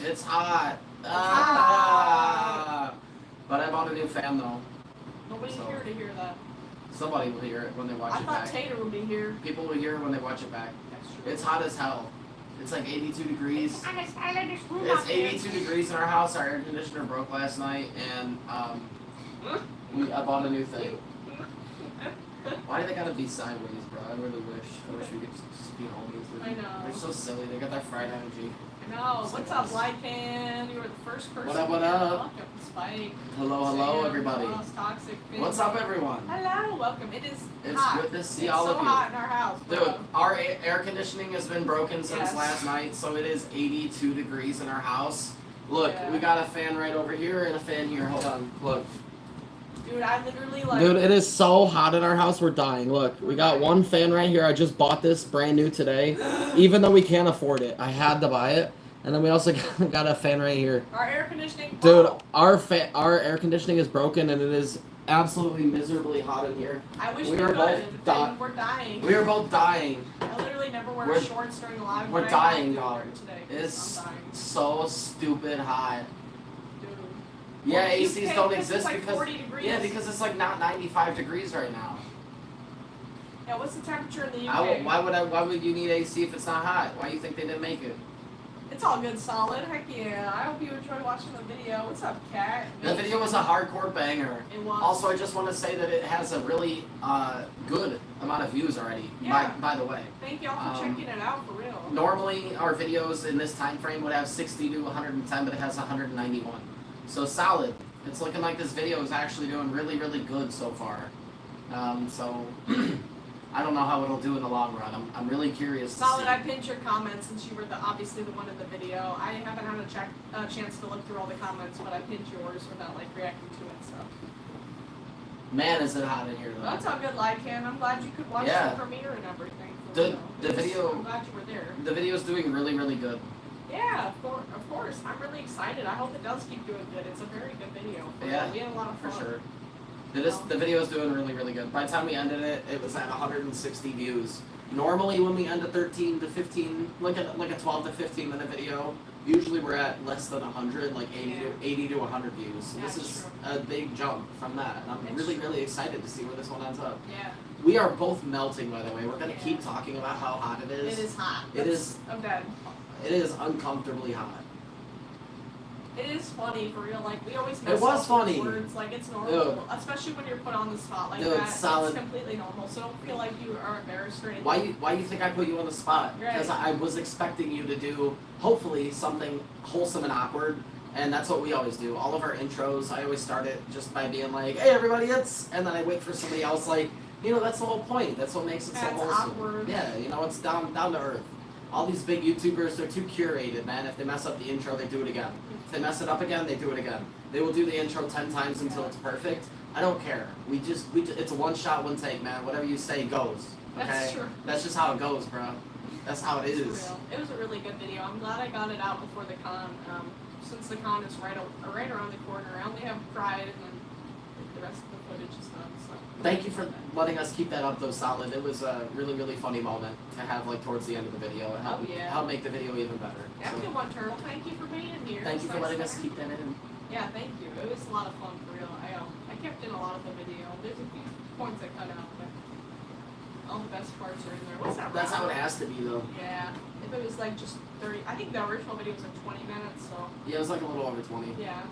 It's hot. But I bought a new fan though. Nobody's here to hear that. Somebody will hear it when they watch it back. I thought Tater would be here. People will hear it when they watch it back. That's true. It's hot as hell. It's like 82 degrees. It's 82 degrees in our house. Our air conditioner broke last night, and I bought a new thing. Why do they gotta be sideways, bro? I really wish we could just be homies. I know. They're so silly. They got that fried energy. I know. What's up, Lycan? You were the first person. What up, what up? Welcome, Spike. Hello, everybody. Toxic. What's up, everyone? Hello, welcome. It's hot. Good to see all of you. It's so hot in our house, bro. Dude, our air conditioning has been broken since last night, so it is 82 degrees in our house. Look, we got a fan right over here and a fan here. Hold on, look. Dude, I literally like... Dude, it is so hot in our house, we're dying. Look, we got one fan right here. I just bought this brand new today, even though we can't afford it. I had to buy it. And then we also got a fan right here. Our air conditioning... Dude, our air conditioning is broken, and it is absolutely miserably hot in here. I wish we were both we're dying. We are both dying. I literally never wear shorts during the live. We're dying, dog. It's so stupid hot. Dude. Yeah, ACs don't exist like because 40 degrees. Yeah, because it's like not 95 degrees right now. Yeah, what's the temperature in the UK? Why would you need AC if it's not hot? Why do you think they didn't make it? It's all good, solid. Heck yeah. I hope you enjoyed watching the video. What's up, Kat? The video was a hardcore banger. It was. Also, I just want to say that it has a really good amount of views already, by the way. Thank y'all for checking it out, for real. Normally, our videos in this time frame would have 60 to 110, but it has 191. So solid. It's looking like this video is actually doing really, really good so far. So... I don't know how it'll do in the long run. I'm really curious to Solid, see. I pinned your comments since you were obviously the one in the video. I haven't had a chance to look through all the comments, but I pinned yours without like reacting to it. So. Man, is it hot in here though. That's all good, Lycan. I'm glad you could watch the premiere and everything. The video. I'm glad you were there. The video's doing really, really good. Yeah, of course. I'm really excited. I hope it does keep doing good. It's a very good video. Yeah, we had a lot of fun. For sure. The video is doing really, really good. By the time we ended it, it was at 160 views. Normally, when we end a 13 to 15, like a 12 to 15 minute video, usually we're at less than 100, like 80 to 100 views. So this is a big jump from that, and I'm really excited to see where this one ends up. Yeah. We are both melting, by the way. We're gonna keep talking about how hot it is. It is hot. I'm dead. It is uncomfortably hot. It is funny, for real. Like, we always mess up funny. Words. Like, it's normal. Dude. Especially when you're put on the spot like Dude, that. solid. It's completely normal. So don't feel like you are embarrassed or anything. Why you think I put you on the spot? Because I was expecting you to do, hopefully, something wholesome and awkward. And that's what we always do. All of our intros, I always start it just by being like, hey, everybody, it's... And then I wait for somebody else, like, you know, that's the whole point. That's what makes it so wholesome. Awkward. Yeah, you know, it's down to earth. All these big YouTubers, they're too curated, man. If they mess up the intro, they do it again. If they mess it up again, they do it again. They will do the intro 10 times until it's perfect. I don't care. We just it's a one shot, one take, man. Whatever you say goes. Okay? That's true. That's just how it goes, bro. That's how it is. Real. It was a really good video. I'm glad I got it out before the con. Since the con is right around the corner, I only have Pride and then the rest of the footage is done. So. Thank you for letting us keep that up, though, solid. It was a really funny moment to have, like, towards the end of the video. It helped make the video even better. Yeah, so. One Turtle, thank you for being here. Thank you for letting us keep that in. Yeah, thank you. It was a lot of fun, for real. I kept in a lot of the video. There's a few points I cut out, but all the best parts are in there. What's that? That's how it has to be, though. Yeah. If it was, like, just 30... I think the original video was, like, 20 minutes, so... Yeah, it was, like, a little over 20. Yeah.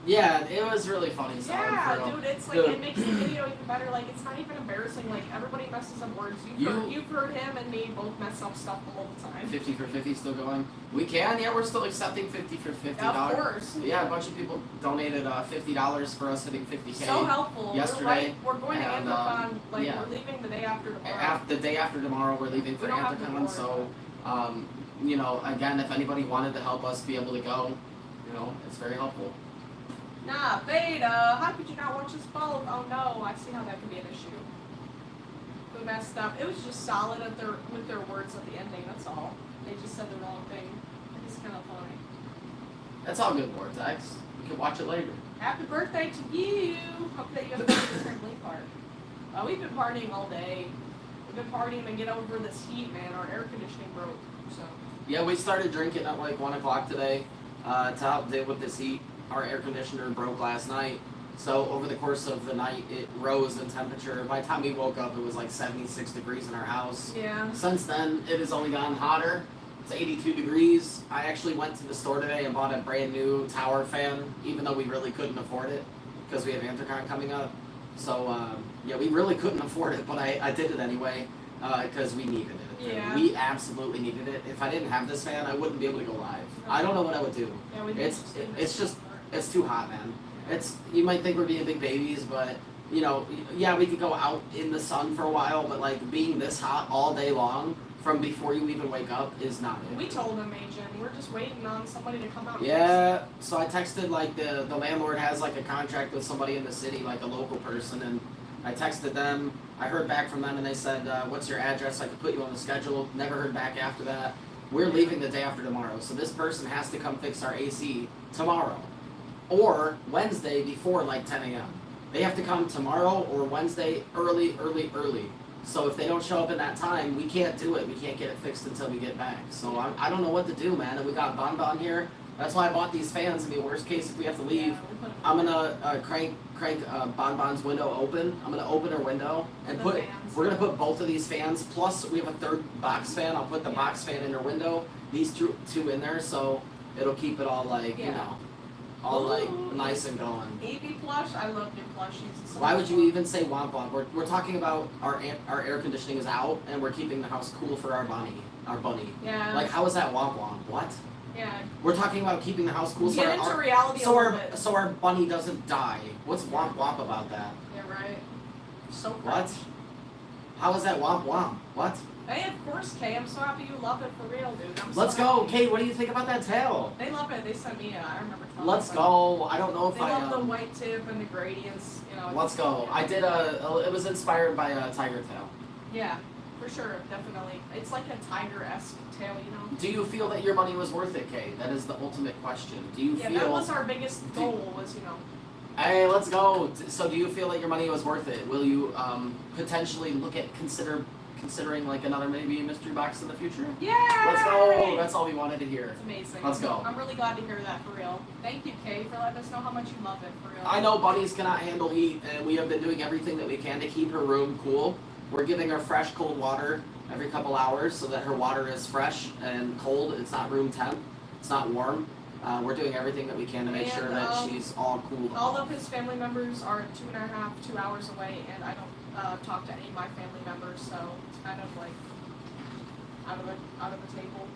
Yeah, it was really funny. Yeah, dude, it's like, it makes the video even better. Like, it's not even embarrassing. Like, everybody messes up words. You've heard him and me both mess up stuff all the time. 50 for 50 still going? We can, yeah, we're still accepting 50 for 50. Of course. Yeah, a bunch of people donated $50 for us hitting 50K. So helpful. Yesterday. We're going to Anthrocon, like, we're leaving the day after tomorrow. The day after tomorrow, we're leaving for Anthrocon, so, you know, again, if anybody wanted to help us be able to go, you know, it's very helpful. Nah, Beta, how could you not watch us both? Oh no, I see how that could be an issue. We messed up. It was just solid with their words at the ending, that's all. They just said the wrong thing. It's kind of funny. That's all good, Vortex. We can watch it later. Happy birthday to you! Hope that you have a good trampoline park. We've been partying all day. We've been partying to get over this heat, man. Our air conditioning broke, so... Yeah, we started drinking at like 1 o'clock today to help deal with this heat. Our air conditioner broke last night. So over the course of the night, it rose in temperature. By the time we woke up, it was like 76 degrees in our house. Yeah. Since then, it has only gotten hotter. It's 82 degrees. I actually went to the store today and bought a brand new tower fan, even though we really couldn't afford it because we have Anthrocon coming up. So, yeah, we really couldn't afford it, but I did it anyway because we needed it. Yeah. We absolutely needed it. If I didn't have this fan, I wouldn't be able to go live. I don't know what I would do. Yeah, we It's just, it's too hot, man. You might think we're being big babies, but, you know, yeah, we could go out in the sun for a while, but, like, being this hot all day long from before you even wake up is not it. We told them, Agent, we're just waiting on somebody to come out and Yeah, so I texted, like, the landlord has, like, a contract with somebody in the city, like a local person, and I texted them. I heard back from them, and they said, what's your address? I could put you on the schedule. Never heard back after that. We're leaving the day after tomorrow, so this person has to come fix our AC tomorrow. Or Wednesday before, like, 10 a.m. They have to come tomorrow or Wednesday early. So if they don't show up in that time, we can't do it. We can't get it fixed until we get back. So I don't know what to do, man. And we got Bon here. That's why I bought these fans. I mean, worst case, if we have to leave, I'm gonna crank Bon's window open. I'm gonna open her window and we're gonna put both of these fans. Plus, we have a third box fan. I'll put the box fan in her window. These two in there, so it'll keep it all like you know, all like nice and going. Evie plush, I love your plushies. So Why would you even say womp womp? We're talking about our air conditioning is out and we're keeping the house cool for our bunny. Yeah. Like how is that womp womp? What? Yeah. We're talking about keeping the house cool Get into reality a little bit. So our bunny doesn't die. What's womp womp about that? Yeah, right. So What? cringe. How is that womp womp? What? Hey, of course, Kay. I'm so happy you love it for real, dude. Let's go, Kate. What do you think about that tail? They love it. They sent me I remember telling Let's them. go. I don't know if They I. love the white tip and the gradients. You know. Let's go. I did it was inspired by a tiger tail. Yeah, for sure, definitely. It's like a tiger-esque tail, you know. Do you feel that your money was worth it, Kate? That is the ultimate question. Do you feel? That was our biggest goal. Was Hey, let's go. So, do you feel that your money was worth it? Will you potentially look at considering like another maybe mystery box in the future? Yeah. Let's go. That's all we wanted to hear. It's amazing. Let's go. I'm really glad to hear that for real. Thank you, Kay, for letting us know how much you love it for real. I know bunnies cannot handle heat, and we have been doing everything that we can to keep her room cool. We're giving her fresh, cold water every couple hours so that her water is fresh and cold. It's not room temp. It's not warm. We're doing everything that we can to make sure that she's all cool. All of his family members are 2 hours away, and I don't talk to any of my family members, so it's kind of like out of the table.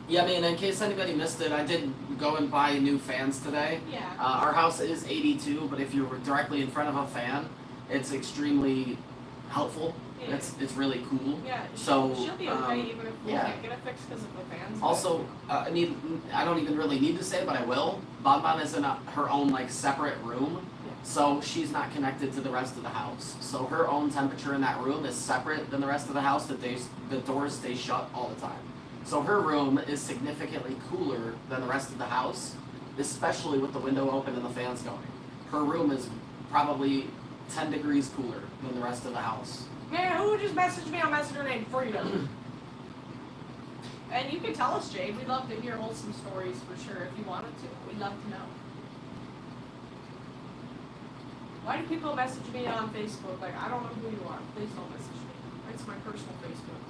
Yeah, I mean, in case anybody missed it, I did go and buy new fans today. Yeah. Our house is 82, but if you're directly in front of a fan, it's extremely helpful. Yeah. It's really cool. Yeah. So she'll be okay even if we can't get it fixed because of the fans. Also, I don't even really need to say it, but I will. Bon is in her own like separate room, so she's not connected to the rest of the house. So her own temperature in that room is separate than the rest of the house. The doors stay shut all the time. So her room is significantly cooler than the rest of the house, especially with the window open and the fans going. Her room is probably 10 degrees cooler than the rest of the house. Man, who just messaged me on Messenger name before you know? And you can tell us, Jade. We'd love to hear wholesome stories for sure if you wanted to. We'd love to know. Why do people message me on Facebook? Like, I don't know who you are. Please don't message me. It's my personal Facebook.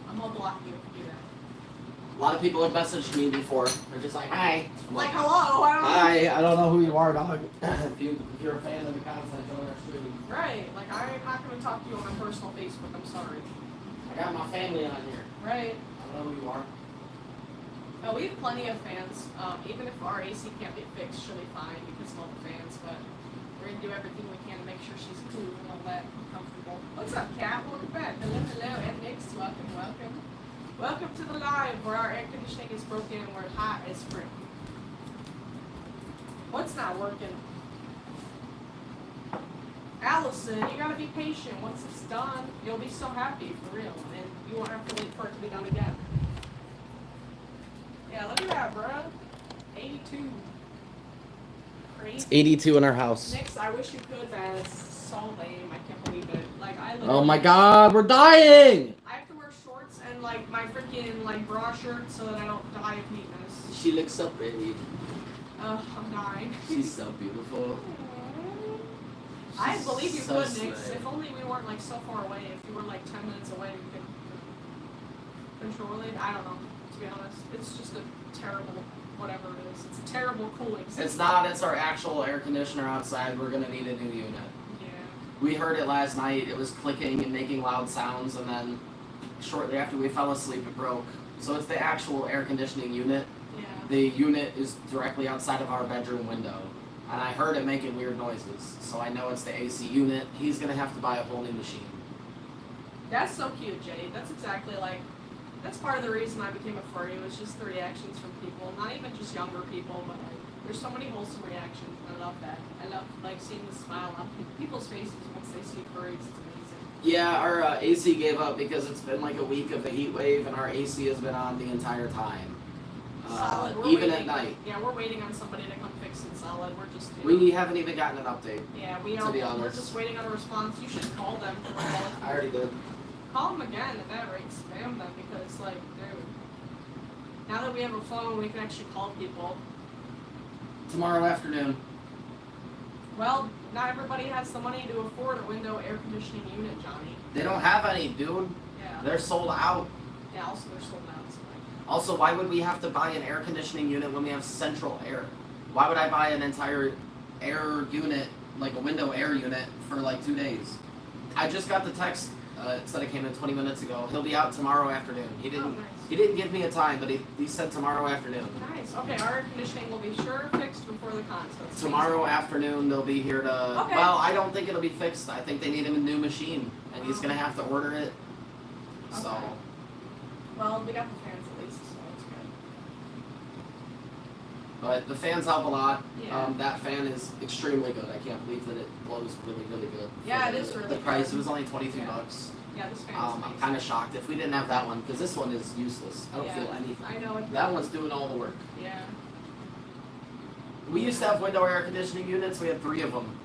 I'm gonna block you if you do that. A lot of people have messaged me before. They're just like, hi. I'm Like, hello, I don't know. Hi, I don't know who you are, dog. if you're a fan of the content, join our stream. Right, like, I'm not gonna talk to you on my personal Facebook. I'm sorry. I got my family on here. Right. I don't know who you are. Oh, we have plenty of fans. Even if our AC can't be fixed, she'll be fine because of all the fans. But we're gonna do everything we can to make sure she's cool and all that, and comfortable. What's up, Kat? Welcome back. Hello, and Nix. Welcome. Welcome to the live where our air conditioning is broken and we're hot as frick. What's not working? Allison, you gotta be patient. Once it's done, you'll be so happy for real, and you won't have to wait for it to be done again. Yeah, look at that, bro. 82. Crazy. It's 82 in our house. Nix, I wish you could, man. It's so lame. I can't believe it. Like, I literally, Oh my god, we're dying! I have to wear like my freaking like bra shirt so that I don't die of heatness. She looks so pretty. I'm dying. She's so beautiful. I believe you so could, Nix. slay. If only we weren't like so far away. If you were like 10 minutes away, we could control it. I don't know, to be honest. It's just a terrible whatever it is. It's a terrible cooling system. It's not, it's our actual air conditioner outside. We're gonna need a new unit. Yeah. We heard it last night. It was clicking and making loud sounds, and then shortly after we fell asleep, it broke. So it's the actual air conditioning unit. Yeah. The unit is directly outside of our bedroom window. And I heard it making weird noises. So I know it's the AC unit. He's gonna have to buy a whole new machine. That's so cute, Jade. That's exactly like, that's part of the reason I became a furry, was just the reactions from people. Not even just younger people, but like, there's so many wholesome reactions, and I love that. I love like seeing the smile on people's faces once they see furries. It's amazing. Yeah, our AC gave up because it's been like a week of the heat wave, and our AC has been on the entire time. Solid. We're Even waiting, at night. Yeah, we're waiting on somebody to come fix it. Solid. We're just. We haven't even gotten an update. Yeah, we to are. be We're honest. just waiting on a response. You should call them. I already did. Call them again at that rate. Spam them because, like, dude. Now that we have a phone, we can actually call people. Tomorrow afternoon. Well, not everybody has the money to afford a window air conditioning unit, Johnny. They don't have any, dude. Yeah. They're sold out. Yeah. Also, they're sold out. So like, Also, why would we have to buy an air conditioning unit when we have central air? Why would I buy an entire air unit, like a window air unit, for like 2 days? I just got the text. It said it came in 20 minutes ago. He'll be out tomorrow afternoon. He didn't. Oh, nice. He didn't give me a time, but he said tomorrow afternoon. Nice. Okay, our air conditioning will be sure fixed before the con. So it's Tomorrow afternoon they'll be here to. Okay. Well, I don't think it'll be fixed. I think they need him a new machine, and he's gonna have to order it. So. Okay. Well, we got the fans at least, so it's good. But the fans help a lot. Yeah. That fan is extremely good. I can't believe that it blows really, really good. Yeah, For it is really the price. good. It was only $23. Yeah. Yeah, this fan's I'm amazing. kind of shocked if we didn't have that one, because this one is useless. I don't Yeah, feel anything. I know it. That one's doing all the work. Yeah. We used to have window air conditioning units. We had 3 of them.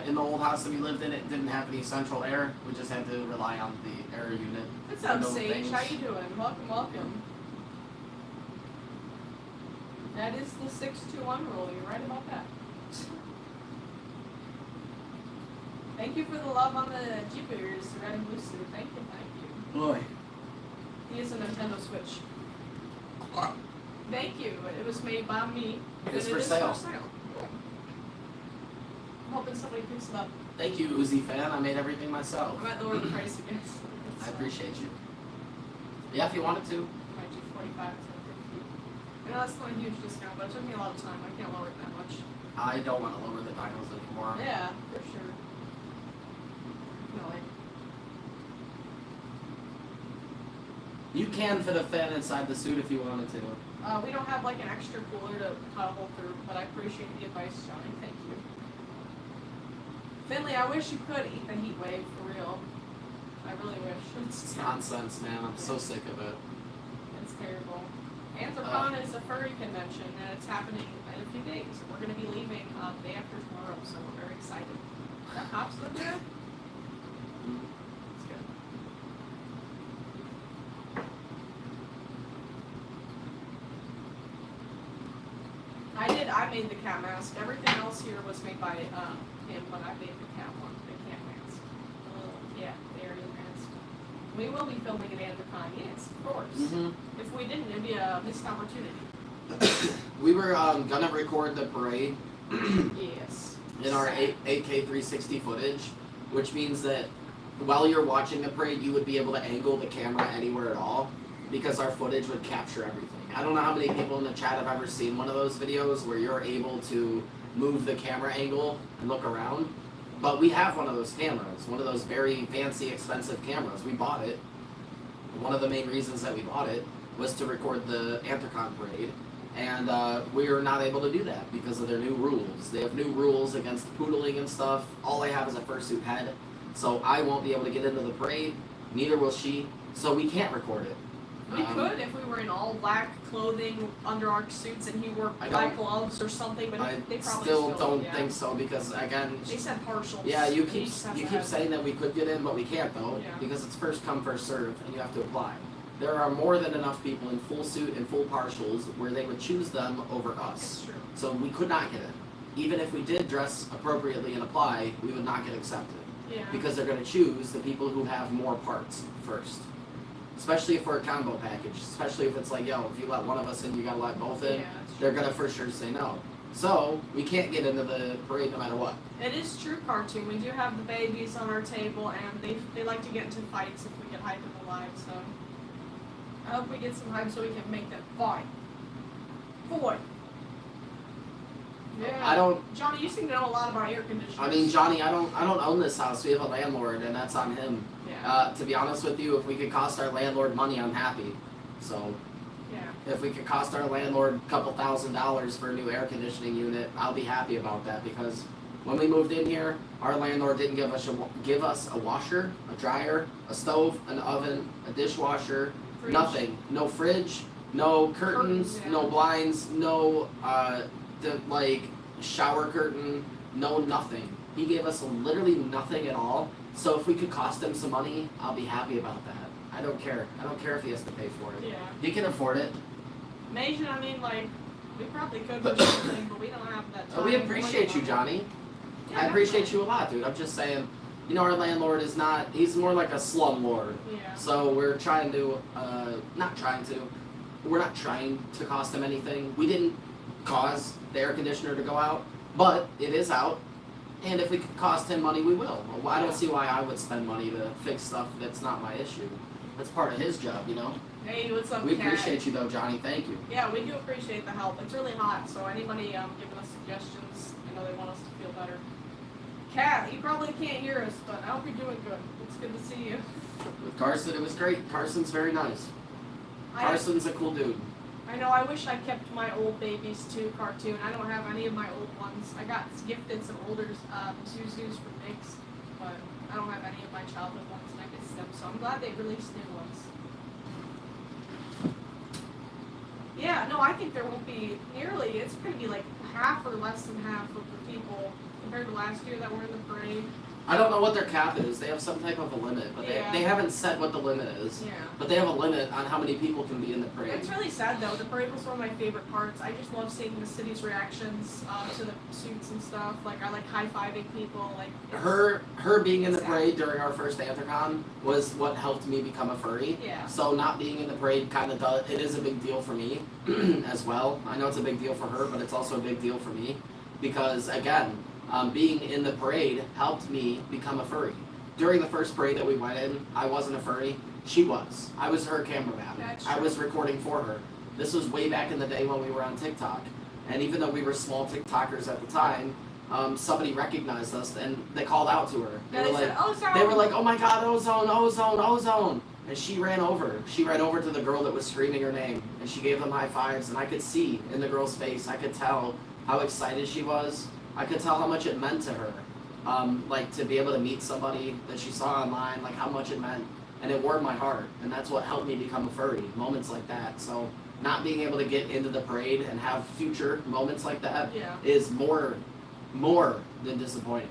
In the old house that we lived in, it didn't have any central air. We just had to rely on the air unit. What's up, window Sage? things. How you doing? Welcome, welcome. That is the 621 rule. You're right about that. Thank you for the love on the Jeepers, Red and Blue Suit. Thank you, thank you. Boy. He is a Nintendo Switch. Thank you. It was made by me. It is and for it sale. is for sale. I'm hoping somebody picks it up. Thank you, Uzi fan. I made everything myself. I might lower the price again. I appreciate you. Yeah, if you wanted to. Might do 45 to 50. I know that's not a huge discount, but it took me a lot of time. I can't lower it that much. I don't want to lower the dinos anymore. Yeah, for sure. No, like, You can fit a fan inside the suit if you wanted to. we don't have like an extra cooler to cut a hole through, but I appreciate the advice, Johnny. Thank you. Finley, I wish you could eat the heat wave for real. I really wish. It's nonsense, man. I'm so sick of it. It's terrible. Anthrocon is a furry convention, and it's happening in a few days. We're going to be leaving the day after tomorrow, so we're very excited. Is that Pops live there? That's good. I made the cat mask. Everything else here was made by him, but I made the cat one, the cat mask. Yeah, the Aryan mask. We will be filming at Anthrocon, yes, of course. Mm-hmm. If we didn't, it'd be a missed opportunity. We were gonna record the parade Yes. in our 8K 360 footage, which means that while you're watching the parade, you would be able to angle the camera anywhere at all, because our footage would capture everything. I don't know how many people in the chat have ever seen one of those videos where you're able to move the camera angle and look around, but we have one of those cameras, one of those very fancy, expensive cameras. We bought it. One of the main reasons that we bought it was to record the Anthrocon parade, and we are not able to do that because of their new rules. They have new rules against poodling and stuff. All I have is a fursuit head, so I won't be able to get into the parade, neither will she, so we can't record it. We could if we were in all black clothing under our suits and he wore I black don't- gloves or something, but I they probably still don't yeah. think so, because again, They said partials. yeah, you just have keep to have- saying that we could get in, but we can't though, Yeah. because it's first come, first serve, and you have to apply. there are more than enough people in full suit and full partials where they would choose them over us. It's true. So we could not get it. Even if we did dress appropriately and apply, we would not get accepted. Yeah. Because they're going to choose the people who have more parts first. Especially for a combo package. Especially if it's like, yo, if you let one of us in, you got to let both in. Yeah, that's They're true. going to for sure say no. So, we can't get into the parade no matter what. It is true cartoon. We do have the babies on our table, and they like to get into fights if we get hype in the live, so I hope we get some hype so we can make them fight. Boy. Yeah. I don't... Johnny, you seem to know a lot about air conditioners. I mean, Johnny, I don't own this house. We have a landlord, and that's on him. Yeah. To be honest with you, if we could cost our landlord money, I'm happy. So, Yeah. if we could cost our landlord a couple $1,000s for a new air conditioning unit, I'll be happy about that because when we moved in here, our landlord didn't give us a washer, a dryer, a stove, an oven, a dishwasher, Fridge. nothing. No fridge, no curtains, Yeah. no blinds, no shower curtain, no nothing. He gave us literally nothing at all. So if we could cost him some money, I'll be happy about that. I don't care. I don't care if he has to pay for it. Yeah. He can afford it. Amazing, I mean, like, we probably could do something, but we don't have that time. We appreciate you, Johnny. Yeah, I appreciate you a lot, dude. I'm just saying, you know, our landlord is not, he's more like a slum lord. Yeah. So we're trying to, we're not trying to cost him anything. We didn't cause the air conditioner to go out, but it is out. And if we could cost him money, we will. I don't see why I would spend money to fix stuff that's not my issue. That's part of his job, you know? Hey, what's up, We Kat? appreciate you though, Johnny. Thank you. Yeah, we do appreciate the help. It's really hot, so anybody giving us suggestions, I know they want us to feel better. Kat, you probably can't hear us, but I hope you're doing good. It's good to see you. With Carson, it was great. Carson's very nice. Carson's a cool dude. I know, I wish I kept my old babies too, cartoon. I don't have any of my old ones. I got gifted some older Zuzus from Nick's, but I don't have any of my childhood ones, and I miss them, so I'm glad they released new ones. Yeah, no, I think there won't be nearly, it's going to be like half or less than half of the people compared to last year that were in the parade. I don't know what their cap is. They have some type of a limit, but Yeah. they haven't said what the limit is. Yeah. But they have a limit on how many people can be in the parade. It's really sad though. The parade was one of my favorite parts. I just love seeing the city's reactions to the suits and stuff. Like I like high-fiving people. Like Her being in the sad. parade during our first Anthrocon was what helped me become a furry. Yeah. So not being in the parade kind of does, it is a big deal for me as well. I know it's a big deal for her, but it's also a big deal for me because again, being in the parade helped me become a furry. During the first parade that we went in, I wasn't a furry. She was. I was her cameraman. That's I true. was recording for her. This was way back in the day when we were on TikTok. And even though we were small TikTokers at the time, somebody recognized us and they called out to her. Yeah, they said, "Ozone!" They were like, "Oh my God, ozone, ozone, ozone!" And she ran over. She ran over to the girl that was screaming her name, and she gave them high fives. And I could see in the girl's face, I could tell how excited she was. I could tell how much it meant to her, like to be able to meet somebody that she saw online, like how much it meant, and it warmed my heart. And that's what helped me become a furry. Moments like that. So not being able to get into the parade and have future moments like that is more than disappointing.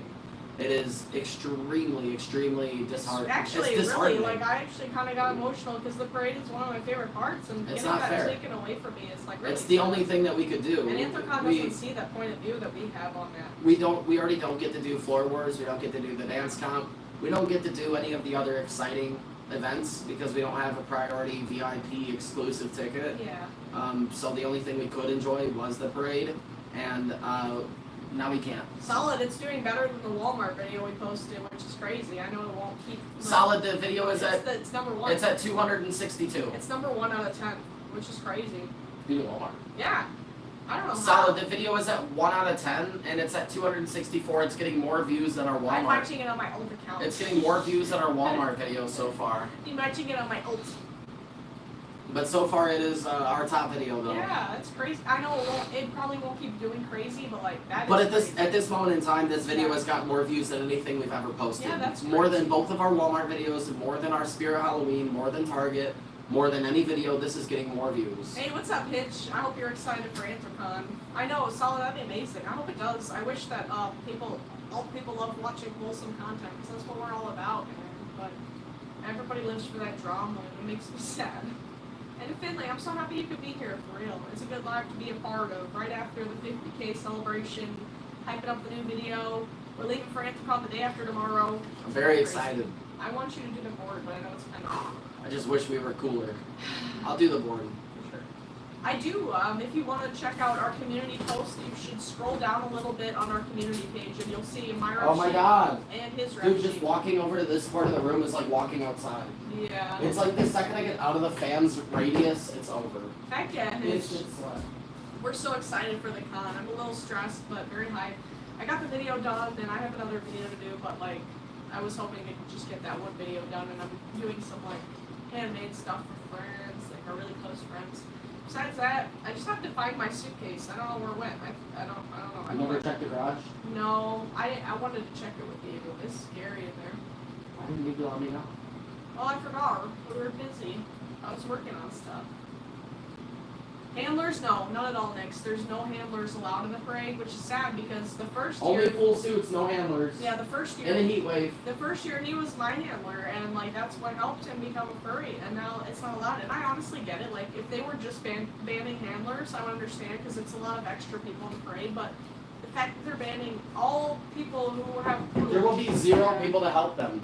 It is extremely disheartening. Actually, it's really, disheartening. like I actually kind of got emotional because the parade is one of my favorite parts, and It's getting not that fair. taken away from me is like really It's the sad. only thing that we could do. And Anthrocon doesn't see that point of view that we have on that. We already don't get to do floor wars. We don't get to do the dance comp. We don't get to do any of the other exciting events because we don't have a priority VIP exclusive ticket. Yeah. So the only thing we could enjoy was the parade, and now we can't. Solid, it's doing better than the Walmart video we posted, which is crazy. I know it won't keep. Solid, the video is It's number one. It's at 262. It's number 1 out of 10, which is crazy. Beat Walmart. Yeah. I don't know. Solid, the video is at 1 out of 10, and it's at 264. It's getting more views than our I'm Walmart. watching it on my old account. It's getting more views than our Walmart video so far. I'm watching it on my old. But so far it is our top video though. Yeah, it's crazy. I know it probably won't keep doing crazy, but like that. But is at this moment in time, this video Yeah. has got more views than anything we've ever posted. Yeah, that's more crazy. than both of our Walmart videos, more than our Spirit Halloween, more than Target, more than any video. This is getting more views. Hey, what's up, Hitch? I hope you're excited for Anthrocon. I know, Solid, that'd be amazing. I hope it does. I wish that all people love watching wholesome content because that's what we're all about, man. But everybody lives for that drama, and it makes me sad. And Finley, I'm so happy you could be here for real. It's a good live to be a part of. Right after the 50K celebration, hyping up the new video. We're leaving for Anthrocon the day after tomorrow. I'm very excited. I want you to do the board, but I know it's kind of. I just wish we were cooler. I'll do the board. For sure. I do. If you want to check out our community post, you should scroll down a little bit on our community page, and you'll see my rep Oh my god. and his rep Dude, sheet. just walking over to this part of the room is like walking outside. Yeah. It's like the second I get out of the fan's radius, it's over. Heck yeah. It's just like... We're so excited for the con. I'm a little stressed, but very hyped. I got the video done, and I have another video to do, but like, I was hoping to just get that one video done, and I'm doing some like handmade stuff for friends, like our really close friends. Besides that, I just have to find my suitcase. I don't know where it went. I don't know. You never checked the garage? No, I wanted to check it with you. It's scary in there. Why didn't you let me know? Oh, I forgot. We were busy. I was working on stuff. Handlers? No, none at all, Nix. There's no handlers allowed in the parade, which is sad because the first Only year... full suits, no handlers. Yeah, the first year... And a heat wave. The first year he was my handler, and like that's what helped him become a furry, and now it's not allowed. And I honestly get it. Like, if they were just banning handlers, I would understand because it's a lot of extra people in the parade, but the fact that they're banning all people who have... There will be zero people to help them.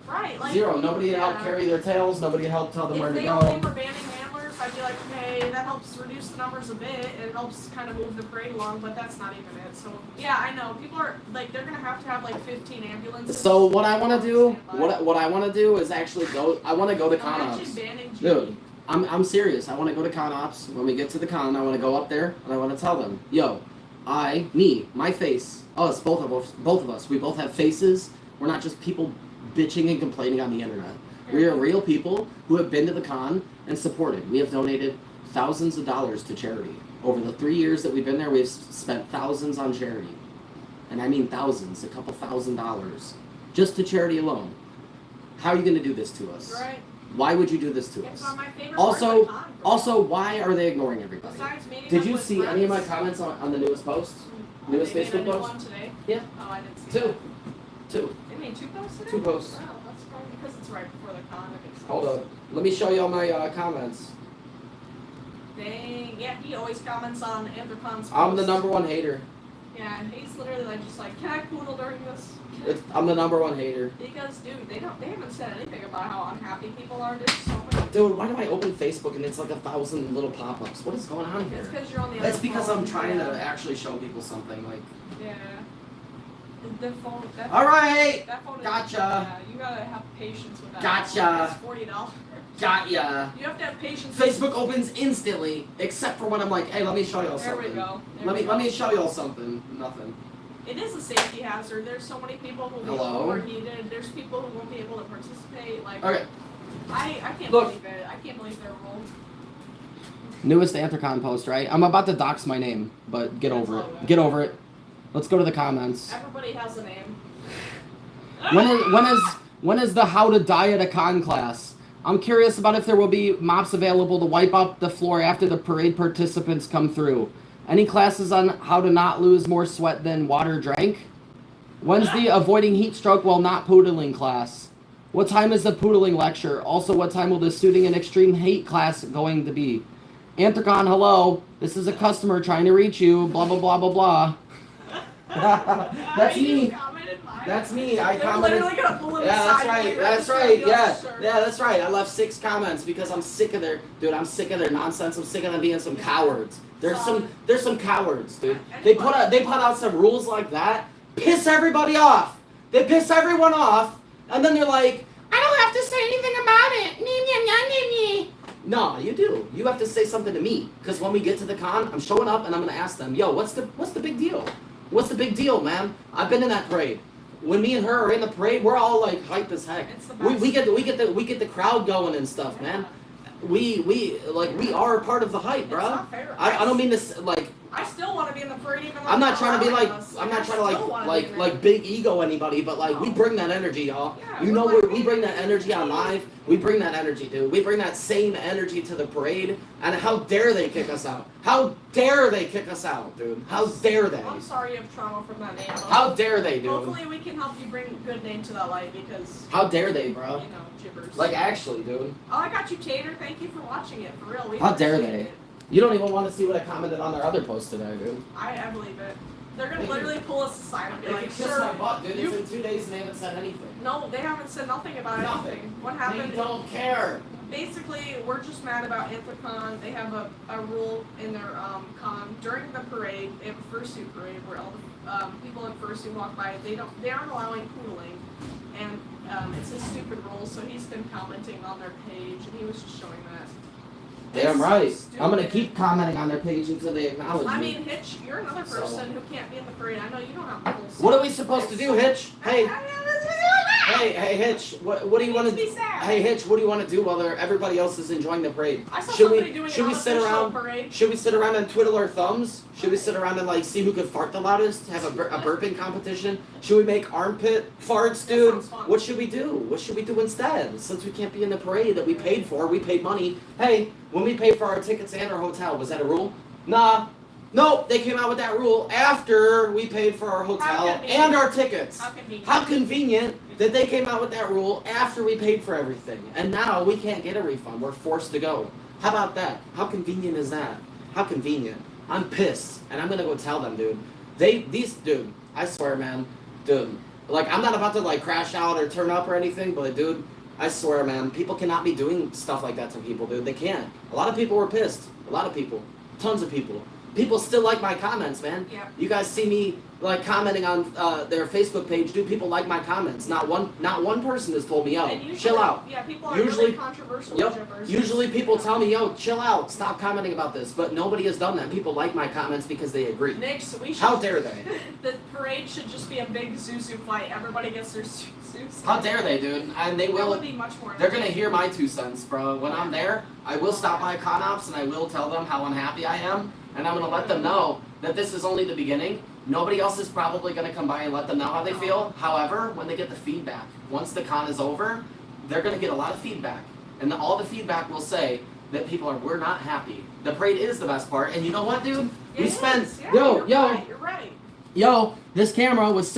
Right, like... Zero. Nobody to help yeah. carry their tails, nobody to help tell them where If to they only go. were banning handlers, I'd be like, okay, that helps reduce the numbers a bit. It helps kind of move the parade along, but that's not even it. So yeah, I know people are like they're gonna have like 15 ambulances. So what I want to do, Standby. what I want to do is actually go. I want to go to con Imagine ops. banning G. Dude, I'm serious. I want to go to con ops. When we get to the con, I want to go up there and I want to tell them, yo, my face, us, both of us. We both have faces. We're not just people bitching and complaining on the internet. We are real people who have been to the con and supported. We have donated thousands of dollars to charity. Over the 3 years that we've been there, we've spent thousands on charity. And I mean thousands, a couple $1,000s. Just to charity alone. How are you going to do this to us? Right. Why would you do this to It's us? not my favorite part of the con, for Also, why are they ignoring everybody? Besides meeting Did up you with see any of my friends. comments on the newest post? Newest They made a Facebook new post? one today? Yeah. Oh, I didn't see Two. that. Two. They made 2 posts today? 2 posts. Wow, that's funny because it's right before the con. It makes sense. Hold up. Let me show you all my comments. Dang, yeah, he always comments on Anthrocon's I'm the posts. #1 hater. Yeah, he's literally like just like, can I poodle during this? I'm the #1 hater. Because dude, they haven't said anything about how unhappy people are. There's so many. Dude, why do I open Facebook and it's like 1,000 little pop-ups? What is going on It's here? because you're on the That's other because phone. I'm trying yeah. to actually show people something. Like, Yeah. The phone. That all right, That phone is, gotcha. Yeah, you gotta have patience with that. Gotcha. It's $40. got ya. You have to have patience. Facebook opens instantly, except for when I'm like, hey, let me show y'all There something. we go. Let me show y'all something. Nothing. It is a safety hazard. There's so many people who will be Hello? overheated. There's people who won't be able to participate. Like, Okay. I can't Look. believe it. I can't believe their rule. Newest Anthrocon post, right? I'm about to dox my name, but get That's over all it. right. Get over it. Let's go to the comments. Everybody has a name. When is the how to die at a con class? I'm curious about if there will be mops available to wipe out the floor after the parade participants come through. Any classes on how to not lose more sweat than water drank? When's the avoiding heat stroke while not poodling class? What time is the poodling lecture? Also, what time will the suiting in extreme heat class going to be? Anthrocon, hello. This is a customer trying to reach you. Blah, blah, blah, blah, blah. That's me. That's me. I They're commented. literally gonna pull him Yeah, that's aside right. later. That's It's gonna right. be like, Yeah, "Sir." yeah, that's right. I left 6 comments because I'm sick of their dude. I'm sick of their nonsense. I'm sick of them being some cowards. There's some cowards, dude. They put out some rules like that, piss everybody off. They piss everyone off, and then they're like, I don't have to say anything about it. No, you do. You have to say something to me because when we get to the con, I'm showing up and I'm gonna ask them, yo, what's the big deal? What's the big deal, man? I've been in that parade. When me and her are in the parade, we're all like hype as heck. It's the We best. get the crowd going and stuff, man. We are a part of the hype, It's bro. not fair. I don't mean this like I still want want to be in the parade even though I'm not trying to be like, us. I'm I not trying still to wanna like be in like there. big ego anybody, but like we No. bring that energy, y'all. Yeah, You we're know like, where we bring that energy on live. We bring that energy, dude. We bring that same energy to the parade. And how dare they kick us out? How dare they kick us out, dude? How dare they? I'm sorry you have trauma from that name. How dare they, dude? Hopefully we can help you bring a good name to that light because. How dare they, bro? You know, gibbers. Like actually, dude. Oh, I got you, Tater. Thank you for watching it. For real. We How dare appreciate they? it. You don't even want to see what I commented on their other post today, dude. I believe it. They're gonna They can- literally pull us aside and be They like, can kiss "Sir, my butt, dude. you." It's been 2 days and they haven't said anything. No, they haven't said nothing about Nothing. anything. What happened? They don't care. Basically, we're just mad about Anthrocon. They have a rule in their con during the parade. They have a fursuit parade where all the people in fursuit walk by. They aren't allowing cooling, and it's a stupid rule. So he's been commenting on their page, and he was just showing that. Damn It's right. so I'm gonna stupid. keep commenting on their page until they acknowledge I me. mean, Hitch, you're another So- person who can't be in the parade. I know you don't have the full. What are we supposed to do, Hitch? Hey, Hey, hey, Hitch. What do you want to Be do? sad. Hey, Hitch. What do you want to do while everybody else is enjoying the parade? I saw Should somebody we doing should an we sit unofficial around? parade. Should we sit around and twiddle our thumbs? Should we sit around and like see who could fart the loudest? Have a burping competition? Should we make armpit farts, That dude? sounds fun. What should we do? What should we do instead? Since we can't be in the parade that we paid for, we paid money. Hey, when we paid for our tickets and our hotel, was that a rule? Nah. Nope, they came out with that rule after we paid for our hotel convenient. and our tickets. How convenient. How convenient that they came out with that rule after we paid for everything. And now we can't get a refund. We're forced to go. How about that? How convenient is that? How convenient. I'm pissed. And I'm gonna go tell them, dude. Dude, I swear, man. Dude. Like, I'm not about to, like, crash out or turn up or anything, but, dude, I swear, man. People cannot be doing stuff like that to people, dude. They can't. A lot of people were pissed. A lot of people. Tons of people. People still like my comments, man. Yep. You guys see me like commenting on their Facebook page. Do people like my comments? Not one person has told me, yo, And usually, chill out. Yeah, people are Usually- really controversial. Yep. Gibbers. Usually people tell me, yo, chill out, stop commenting about this. But nobody has done that. People like my comments because they agree. Nick, so we should. How dare they? The parade should just be a big Zuzu fight. Everybody gets their Zuzus. How dare they, dude? And they That will. would be much more. They're gonna hear my 2 cents, bro. When I'm there, I will stop by ConOps and I will tell them how unhappy I am, and I'm gonna let them know that this is only the beginning. Nobody else is probably gonna come by and let them know how they feel. However, when they get the feedback, once the con is over, they're gonna get a lot of feedback, and all the feedback will say that we're not happy. The parade is the best part, and you know what, dude? It We is. spent Yeah, yo. You're right. Yo, this camera was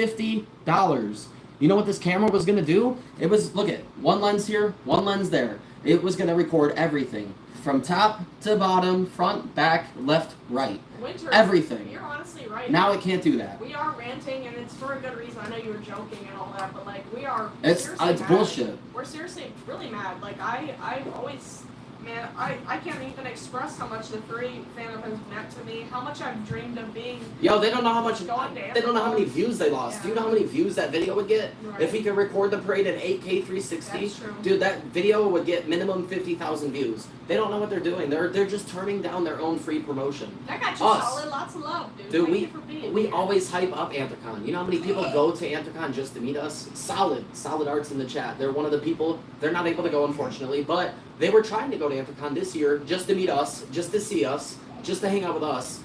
$650. You know what this camera was gonna do? It was, look at, one lens here, one lens there. It was gonna record everything. From top to bottom, front, back, left, right. Winter. Everything. You're honestly right. Now it can't do that. We are ranting, and it's for a good reason. I know you were joking and all that, but like we are. It's seriously mad. bullshit. We're seriously really mad. Like I've always, man, I can't even express how much the furry fandom has meant to me. How much I've dreamed of being. Yo, they don't know how much. Going to They don't know how many Anthrocon. views they lost. Do you Yeah. know how many views that video would get? Right. If we could record the parade at 8K 360, That's true. dude, that video would get minimum 50,000 views. They don't know what they're doing. They're just turning down their own free promotion. That got you Us. solid. Lots of love, dude. Dude, Thank you for being we here. always hype up Anthrocon. You know how many people go to Anthrocon just to meet us? Solid arts in the chat. They're one of the people. They're not able to go, unfortunately, but they were trying to go to Anthrocon this year just to meet us, just to see us, just to hang out with us,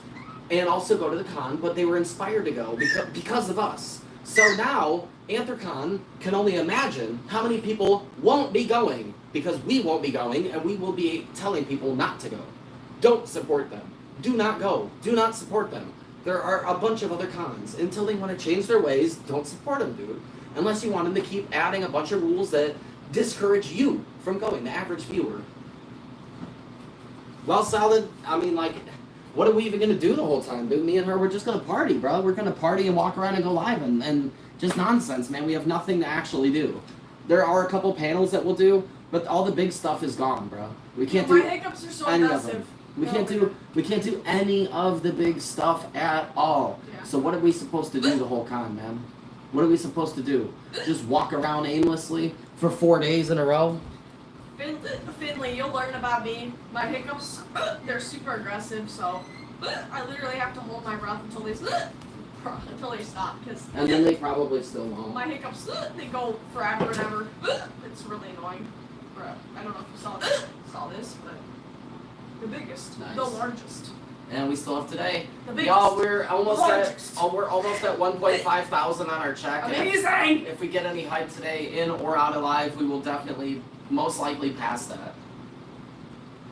and also go to the con. But they were inspired to go because of us. So now Anthrocon can only imagine how many people won't be going because we won't be going, and we will be telling people not to go. Don't support them. Do not go. Do not support them. There are a bunch of other cons. Until they want to change their ways, don't support them, dude. Unless you want them to keep adding a bunch of rules that discourage you from going, the average viewer. Well, Solid, I mean, like, what are we even going to do the whole time, dude? Me and her, we're just going to party, bro. We're going to party and walk around and go live and just nonsense, man. We have nothing to actually do. There are a couple panels that we'll do, but all the big stuff is gone, bro. We can't My do hiccups are so any of aggressive. them. We can't do any of the big stuff at all. Yeah. So what are we supposed to do the whole con, man? What are we supposed to do? Just walk around aimlessly for 4 days in a row? Finley, you'll learn about me. My hiccups, they're super aggressive, so I literally have to hold my breath until they stop. Because And then they probably still won't. my hiccups, they go forever and ever. It's really annoying. I don't know if you saw this, but the biggest, Nice. the largest. And we still have today. The biggest. Y'all, we're almost Largest. at 1.5 thousand on our check. Amazing! If we get any hype today, in or out alive, we will definitely, most likely, pass that.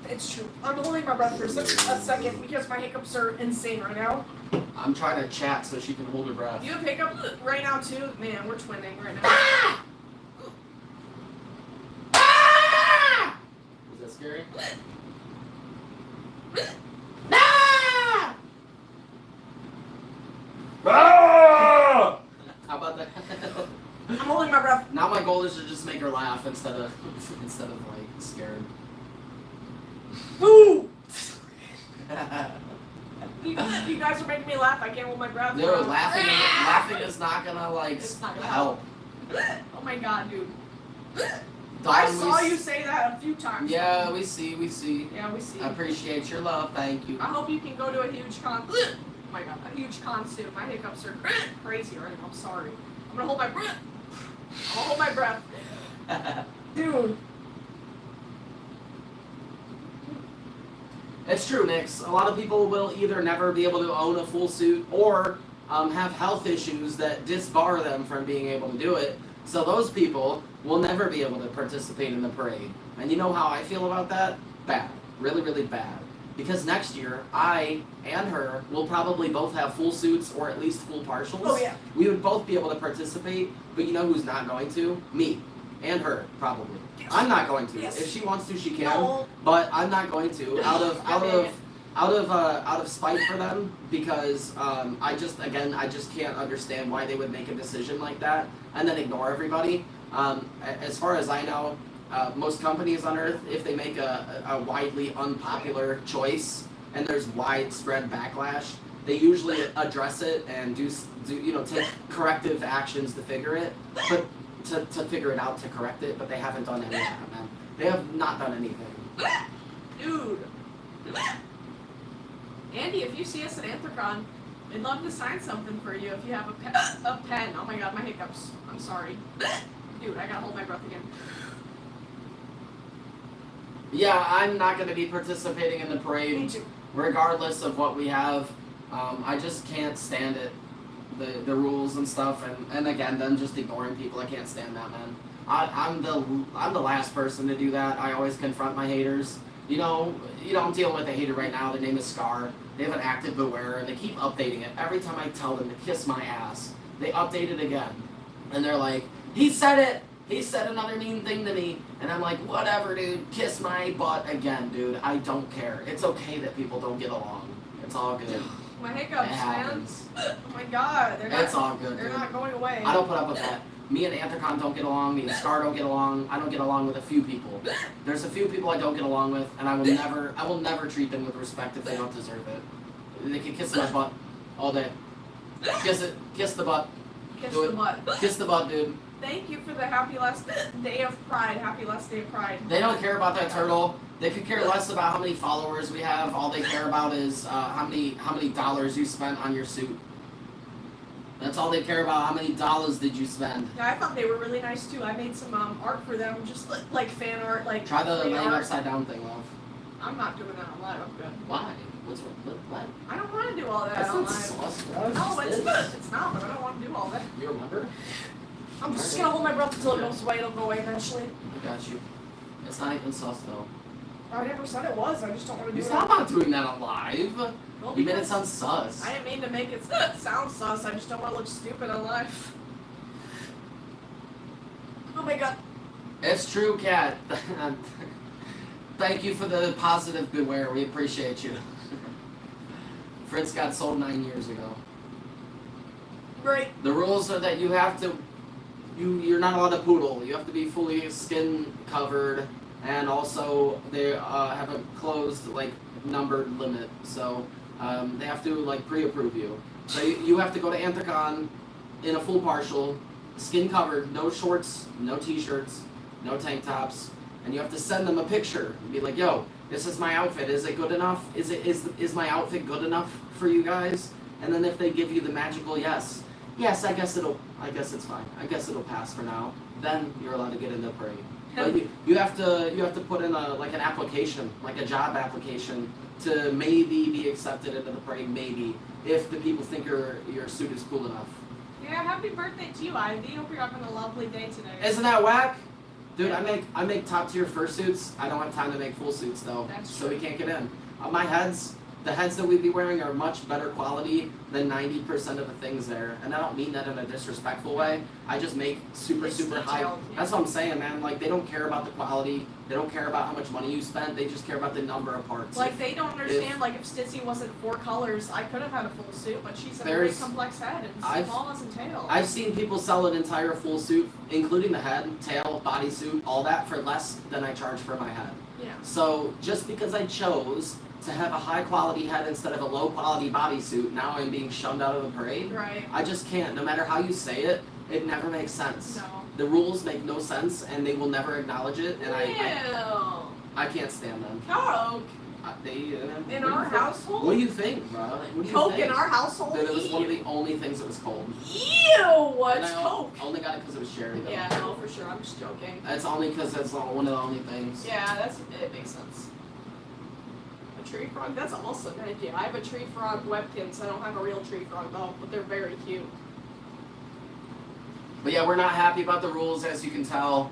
It's true. I'm holding my breath for a second because my hiccups are insane right now. I'm trying to chat so she can hold her breath. You have hiccups right now too? Man, we're twinning right now. Ah! Ah! Was that scary? Ah! Ah! How about that? I'm holding my breath. Now my goal is to just make her laugh instead of like scared. Woo! You guys are making me laugh. I can't hold my breath. No, laughing is not gonna like It's not gonna help. Oh my god, dude. Dawn, I saw you say that a few times. Yeah, we see. Yeah, we see. I appreciate your love, thank you. I hope you can go to a huge con. Oh my god, a huge con soon. My hiccups are crazy right now. I'm sorry. I'm gonna hold my breath. I'll hold my breath. Dude. It's true, Nix. A lot of people will either never be able to own a full suit or have health issues that disbar them from being able to do it. So those people will never be able to participate in the parade. And you know how I feel about that? Bad. Really, really bad. Because next year, I and her will probably both have full suits or at least full partials. Oh yeah. We would both be able to participate, but you know who's not going to? Me. And her, probably. Yes. I'm not going to. Yes. If she wants to, she can. No. But I'm not going to. Out of spite for them, because I just can't understand why they would make a decision like that and then ignore everybody. As far as I know, most companies on Earth, if they make a widely unpopular choice and there's widespread backlash, they usually address it and do take corrective actions to figure it, but to figure it out, to correct it. But they haven't done any of that, man. They have not done anything. Dude. Andy, if you see us at Anthrocon, we'd love to sign something for you if you have a pen. Oh my god, my hiccups. I'm sorry. Dude, I gotta hold my breath again. Yeah, I'm not going to be participating in the Me parade, too. regardless of what we have. I just can't stand it. The rules and stuff, and again, them just ignoring people. I can't stand that, man. I'm the last person to do that. I always confront my haters. You know, I'm dealing with a hater right now. Their name is Scar. They have an active Beware, and they keep updating it. Every time I tell them to kiss my ass, they update it again. And they're like, he said it! He said another mean thing to me. And I'm like, whatever, dude. Kiss my butt again, dude. I don't care. It's okay that people don't get along. It's all good. My It hiccups, man. happens. Oh my god, It's all good, they're dude. not going away. I don't put up with that. Me and Anthrocon don't get along. Me and Scar don't get along. I don't get along with a few people. There's a few people I don't get along with, and I will never treat them with respect if they don't deserve it. They can kiss my butt all day. Kiss it. Kiss the butt. Kiss Do the it. butt. Kiss the butt, dude. Thank you for the happy last day of Pride. Happy last day of Pride. They don't care about that turtle. They could care less about how many followers we have. All they care about is how many dollars you spent on your suit. That's all they care about. How many dollars did you spend? Yeah, I thought they were really nice too. I made some art for them, just like fan art, like Try the free laying art. upside down thing, love. I'm not doing that on live. I'm good. Why? What's what? I don't want to do all that That's on not live. sauce. No, it's not. But I don't want to do all that. You remember? I'm just gonna hold my breath until it goes away. It'll go away eventually. I got you. It's not even sus though. I never said it was. I just don't want to do it. Stop not doing that on live. Well, You made it because sound sus. I didn't mean to make it sound sus. I just don't want to look stupid on live. Oh my god. It's true, Kat. Thank you for the positive Beware. We appreciate you. Fritz got sold 9 years ago. Great. The rules are that you have to, you're not allowed to poodle. You have to be fully skin covered, and also they have a closed numbered limit. So they have to pre-approve you. So you have to go to Anthrocon in a full partial, skin covered, no shorts, no t-shirts, no tank tops, and you have to send them a picture and be like, yo, this is my outfit. Is it good enough? Is my outfit good enough for you guys? And then if they give you the magical yes, I guess it's fine. I guess it'll pass for now. Then you're allowed to get in the parade. But you have to put in an application, like a job application, to maybe be accepted into the parade, maybe, if the people think your suit is cool enough. Yeah, happy birthday to you, Ivy. Hope you're having a lovely day today. Isn't that whack? Dude, I make top tier fursuits. I don't have time to make full suits though, so we can't get in. The heads that we'd be wearing are much better quality than 90% of the things there, and I don't mean that in a disrespectful way. I just make super high. Yeah. That's what I'm saying, man. Like, they don't care about the quality. They don't care about how much money you spent. They just care about the number of parts. Like, they don't understand. Like, if Stizzy wasn't 4 colors, I could have had a full suit, but she's a very complex head and small as a tail. I've seen people sell an entire full suit, including the head, tail, bodysuit, all that, for less than I charge for my head. Yeah. So just because I chose to have a high quality head instead of a low quality bodysuit, now I'm being shunned out of the parade. Right. I just can't. No matter how you say it, it never makes sense. No. The rules make no sense, and they will never acknowledge it. And Ew. I can't stand them. Coke. In our household. What do you think, bro? Like, what do you Coke think? in our household. That it was one of the only things that was cold. Ew. What's And I Coke? only got it because it was sherry though. Yeah, no, for sure. I'm just joking. It's only because that's one of the only things. Yeah, it makes sense. A tree frog? That's also a good idea. I have a tree frog webkins. I don't have a real tree frog though, but they're very cute. But yeah, we're not happy about the rules, as you can tell.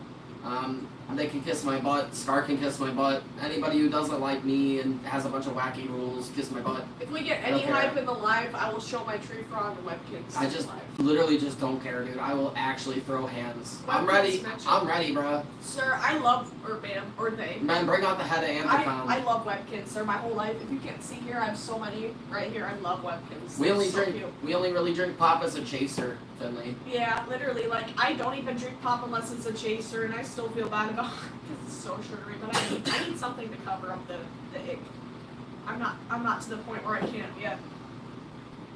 They can kiss my butt. Scar can kiss my butt. Anybody who doesn't like me and has a bunch of wacky rules, kiss my butt. If we get any hype in the live, I will show my tree frog webkins. I just literally just don't care, dude. I will actually throw hands. I'm Webkins ready. mentioned. I'm ready, bro. Sir, I love, or ma'am, or they. Man, bring out the head of Anthrocon. I love webkins. They're my whole life. If you can't see here, I have so many right here. I love webkins. We only so drink. cute. We only really drink pop as a chaser, Finley. Yeah, literally. Like, I don't even drink pop unless it's a chaser, and I still feel bad about it because it's so sugary. But I need something to cover up the ick. I'm not to the point where I can't yet.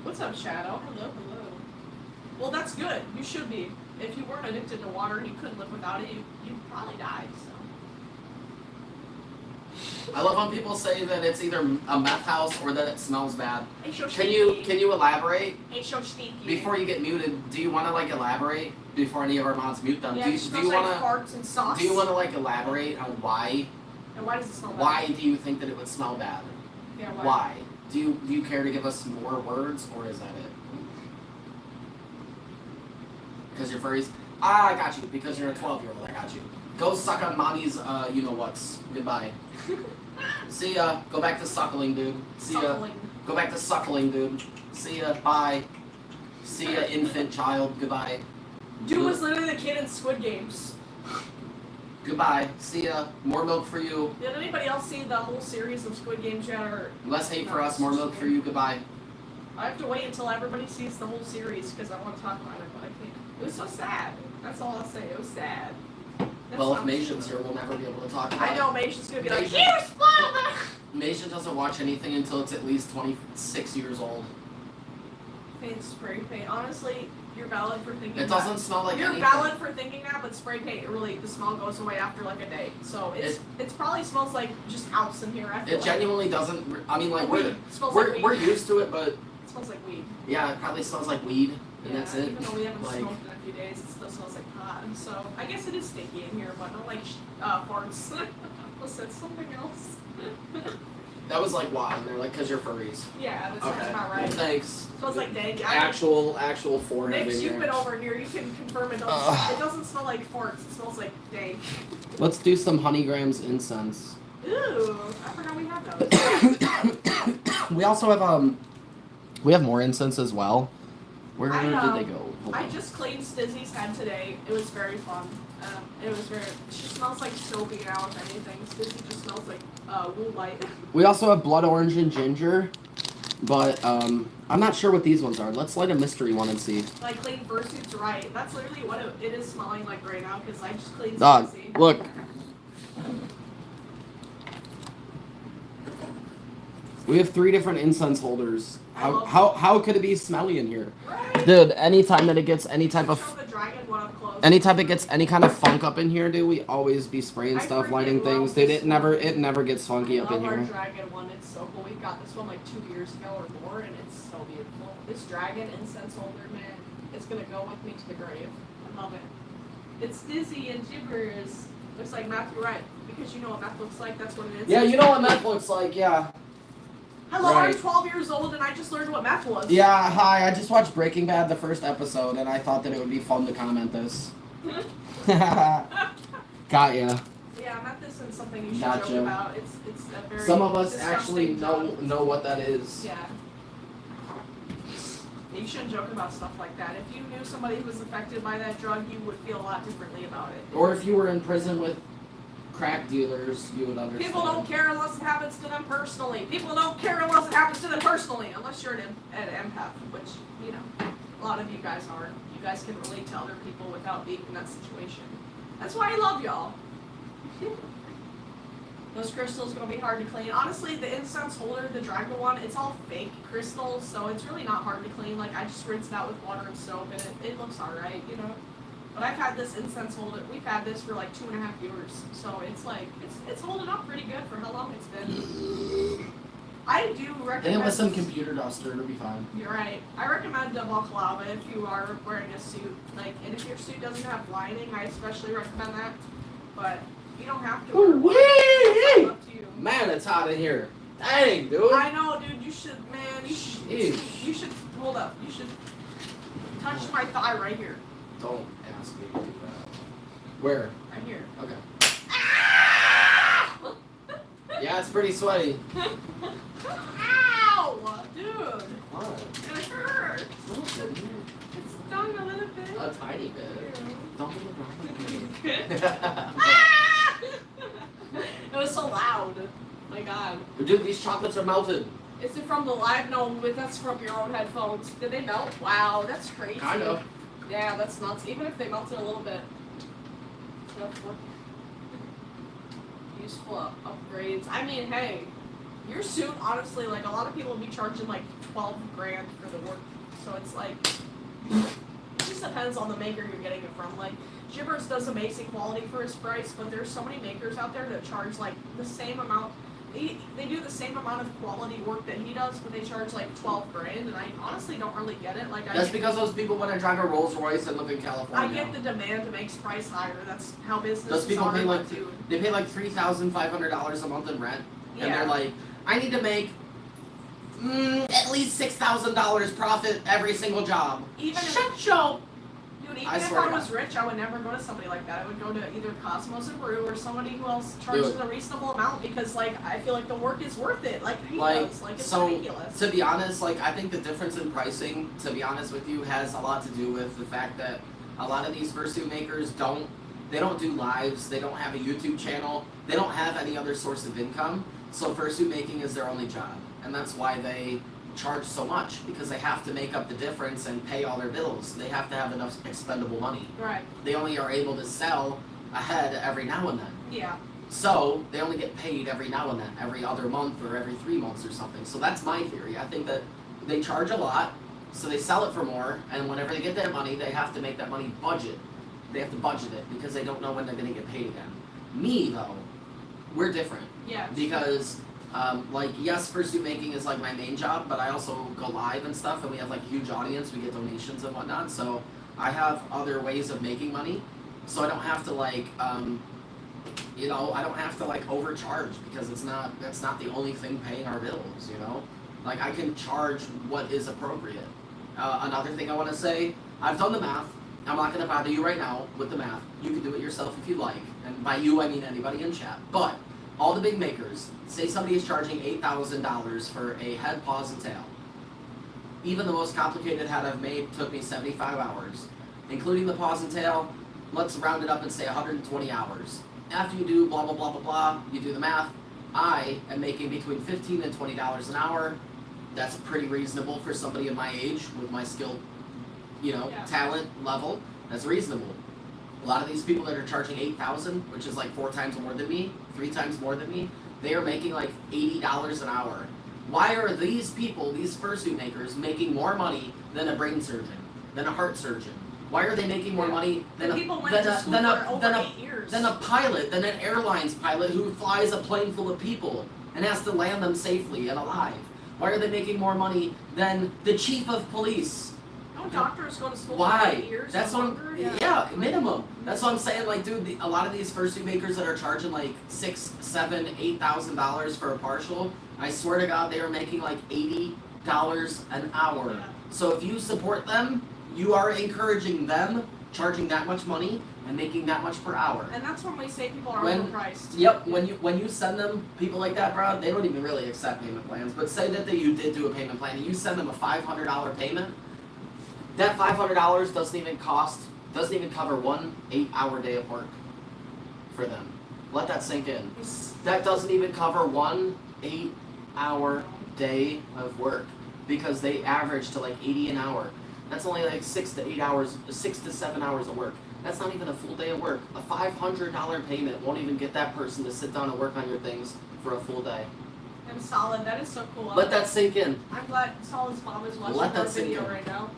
What's up, Shadow? Hello. Well, that's good. You should be. If you weren't addicted to water and you couldn't live without it, you'd probably die. So. I love when people say that it's either a meth house or that it smells bad. It's so Can you elaborate? It's so stinky. Before you get muted, do you want to elaborate before any of our mods mute them? Yeah, do it you smells like farts and sauce. Do you want to elaborate on why? And why does it smell bad? Why do you think that it would smell bad? Yeah, Why? Do you care to give us more words, or is that it? Because you're furries? I got you. Because you're a 12-year-old, I got you. Go suck on mommy's you-know-whats. Goodbye. See ya. Go back to suckling, dude. See ya. Suckling. Go back to suckling, dude. See ya. Bye. See ya, infant child. Goodbye. Dude was literally the kid in Squid Games. Goodbye. See ya. More milk for you. Did anybody else see the whole series of Squid Games yet? Or Less hate for us. More milk for you. Goodbye. I have to wait until everybody sees the whole series because I want to talk about it, but I think it was so sad. That's all I'll say. It was sad. Well, if Mation's here, we'll never be able to talk about it. I know Mation's gonna be like, Mason- "You spoiled it!" Mason doesn't watch anything until it's at least 26 years old. Paint spray paint. Honestly, you're valid for thinking. It doesn't smell like You're anything. valid for thinking that, but spray paint really the smell goes away after like a day. So it's probably smells like just house in here. I feel It genuinely doesn't. I mean, like weed. we're It smells like weed. we're used to it, but It smells like weed. yeah, it probably smells like weed, and Yeah, that's it. even though we haven't Like, smoked in a few days, it still smells like pot. And so I guess it is stinky in here, but not like farts. I said something else. that was like why, and they're like, cause you're furries. Yeah, that Okay. sounds about Well, right. thanks. Smells like dank. Actual forehead Nick, in you've here. been over here. You can confirm it. It doesn't smell like farts. It smells like dank. Let's do some honeygrams incense. Ooh, I forgot we had those. We also have we have more incense as well. Where I, did they go? Hold I on. just cleaned Stizzy's head today. It was very fun. It was very. She smells like soapy now, if anything. Stizzy just smells like wool light. We also have blood orange and ginger, but I'm not sure what these ones are. Let's light a mystery one and see. Like clean Fursuit's right. That's literally what it is smelling like right now because I just cleaned Dog, Stizzy. look. We have 3 different incense holders. How could it be smelly in here? Right. Dude, anytime that it gets any type of Show the dragon one up close. anytime it gets any kind of funk up in here, dude, we always be spraying I stuff, freaking lighting love things. Dude, this it never gets funky up in Our here. dragon one, it's so cool. We got this one like 2 years ago or more, and it's so beautiful. This dragon incense holder, man, it's gonna go with me to the grave. I love it. It's Dizzy and Gibbers. Looks like meth, you're right. Because you know what meth looks like, that's what it is. Yeah, you know what meth looks like, yeah. Hello, Right. I'm 12 years old and I just learned what meth was. Yeah, hi, I just watched Breaking Bad, the first episode, and I thought that it would be fun to comment this. Got ya. Yeah, meth isn't something you should Gotcha. joke about. It's a very Some of us disgusting actually drug. know what that is. Yeah. You shouldn't joke about stuff like that. If you knew somebody who was affected by that drug, you would feel a lot differently about it. Or if you were in prison with crack dealers, you would understand. People don't care unless it happens to them personally. People don't care unless it happens to them personally. Unless you're an empath, which, you know, a lot of you guys are. You guys can relate to other people without being in that situation. That's why I love y'all. Those crystals gonna be hard to clean. Honestly, the incense holder, the dragon one, it's all fake crystals, so it's really not hard to clean. Like, I just rinse it out with water and soap, and it looks alright, you know. But I've had this incense holder. We've had this for like 2.5 years, so it's like it's holding up pretty good for how long it's been. I do recommend. And with some computer duster, it'll be fine. You're right. I recommend a balaclava if you are wearing a suit. Like, and if your suit doesn't have lining, I especially recommend that. But you don't have to. Wear one. It's up to you. Man, it's hot in here. Dang, dude. I know, dude. You should, man. You should hold up. You should touch my thigh right here. Don't ask me to do that. Where? Right here. Okay. Yeah, it's pretty sweaty. Ow, dude. What? It hurts. No, it didn't. It's stung a little bit. A tiny bit. Don't be wrong. It was so loud. My God. Dude, these chocolates are melted. Is it from the live? No, but that's from your own headphones. Did they melt? Wow, that's crazy. Kind of. Yeah, that's nuts. Even if they melted a little bit. Useful upgrades. I mean, hey, your suit, honestly, like, a lot of people would be charging like 12 grand for the work. So it's like, it just depends on the maker you're getting it from. Like, Gibbers does amazing quality for his price, but there's so many makers out there that charge like the same amount. They do the same amount of quality work that he does, but they charge like 12 grand, and I honestly don't really get it. Like, That's because those people want to drive a Rolls Royce and live in California. I get the demand makes price higher. That's how business Those people pay like dude. they pay like $3,500 a month in rent, and Yeah. they're like, I need to make at least $6,000 profit every single job. Even Dude, even I if swear I to was rich, I would never go to somebody like that. I would go to either Cosmos and Brew or somebody who else charges Dude. a reasonable amount because, like, I feel like the work is worth it. Like, he Like, does. Like, it's so, ridiculous. to be honest, like, I think the difference in pricing, to be honest with you, has a lot to do with the fact that a lot of these fursuit makers don't do lives, they don't have a YouTube channel, they don't have any other source of income, so fursuit making is their only job. And that's why they charge so much, because they have to make up the difference and pay all their bills. They have to have enough expendable money. Right. They only are able to sell a head every now and then. Yeah. So they only get paid every now and then, every other month or every 3 months or something. So that's my theory. I think that they charge a lot, so they sell it for more, and whenever they get that money, they have to make that money budget. They have to budget it because they don't know when they're going to get paid again. Me, though, we're different. Yeah. Because, like, yes, fursuit making is like my main job, but I also go live and stuff, and we have like a huge audience, we get donations and whatnot, so I have other ways of making money, so I don't have to like, you know, I don't have to like overcharge because that's not the only thing paying our bills, you know? Like, I can charge what is appropriate. Another thing I want to say, I've done the math. I'm not going to bother you right now with the math. You can do it yourself if you like, and by you I mean anybody in chat, but all the big makers, say somebody is charging $8,000 for a head, paws, and tail. Even the most complicated head I've made took me 75 hours. Including the paws and tail, let's round it up and say 120 hours. After you do blah, blah, blah, blah, blah, you do the math, I am making between $15 and $20 an hour. That's pretty reasonable for somebody of my age with my skill, you know, Yeah. talent level. That's reasonable. A lot of these people that are charging $8,000, which is like 4 times more than me, 3 times more than me, they are making like $80 an hour. Why are these people, these fursuit makers, making more money than a brain surgeon, than a heart surgeon? Why are they making more money than People went to school for over 8 years. than a pilot, than an airlines pilot who flies a plane full of people and has to land them safely and alive? Why are they making more money than the chief of police? No, know doctors go to school Why? for 8 years. That's or what longer. yeah, minimum. That's what I'm saying. Like, dude, a lot of these fursuit makers that are charging like $6,000, $7,000, $8,000 for a partial, I swear to God, they are making like $80 an hour. Yeah. So if you support them, you are encouraging them charging that much money and making that much per hour. And that's when we say people are When- overpriced. Yep, when you send them people like that, bro, they don't even really accept payment plans. But say that you did do a payment plan and you send them a $500 payment, that $500 doesn't even cover 1 8-hour day of work for them. Let that sink in. That doesn't even cover 1 8-hour day of work because they average to like 80 an hour. That's only like 6 to 7 hours of work. That's not even a full day of work. A $500 payment won't even get that person to sit down and work on your things for a full day. And Solid, that is so cool. Let that sink in. I'm glad Solid's mom is watching Let our that sink video in. right now.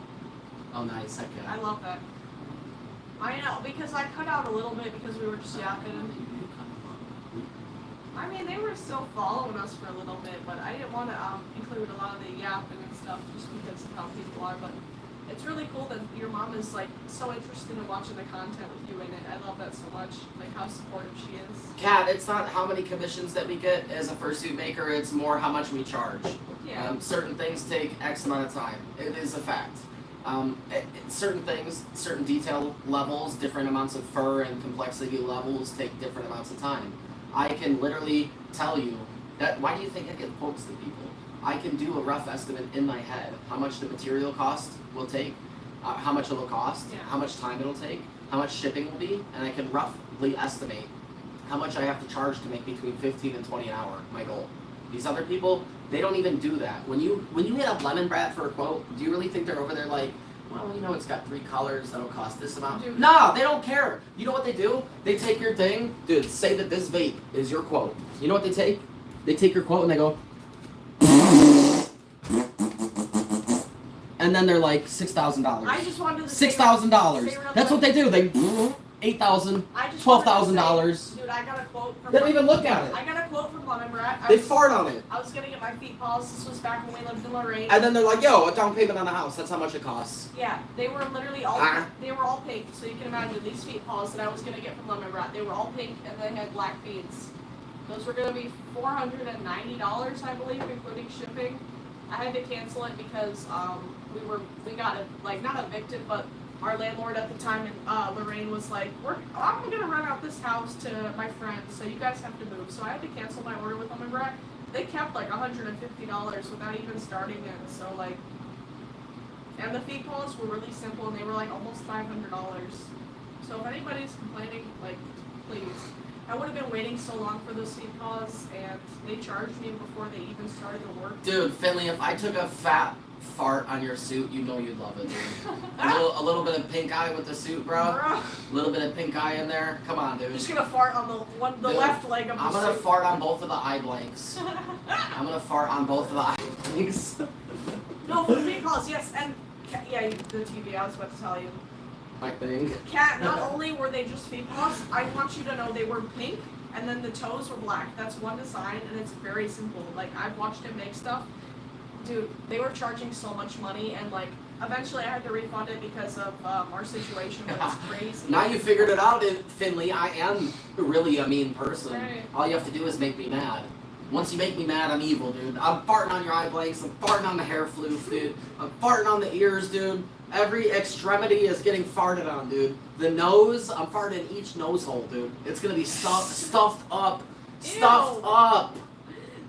Oh, nice. Okay. I love that. I know, because I cut out a little bit because we were just yapping. I mean, they were still following us for a little bit, but I didn't want to include a lot of the yapping and stuff just because of how people are. But it's really cool that your mom is like so interested in watching the content with you in it. I love that so much, like how supportive she is. Kat, it's not how many commissions that we get as a fursuit maker, it's more how much we charge. Yeah. Certain things take X amount of time. It is a fact. Certain things, certain detail levels, different amounts of fur and complexity levels take different amounts of time. I can literally tell you that. Why do you think I get quotes to people? I can do a rough estimate in my head how much the material cost will take, how much it'll cost, Yeah. how much time it'll take, how much shipping will be, and I can roughly estimate how much I have to charge to make between 15 and 20 an hour, my goal. These other people, they don't even do that. When you hit up Lemon Brat for a quote, do you really think they're over there like, well, you know, it's got 3 colors that'll cost this amount? Dude. No, they don't care. You know what they do? They take your thing, dude, say that this vape is your quote. You know what they take? They take your quote and they go, and then they're like $6,000. I just wanted to say $6,000. real That's what quick. they do. They $8,000, I just $12,000. Dude, I got a quote from. They don't even look at it. I got a quote from Lemon Brat. They fart on it. I was gonna get my feet polished. This was back when we lived in Lorraine. And then they're like, yo, a down payment on a house. That's how much it costs. Yeah, they were literally all Ah. they were all pink. So you can imagine these feet paws that I was gonna get from Lemon Brat. They were all pink and they had black beads. Those were gonna be $490, I believe, including shipping. I had to cancel it because we got like not evicted, but our landlord at the time in Lorraine was like, I'm gonna rent out this house to my friends, so you guys have to move. So I had to cancel my order with Lemon Brat. They kept like $150 without even starting it. So like, and the fee calls were really simple and they were like almost $500. So if anybody's complaining, like, please. I would have been waiting so long for those fee calls, and they charged me before they even started the work. Dude, Finley, if I took a fat fart on your suit, you know you'd love it, dude. a little bit of pink eye with the suit, bro. A little bit of pink eye in there. Come on, dude. I'm just gonna fart on the Dude, left leg of the I'm gonna suit. fart on both of the eye blanks. I'm gonna fart on both of the eye blanks. No, for the fee calls, yes, and yeah, the TV. I was about to tell you. My thing. Cat, not only were they just feet paws, I want you to know they were pink, and then the toes were black. That's one design, and it's very simple. Like, I've watched him make stuff. Dude, they were charging so much money, and like, eventually I had to refund it because of our situation, but it's crazy. Now you figured it out, Finley. I am really a mean person. Right. All you have to do is make me mad. Once you make me mad, I'm evil, dude. I'm farting on your eye blanks. I'm farting on the hair floof, dude. I'm farting on the ears, dude. Every extremity is getting farted on, dude. The nose, I'm farting in each nose hole, dude. It's gonna be stuffed up. Stuffed Ew. up.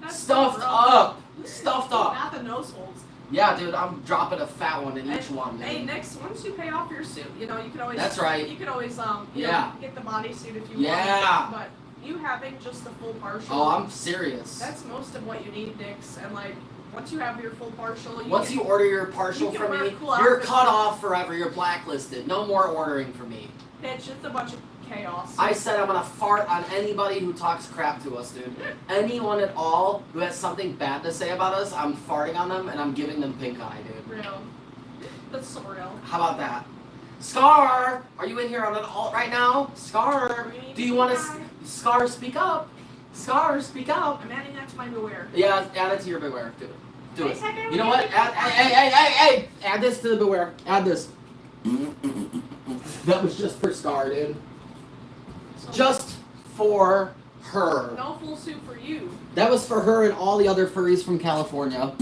That's Stuffed so gross. up. Stuffed up. Not the nose holes. Yeah, dude, I'm dropping a fat one in each And, one, dude. Hey, next, once you pay off your suit, you know, you can always. That's right. You can always, Yeah. know, get the bodysuit if you Yeah. want. But you having just the full partial. Oh, I'm serious. That's most of what you need, Dix. And like, once you have your full partial, Once can, you order your partial you can from wear me, cool you're outfits. cut off forever. You're blacklisted. No more ordering from me. bitch, it's a bunch of chaos. I said I'm gonna fart on anybody who talks crap to us, dude. Anyone at all who has something bad to say about us, I'm farting on them and I'm giving them pink eye, dude. Real. That's so real. How about that? Scar, are you in here on an alt right now? Scar, do you want to? Scar, speak up. Scar, speak up. I'm adding that to my beware. Yeah, add it to your beware, dude. Do Hey, it. second You know one. what? Hey! Add this to the beware. Add this. That was just for Scar, dude. So Just for her. no full suit for you. That was for her and all the other furries from California.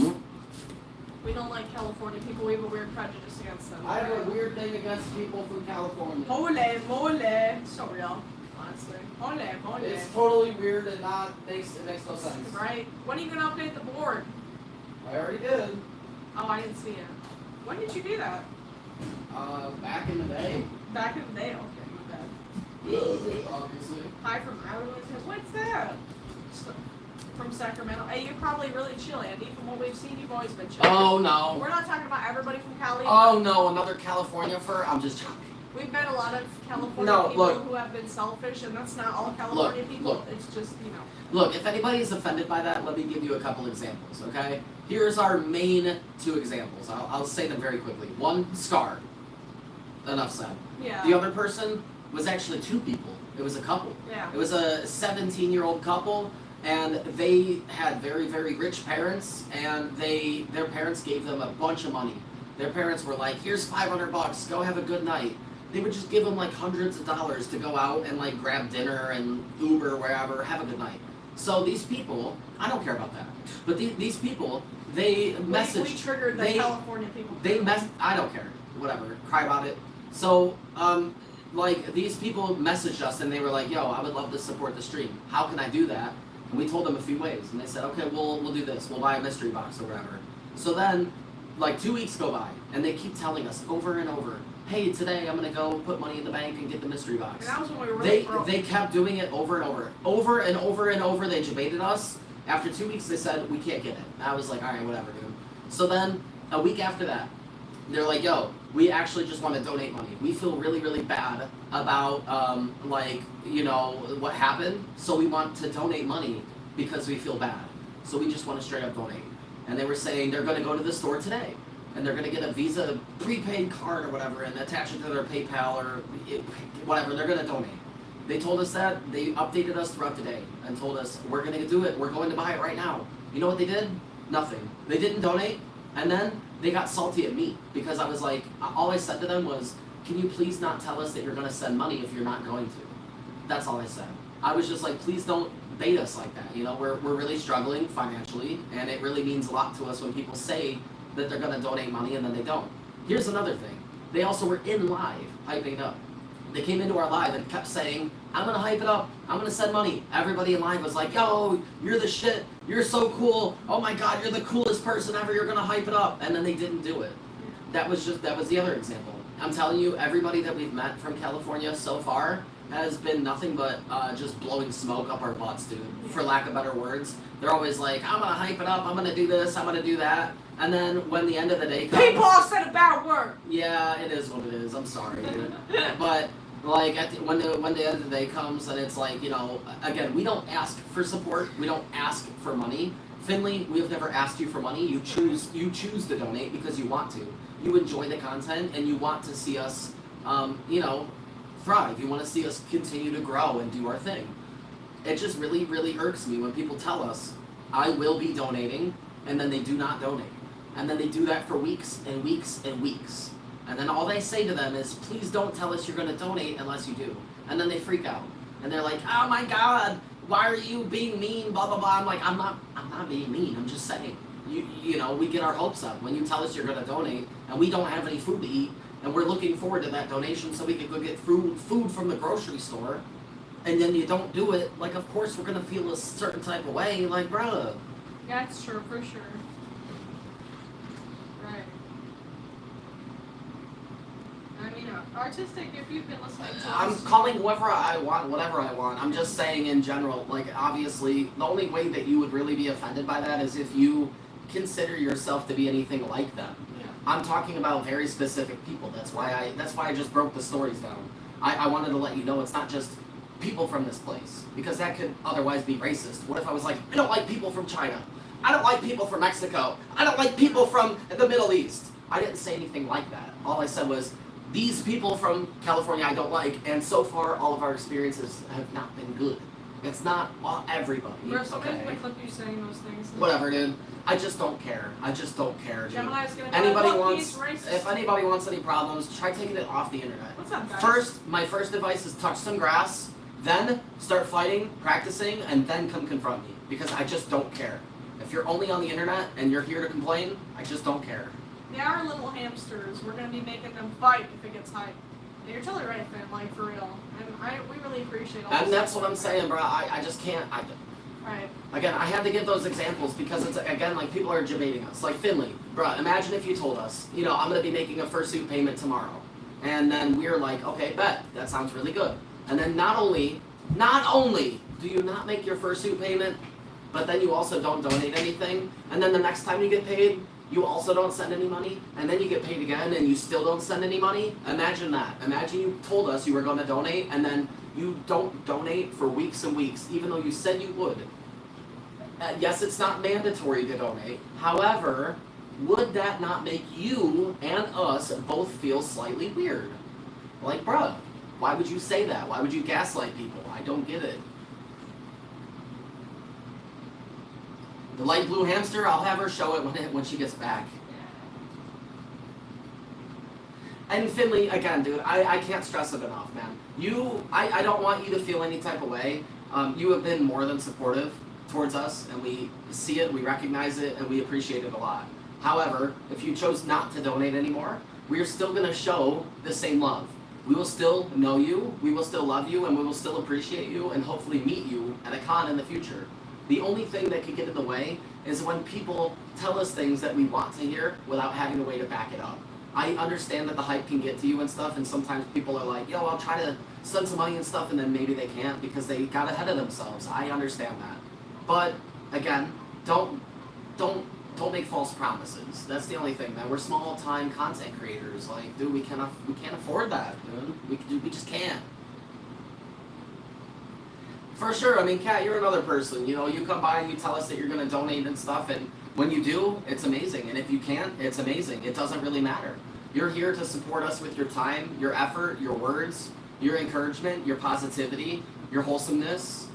We don't like California people. We have a weird prejudice against them. I have a weird thing against people from California. Mole, mole. So real, honestly. Mole, mole. It's totally weird and it makes no sense. Right? When are you gonna update the board? I already did. Oh, I didn't see it. When did you do that? Back in the day. Back in the day. Okay, my bad. Obviously. Hi from Ireland. What's that? From Sacramento. Hey, you're probably really chill, Andy. From what we've seen, you've always been chill. Oh no. We're not talking about everybody from Cali. Oh no, another California fur? I'm just joking. We've met a lot of California No, people look. who have been selfish, and that's not all California people. Look. It's just, you know. Look, if anybody is offended by that, let me give you a couple examples, okay? Here's our main 2 examples. I'll say them very quickly. One, Scar. Enough said. Yeah. The other person was actually 2 people. It was a couple. Yeah. It was a 17-year-old couple, and they had very, very rich parents, and their parents gave them a bunch of money. Their parents were like, here's $500, go have a good night. They would just give them like hundreds of dollars to go out and like grab dinner and Uber wherever, have a good night. So these people, I don't care about that, but these people, they messaged. We triggered the California people. I don't care, whatever, cry about it. So, like, these people messaged us and they were like, yo, I would love to support the stream. How can I do that? And we told them a few ways. And they said, okay, we'll do this. We'll buy a mystery box or whatever. So then, like, 2 weeks go by and they keep telling us over and over, hey, today I'm going to go put money in the bank and get the mystery box. And that was when we were really broke. They kept doing it over and over. Over and over and over, they debated us. After 2 weeks, they said, we can't get it. And I was like, all right, whatever, dude. So then, a week after that, they're like, yo, we actually just want to donate money. We feel really, really bad about, like, you know, what happened. So we want to donate money because we feel bad. So we just want to straight up donate. And they were saying they're going to go to the store today. And they're going to get a Visa prepaid card or whatever and attach it to their PayPal or whatever. They're going to donate. They told us that. They updated us throughout the day and told us, we're going to do it. We're going to buy it right now. You know what they did? Nothing. They didn't donate. And then they got salty at me because I was like, all I said to them was, can you please not tell us that you're going to send money if you're not going to? That's all I said. I was just like, please don't bait us like that. You know, we're really struggling financially, and it really means a lot to us when people say that they're going to donate money and then they don't. Here's another thing. They also were in live hyping it up. They came into our live and kept saying, I'm going to hype it up. I'm going to send money. Everybody in live was like, yo, you're the shit. You're so cool. Oh my God, you're the coolest person ever. You're going to hype it up. And then they didn't do it. That was the other example. I'm telling you, everybody that we've met from California so far has been nothing but just blowing smoke up our butts, dude, for lack of better words. They're always like, I'm going to hype it up. I'm going to do this. I'm going to do that. And then when the end of the day comes... People all said a bad word! Yeah, it is what it is. I'm sorry, dude. But, like, when the end of the day comes and it's like, you know, again, we don't ask for support. We don't ask for money. Finley, we have never asked you for money. You choose to donate because you want to. You enjoy the content and you want to see us, you know, thrive. You want to see us continue to grow and do our thing. It just really, really irks me when people tell us, I will be donating, and then they do not donate. And then they do that for weeks and weeks and weeks. And then all they say to them is, please don't tell us you're going to donate unless you do. And then they freak out. And they're like, oh my God, why are you being mean, blah, blah, blah. I'm like, I'm not being mean. I'm just saying. You know, we get our hopes up when you tell us you're going to donate and we don't have any food to eat and we're looking forward to that donation so we can go get food from the grocery store, and then you don't do it, like, of course we're going to feel a certain type of way, like, bruh. Yeah, it's true, for sure. Right. I mean, artistic, if you've been listening to I'm this... calling whoever I want, whatever I want. I'm just saying in general, like, obviously, the only way that you would really be offended by that is if you consider yourself to be anything like them. Yeah. I'm talking about very specific people. That's why I just broke the stories down. I wanted to let you know it's not just people from this place, because that could otherwise be racist. What if I was like, I don't like people from China. I don't like people from Mexico. I don't like people from the Middle East. I didn't say anything like that. All I said was, these people from California I don't like, and so far all of our experiences have not been good. It's not everybody. Bro, somebody's Okay? gonna clip you saying those things. Whatever, dude. I just don't care. I just don't care, dude. Gemini's gonna Anybody go, wants, he's racist. if anybody wants any problems, try taking it off the internet. What's up, guys? My first advice is touch some grass, then start fighting, practicing, and then come confront me. Because I just don't care. If you're only on the internet and you're here to complain, I just don't care. They are little hamsters. We're gonna be making them fight if it gets hype. Yeah, you're totally right, Finn. Like for real. And we really appreciate all. And that's what I'm saying, bro. I just can't. Right. Again, I had to give those examples because it's again like people are debating us. Like Finley, bro. Imagine if you told us, you know, I'm gonna be making a fursuit payment tomorrow, and then we're like, okay, bet that sounds really good. And then not only do you not make your fursuit payment, but then you also don't donate anything, and then the next time you get paid, you also don't send any money, and then you get paid again, and you still don't send any money. Imagine that. Imagine you told us you were going to donate, and then you don't donate for weeks and weeks, even though you said you would. Yes, it's not mandatory to donate. However, would that not make you and us both feel slightly weird? Like, bruh, why would you say that? Why would you gaslight people? I don't get it. The light blue hamster, I'll have her show it when she gets back. And Finley, again, dude, I can't stress it enough, man. I don't want you to feel any type of way. You have been more than supportive towards us, and we see it, we recognize it, and we appreciate it a lot. However, if you chose not to donate anymore, we are still going to show the same love. We will still know you, we will still love you, and we will still appreciate you, and hopefully meet you at a con in the future. The only thing that could get in the way is when people tell us things that we want to hear without having a way to back it up. I understand that the hype can get to you and stuff, and sometimes people are like, yo, I'll try to send some money and stuff, and then maybe they can't because they got ahead of themselves. I understand that. But, again, don't make false promises. That's the only thing, man. We're small-time content creators. Like, dude, we can't afford that, dude. We just can't. For sure. I mean, Kat, you're another person. You know, you come by and you tell us that you're going to donate and stuff, and when you do, it's amazing. And if you can't, it's amazing. It doesn't really matter. You're here to support us with your time, your effort, your words, your encouragement, your positivity, your wholesomeness,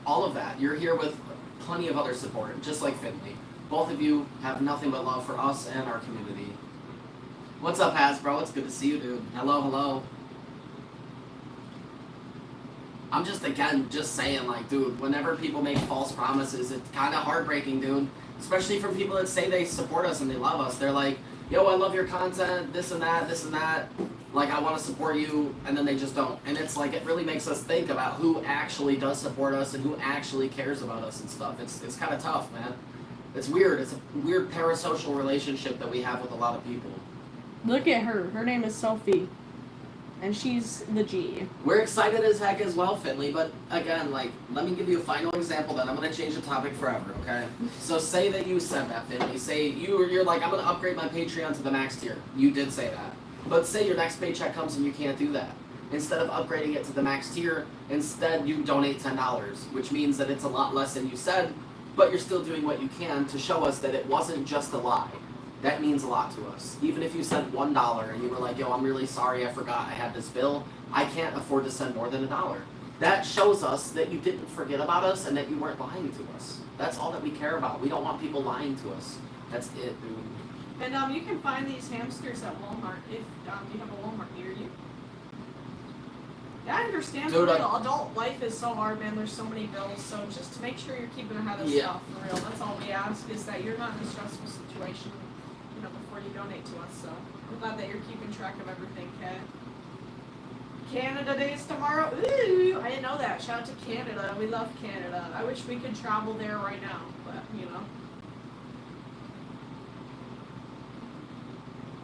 all of that. You're here with plenty of other support, just like Finley. Both of you have nothing but love for us and our community. What's up, Hasbro? It's good to see you, dude. Hello. I'm just saying, like, dude, whenever people make false promises, it's kind of heartbreaking, dude. Especially from people that say they support us and they love us. They're like, yo, I love your content, this and that. Like, I want to support you, and then they just don't. And it's like, it really makes us think about who actually does support us and who actually cares about us and stuff. It's kind of tough, man. It's weird. It's a weird parasocial relationship that we have with a lot of people. Look at her. Her name is Sophie. And she's the G. We're excited as heck as well, Finley, but again, like, let me give you a final example, then I'm going to change the topic forever, okay? So say that you said that, Finley. Say you're like, I'm going to upgrade my Patreon to the max tier. You did say that. But say your next paycheck comes and you can't do that. Instead of upgrading it to the max tier, instead you donate $10, which means that it's a lot less than you said, but you're still doing what you can to show us that it wasn't just a lie. That means a lot to us. Even if you said $1 and you were like, yo, I'm really sorry, I forgot I had this bill, I can't afford to send more than $1. That shows us that you didn't forget about us and that you weren't lying to us. That's all that we care about. We don't want people lying to us. That's it, dude. And you can find these hamsters at Walmart if you have a Walmart near you. Yeah, I understand. Dude, for real. Adult life is so hard, man. There's so many bills. So just to make sure you're keeping ahead of stuff, for real. That's all we ask, is that you're not in a stressful situation, you know, before you donate to us. So I'm glad that you're keeping track of everything, Kat. Canada Day is tomorrow. Ooh, I didn't know that. Shout out to Canada. We love Canada. I wish we could travel there right now, but you know.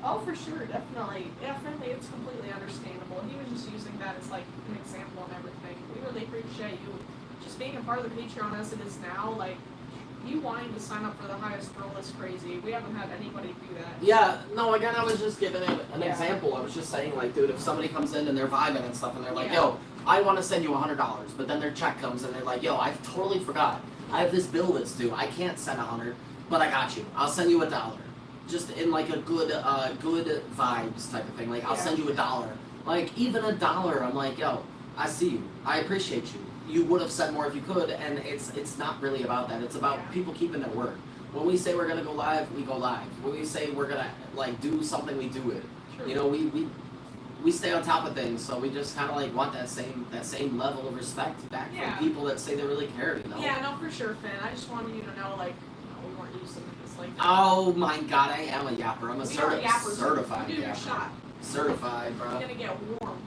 Oh, for sure, definitely. Definitely, it's completely understandable. He was just using that as like an example and everything. We really appreciate you just being a part of the Patreon as it is now. Like, you wanting to sign up for the highest roll is crazy. We haven't had anybody do that. Yeah, no, again, I was just giving an example. I was just saying, like, dude, if somebody comes in and they're vibing and stuff and they're like, yo, I want to send you $100, but then their check comes and they're like, yo, I totally forgot. I have this bill that's due. I can't send $100, but I got you. I'll send you $1. Just in like a good vibes type of thing. Like, I'll send you $1. Like, even $1, I'm like, yo, I see you. I appreciate you. You would have said more if you could, and it's not really about that. It's about people keeping their word. When we say we're gonna go live, we go live. When we say we're gonna like do something, we do it. True. You know, we stay on top of things, so we just kind of like want that same level of respect back Yeah. from people that say they really care. You know. Yeah, no, for sure, Finn. I just wanted you to know, like, we weren't using this like that. Oh my God, I am a yapper. I'm a We are yappers. certified You do your yapper. shot. Certified, You're bro. gonna get warm.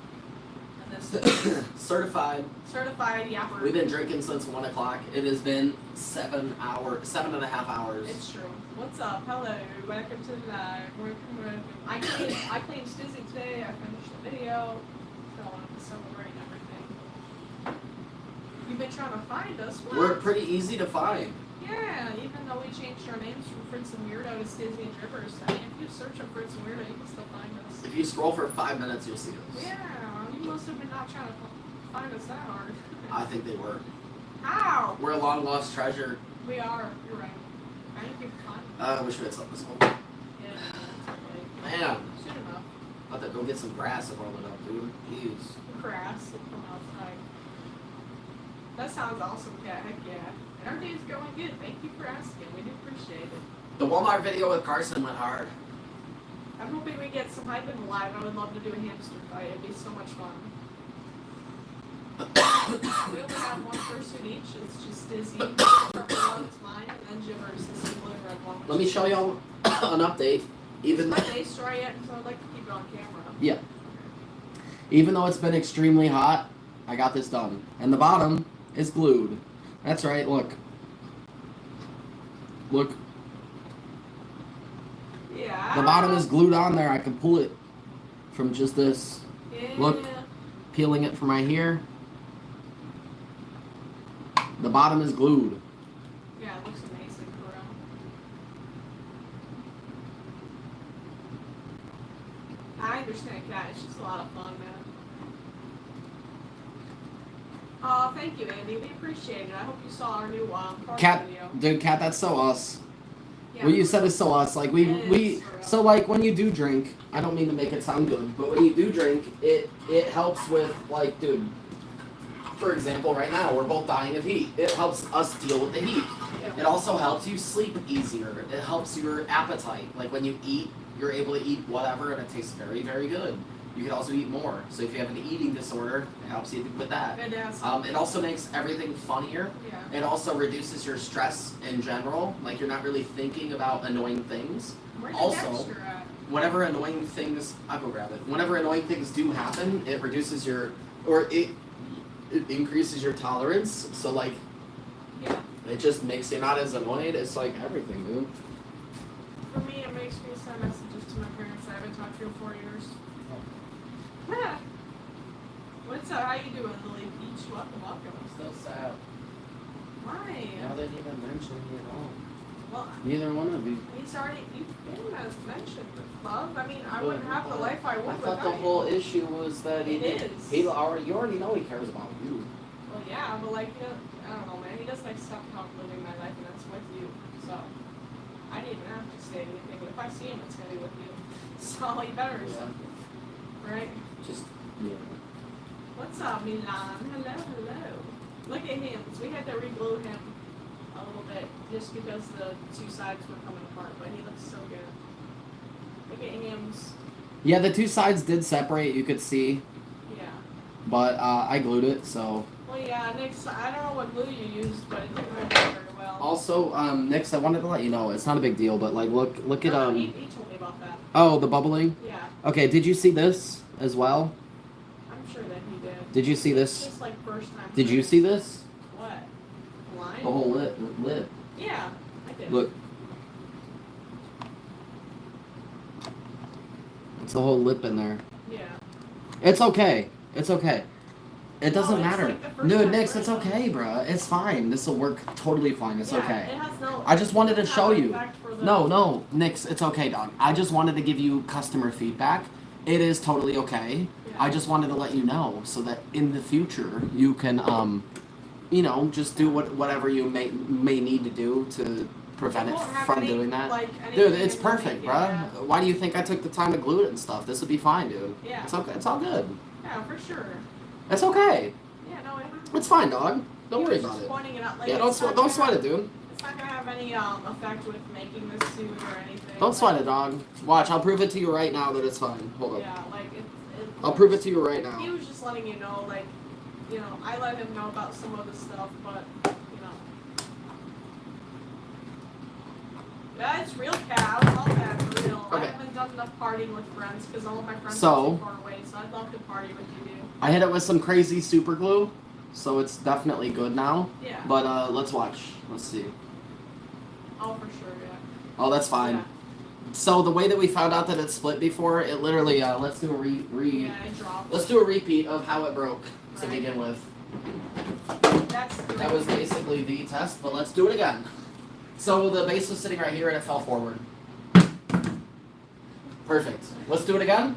And this Certified. certified yapper. We've been drinking since 1 o'clock. It has been 7.5 hours. It's true. What's up? Hello. Welcome to the live. Welcome. I cleaned Stizzy today. I finished the video. Filling up the silverware and everything. You've been trying to find us. What? We're pretty easy to find. Yeah, even though we changed our names from Fritz and Weirdo to Stizzy and Drippers. I mean, if you search up Fritz and Weirdo, you can still find us. If you scroll for 5 minutes, you'll see us. Yeah, you must have been not trying to find us that hard. I think they were. How? We're a long lost treasure. We are. You're right. I think you're fine. I wish we had something to smoke. Yeah, that's okay. Man, Soon enough. about to go get some grass and roll it up, dude. Jeez. Grass from outside. That sounds awesome, Kat. Heck yeah. And our day's going good. Thank you for asking. We do appreciate it. The Walmart video with Carson went hard. I'm hoping we get some hype in the live. I would love to do a hamster fight. It'd be so much fun. We only have one fursuit each. It's just Dizzy. The purple one is mine, and then Jimmers, the blue and red one. Let me show y'all an update. Is my day story yet? So I'd like to keep it on camera. Yeah. Even though it's been extremely hot, I got this done. And the bottom is glued. That's right, look. Look, Yeah. the bottom is glued on there. I can pull it from just this. Yeah. Look. Peeling it from right here. The bottom is glued. Yeah, it looks amazing for real. I understand, Kat. It's just a lot of fun, man. Oh, thank you, Andy. We appreciate it. I hope you saw our new party Cat, video. dude, Cat, that's so us. Yeah, What you said is so us. Like It we is, for real. so like when you do drink, I don't mean to make it sound good, but when you do drink, it helps with like, dude. For example, right now we're both dying of heat. It helps us deal with the heat. Yeah. It also helps you sleep easier. It helps your appetite. Like when you eat, you're able to eat whatever, and it tastes very, very good. You can also eat more. So if you have an eating disorder, it helps you with that. It does. It also makes everything funnier. Yeah. It also reduces your stress in general. Like you're not really thinking about annoying things. Where's also, your Dexter at? Whenever annoying things, I'll go grab it. Whenever annoying things do happen, it reduces your, or it increases your tolerance. So like, Yeah. it just makes you not as annoyed. It's like everything, dude. For me, it makes me send messages to my parents I haven't talked to in 4 years. Yeah. What's up? How you doing, Lily Peach? Welcome, welcome. So sad. Why? Now they didn't even mention me at all. Well, Neither one of you. he's already, you've been as mentioned with love. I mean, I wouldn't have the life I would I thought the without you. whole issue was that he It did. is. You already know he cares about you. Well, yeah, but like, I don't know, man. He doesn't accept how I'm living my life, and that's with you. So, I didn't even have to say anything, but if I see him, it's gonna be with you. So, you better, right? Just yeah. What's up, Milan? Hello, hello. Look at him. So we had to re-glue him a little bit just because the two sides were coming apart, but he looks so good. Look at him. Yeah, the two sides did separate. You could see, Yeah. but I glued it. So Well, yeah. Next, I don't know what glue you used, but it didn't work very well. also, Nix, I wanted to let you know it's not a big deal, but like look at He told me about that. oh, the bubbling. Yeah. Okay, did you see this as well? I'm sure that he did. Did you see It's this? just like first time. Did you see this? What? Line? The whole lip. Yeah, I did. Look. It's the whole lip in there. Yeah. It's okay. It's okay. It doesn't No, it's matter. like the first Dude, time Nix, it's first. okay, bruh. It's fine. This will work totally fine. It's Yeah, okay. It has no. I just wanted to it's show not you. effect for the- No, Nix, it's okay, dog. I just wanted to give you customer feedback. It is totally okay. Yeah. I just wanted to let you know so that in the future you can, just do whatever you may need to do to prevent It it won't have from any, doing that. like, Dude, anything it's in the perfect, making, bruh. yeah. Why do you think I took the time to glue it and stuff? This will be fine, dude. Yeah. It's okay. It's all good. Yeah, for sure. It's okay. Yeah, no, it It's fine, dog. Don't he worry was about just it. pointing it out, like, Yeah, it's not don't sweat fair. it, dude. It's not gonna have any effect with making this suit or anything. Don't sweat it, dog. Watch, I'll prove it to you right now that it's fine. Hold up. Yeah, like I'll prove it to you right now. He was just letting you know, like, you know, I let him know about some of the stuff, but, you know. Yeah, it's real cat. I love that for real. Okay. I haven't done enough partying with friends because all of my friends So- are too far away, so I'd love to party with you, dude. I hit it with some crazy super glue, so it's definitely good now. Yeah. But let's watch. Let's see. Oh, for sure, yeah. Oh, that's fine. Yeah. So the way that we found out that it split before, it literally let's do a Yeah, it dropped. let's do a repeat of how it broke to Right. begin with. That's That was basically the test, but let's do it again. So the base was sitting right here and it fell forward. Perfect. Let's do it again.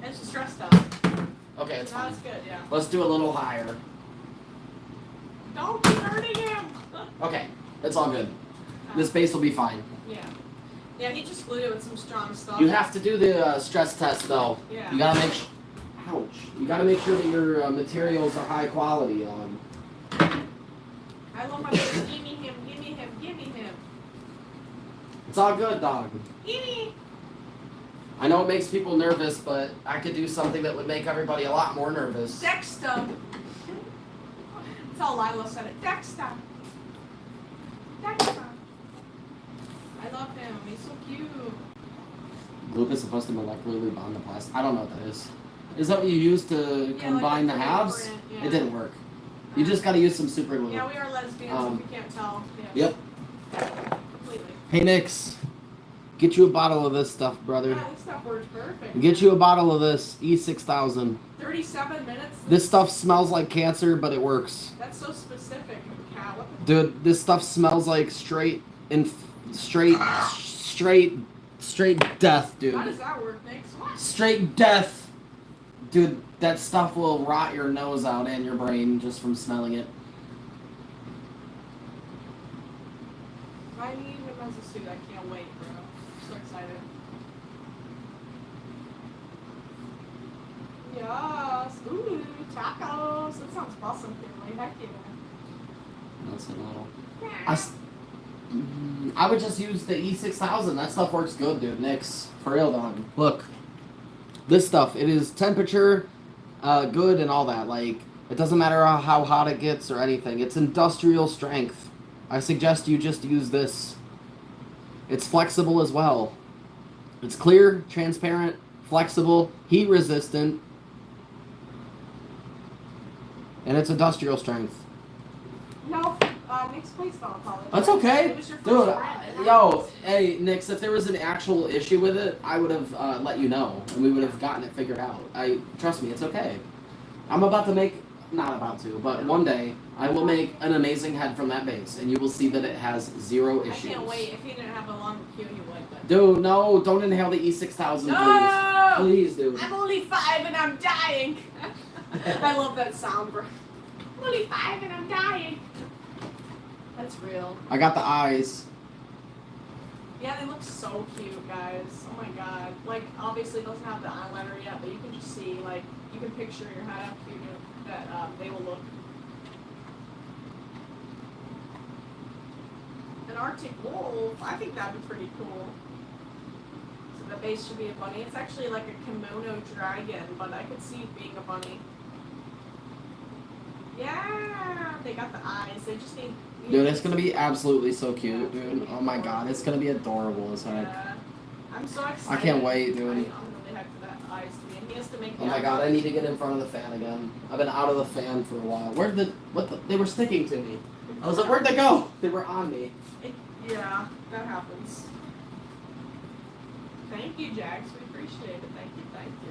It's just stressed out. Okay, it's Now fine. it's good, yeah. Let's do a little higher. Don't be hurting him! Okay, it's all good. This base will be fine. Yeah. Yeah, he just glued it with some strong stuff. You have to do the stress test though. Yeah. You gotta make. Ouch. You gotta make sure that your materials are high quality. I love my baby. Give me him, give me him, give me him. It's all good, dog. Give me. I know it makes people nervous, but I could do something that would make everybody a lot more nervous. Dexter. That's how Lila said it. Dexter. Dexter. I love him. He's so cute. Gloop is supposed to molecularly bond the plastic. I don't know what that is. Is that what you use to Yeah, combine like the a halves? print, yeah. It didn't work. You just gotta use some super glue. Yeah, we are lesbians if you can't tell. Yep. Completely. Hey Nix, get you a bottle of this stuff, brother. Yeah, this stuff works perfect. Get you a bottle of this E6000. 37 minutes? This stuff smells like cancer, but it works. That's so specific, Cat. What the Dude, this stuff smells like straight death, dude. How does that work, Nix? What? Straight death. Dude, that stuff will rot your nose out and your brain just from smelling it. I need him as a suit. I can't wait, bro. I'm so excited. Yes. Ooh, tacos. That sounds awesome, family. Heck yeah. That's a little. I would just use the E6000. That stuff works good, dude. Nix. For real, dog. Look. This stuff, it is temperature good and all that. Like, it doesn't matter how hot it gets or anything. It's industrial strength. I suggest you just use this. It's flexible as well. It's clear, transparent, flexible, heat resistant, and it's industrial strength. No, Nix, please don't apologize. That's okay. It was your first Dude, brand. It yo, happens. hey, Nix, if there was an actual issue with it, I would have let you know, and we would have gotten it figured out. Trust me, it's okay. I'm about to make, not about to, but one day, I will make an amazing head from that base, and you will see that it has zero issues. I can't wait. If he didn't have a long queue, he would. But Dude, no, don't inhale the E6000, no! please. Please, dude. I'm only 5 and I'm dying. I love that sound, bro. I'm only 5 and I'm dying. That's real. I got the eyes. Yeah, they look so cute, guys. Oh my god. Like, obviously it doesn't have the eyeliner yet, but you can just see, like, you can picture in your head how cute that they will look. An Arctic wolf, I think that'd be pretty cool. So the base should be a bunny. It's actually like a kimono dragon, but I could see it being a bunny. Yeah, they got the eyes. They just need. Dude, it's gonna be absolutely so cute, dude. Oh my god, it's gonna be adorable as heck. Yeah. I'm so excited. I can't wait, dude. I'm really hyped for that eyes to be. And he has to make. Oh my god, I need to get in front of the fan again. I've been out of the fan for a while. They were sticking to me. I was like, where'd they go? They were on me. Yeah, that happens. Thank you, Jax. We appreciate it. Thank you.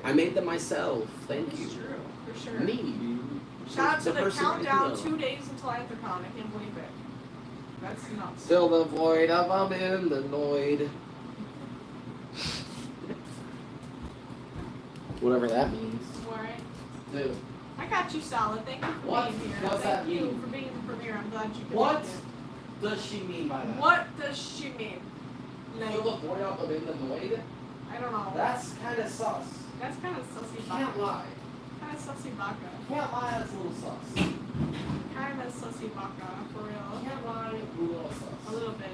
I made them myself. Thank It's you. true, for sure. Me, dude. Shout out to the person I countdown. know. 2 days until Anthrocon. I can't believe it. That's nuts. Fill the void up, I'm in the void. Whatever that means. Alright. Dude. I got you, Solid. Thank you for What? being here. What's Thank that you mean? for being in the premiere. I'm glad you could What make it. does she mean by that? What does she mean? Fill Like, the void up, I'm in the void? I don't know. That's kind of sus. That's kind of sussy Can't baka. lie. Kind of sussy baka. Can't lie, that's a little sus. Kind of sussy baka, for real. Can't lie, a little sus. A little bit.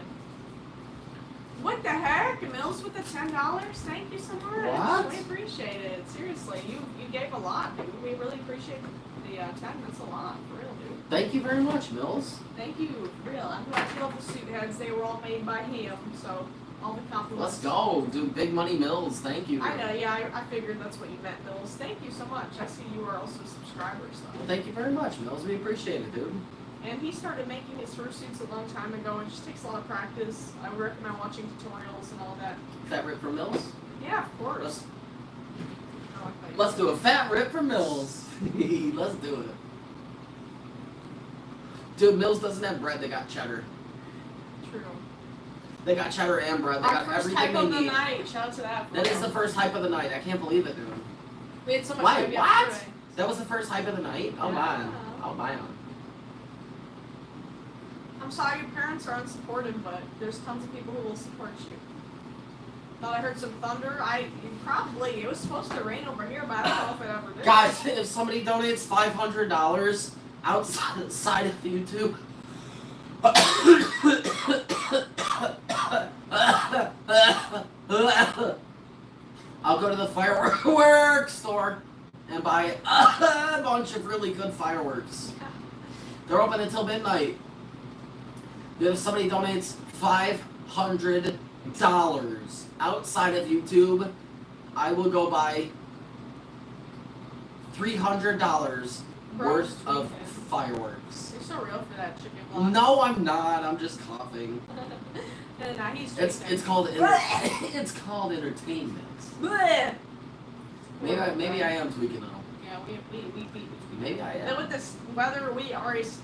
What the heck? Mills with the $10? Thank you so much. What? We appreciate it. Seriously, you gave a lot, dude. We really appreciate the 10. That's a lot, for real, dude. Thank you very much, Mills. Thank you, for real. I'm glad you love the suit heads. They were all made by him, so all the compliments. Let's go, dude. Big money Mills. Thank you. I know, yeah, I figured that's what you meant, Mills. Thank you so much. I see you are also subscribers, Well, though. thank you very much, Mills. We appreciate it, dude. And he started making his fursuits a long time ago, and it just takes a lot of practice. I would recommend watching tutorials and all that. Fat rip from Mills. Yeah, of course. Let's, I like that. let's do a fat rip from Mills. Let's do it. Dude, Mills doesn't have bread. They got cheddar. True. They got cheddar and bread. They Our got first everything hype they of the need. night. Shout out to that. That is the first hype of the night. I can't believe it, dude. We had so much Why? hype What? yesterday. That was the first hype of the night? Oh, Yeah. man. Oh, man. I'm sorry your parents are unsupportive, but there's tons of people who will support you. Thought I heard some thunder. It was supposed to rain over here, but I don't know if it ever did. Guys, if somebody donates $500 outside of YouTube, I'll go to the fireworks store and buy a bunch of really good fireworks. They're open until midnight. If somebody donates $500 outside of YouTube, I will go buy $300 worth of fireworks. You're so real for that chicken block. No, I'm not. I'm just coughing. Nah, he's It's drinking. called it's called entertainment. Bleh. Maybe I am tweaking out. Yeah, we Maybe I Then am. with this weather, we already see